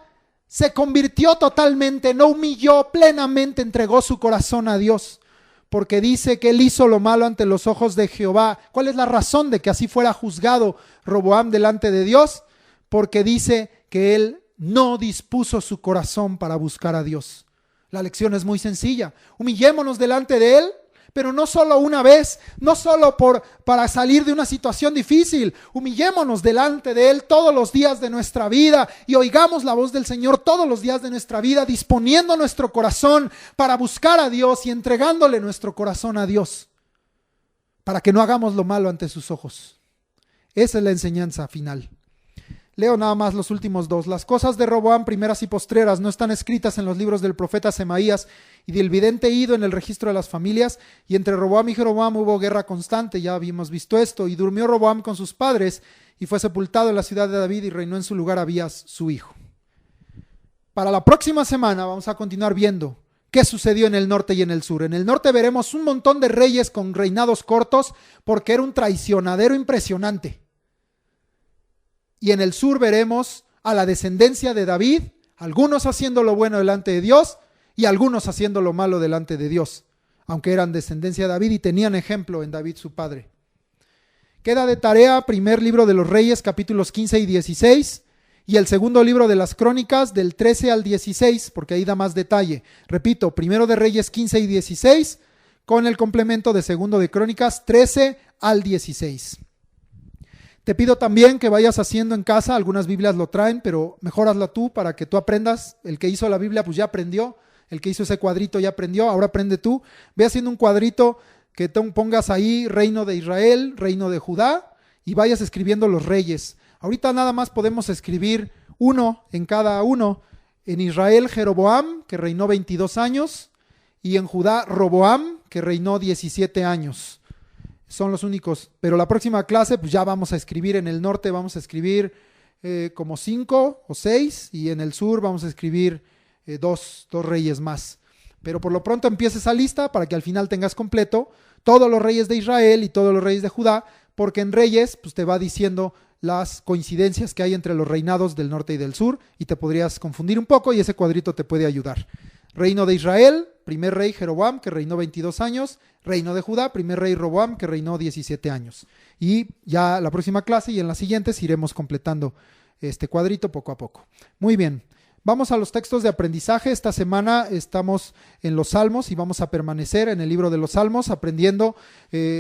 se convirtió totalmente, no humilló plenamente, entregó su corazón a Dios, porque dice que él hizo lo malo ante los ojos de Jehová. ¿Cuál es la razón de que así fuera juzgado Roboam delante de Dios? Porque dice que él no dispuso su corazón para buscar a Dios. La lección es muy sencilla. Humillémonos delante de él, pero no solo una vez, no solo para salir de una situación difícil. Humillémonos delante de él todos los días de nuestra vida y oigamos la voz del Señor todos los días de nuestra vida, disponiendo nuestro corazón para buscar a Dios y entregándole nuestro corazón a Dios, para que no hagamos lo malo ante sus ojos. Esa es la enseñanza final. Leo nada más los últimos dos. Las cosas de Roboam, primeras y postreras, no están escritas en los libros del profeta Semaías y del vidente Ido en el registro de las familias. Y entre Roboam y Jeroboam hubo guerra constante, ya habíamos visto esto. Y durmió Roboam con sus padres y fue sepultado en la ciudad de David y reinó en su lugar Abías, su hijo. Para la próxima semana vamos a continuar viendo qué sucedió en el norte y en el sur. En el norte veremos un montón de reyes con reinados cortos porque era un traicionadero impresionante. Y en el sur veremos a la descendencia de David, algunos haciendo lo bueno delante de Dios y algunos haciendo lo malo delante de Dios, aunque eran descendencia de David y tenían ejemplo en David su padre. Queda de tarea primer libro de los Reyes, capítulos 15 y 16, y el segundo libro de las Crónicas, del 13 al 16, porque ahí da más detalle. Repito, primero de Reyes 15 y 16, con el complemento de segundo de Crónicas 13 al 16. Te pido también que vayas haciendo en casa, algunas Biblias lo traen, pero mejor hazla tú para que tú aprendas. El que hizo la Biblia pues ya aprendió, el que hizo ese cuadrito ya aprendió, ahora aprende tú. Ve haciendo un cuadrito que pongas ahí reino de Israel, reino de Judá y vayas escribiendo los reyes. Ahorita nada más podemos escribir uno en cada uno. En Israel Jeroboam, que reinó 22 años, y en Judá Roboam, que reinó 17 años. Son los únicos, pero la próxima clase pues ya vamos a escribir. En el norte vamos a escribir como 5 o 6 y en el sur vamos a escribir dos reyes más. Pero por lo pronto empieza esa lista para que al final tengas completo todos los reyes de Israel y todos los reyes de Judá, porque en Reyes pues te va diciendo las coincidencias que hay entre los reinados del norte y del sur y te podrías confundir un poco y ese cuadrito te puede ayudar. Reino de Israel, primer rey Jeroboam, que reinó 22 años. Reino de Judá, primer rey Roboam, que reinó 17 años. Y ya la próxima clase y en las siguientes iremos completando este cuadrito poco a poco. Muy bien, vamos a los textos de aprendizaje. Esta semana estamos en los Salmos y vamos a permanecer en el libro de los Salmos aprendiendo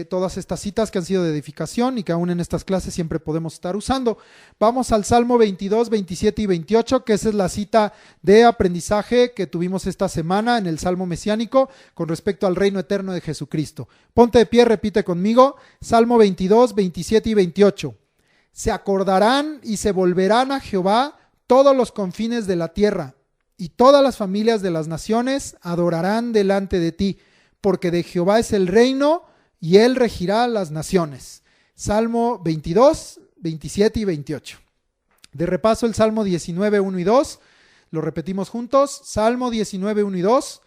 todas estas citas que han sido de edificación y que aún en estas clases siempre podemos estar usando. Vamos al Salmo 22, 27 y 28, que esa es la cita de aprendizaje que tuvimos esta semana en el Salmo mesiánico con respecto al reino eterno de Jesucristo. Ponte de pie, repite conmigo, Salmo 22, 27 y 28. Se acordarán y se volverán a Jehová todos los confines de la tierra, y todas las familias de las naciones adorarán delante de ti, porque de Jehová es el reino, y él regirá las naciones. Salmo 22, 27 y 28. De repaso el Salmo 19, 1 y 2, lo repetimos juntos. Salmo 19, 1 y 2.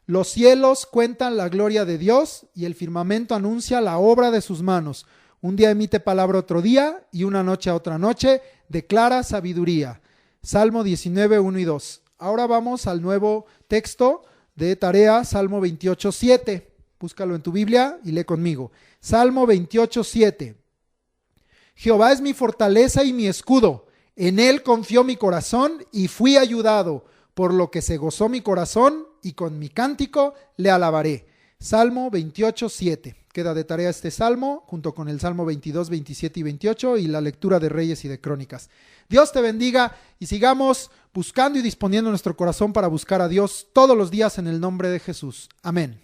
Los cielos cuentan la gloria de Dios, y el firmamento anuncia la obra de sus manos. Un día emite palabra otro día, y una noche a otra noche declara sabiduría. Salmo 19, 1 y 2. Ahora vamos al nuevo texto de tarea, Salmo 28, 7. Búscalo en tu Biblia y lee conmigo. Salmo 28, 7. Jehová es mi fortaleza y mi escudo. En él confió mi corazón y fui ayudado, por lo que se gozó mi corazón y con mi cántico le alabaré. Salmo 28, 7. Queda de tarea este salmo junto con el Salmo 22, 27 y 28 y la lectura de Reyes y de Crónicas. Dios te bendiga y sigamos buscando y disponiendo nuestro corazón para buscar a Dios todos los días en el nombre de Jesús. Amén.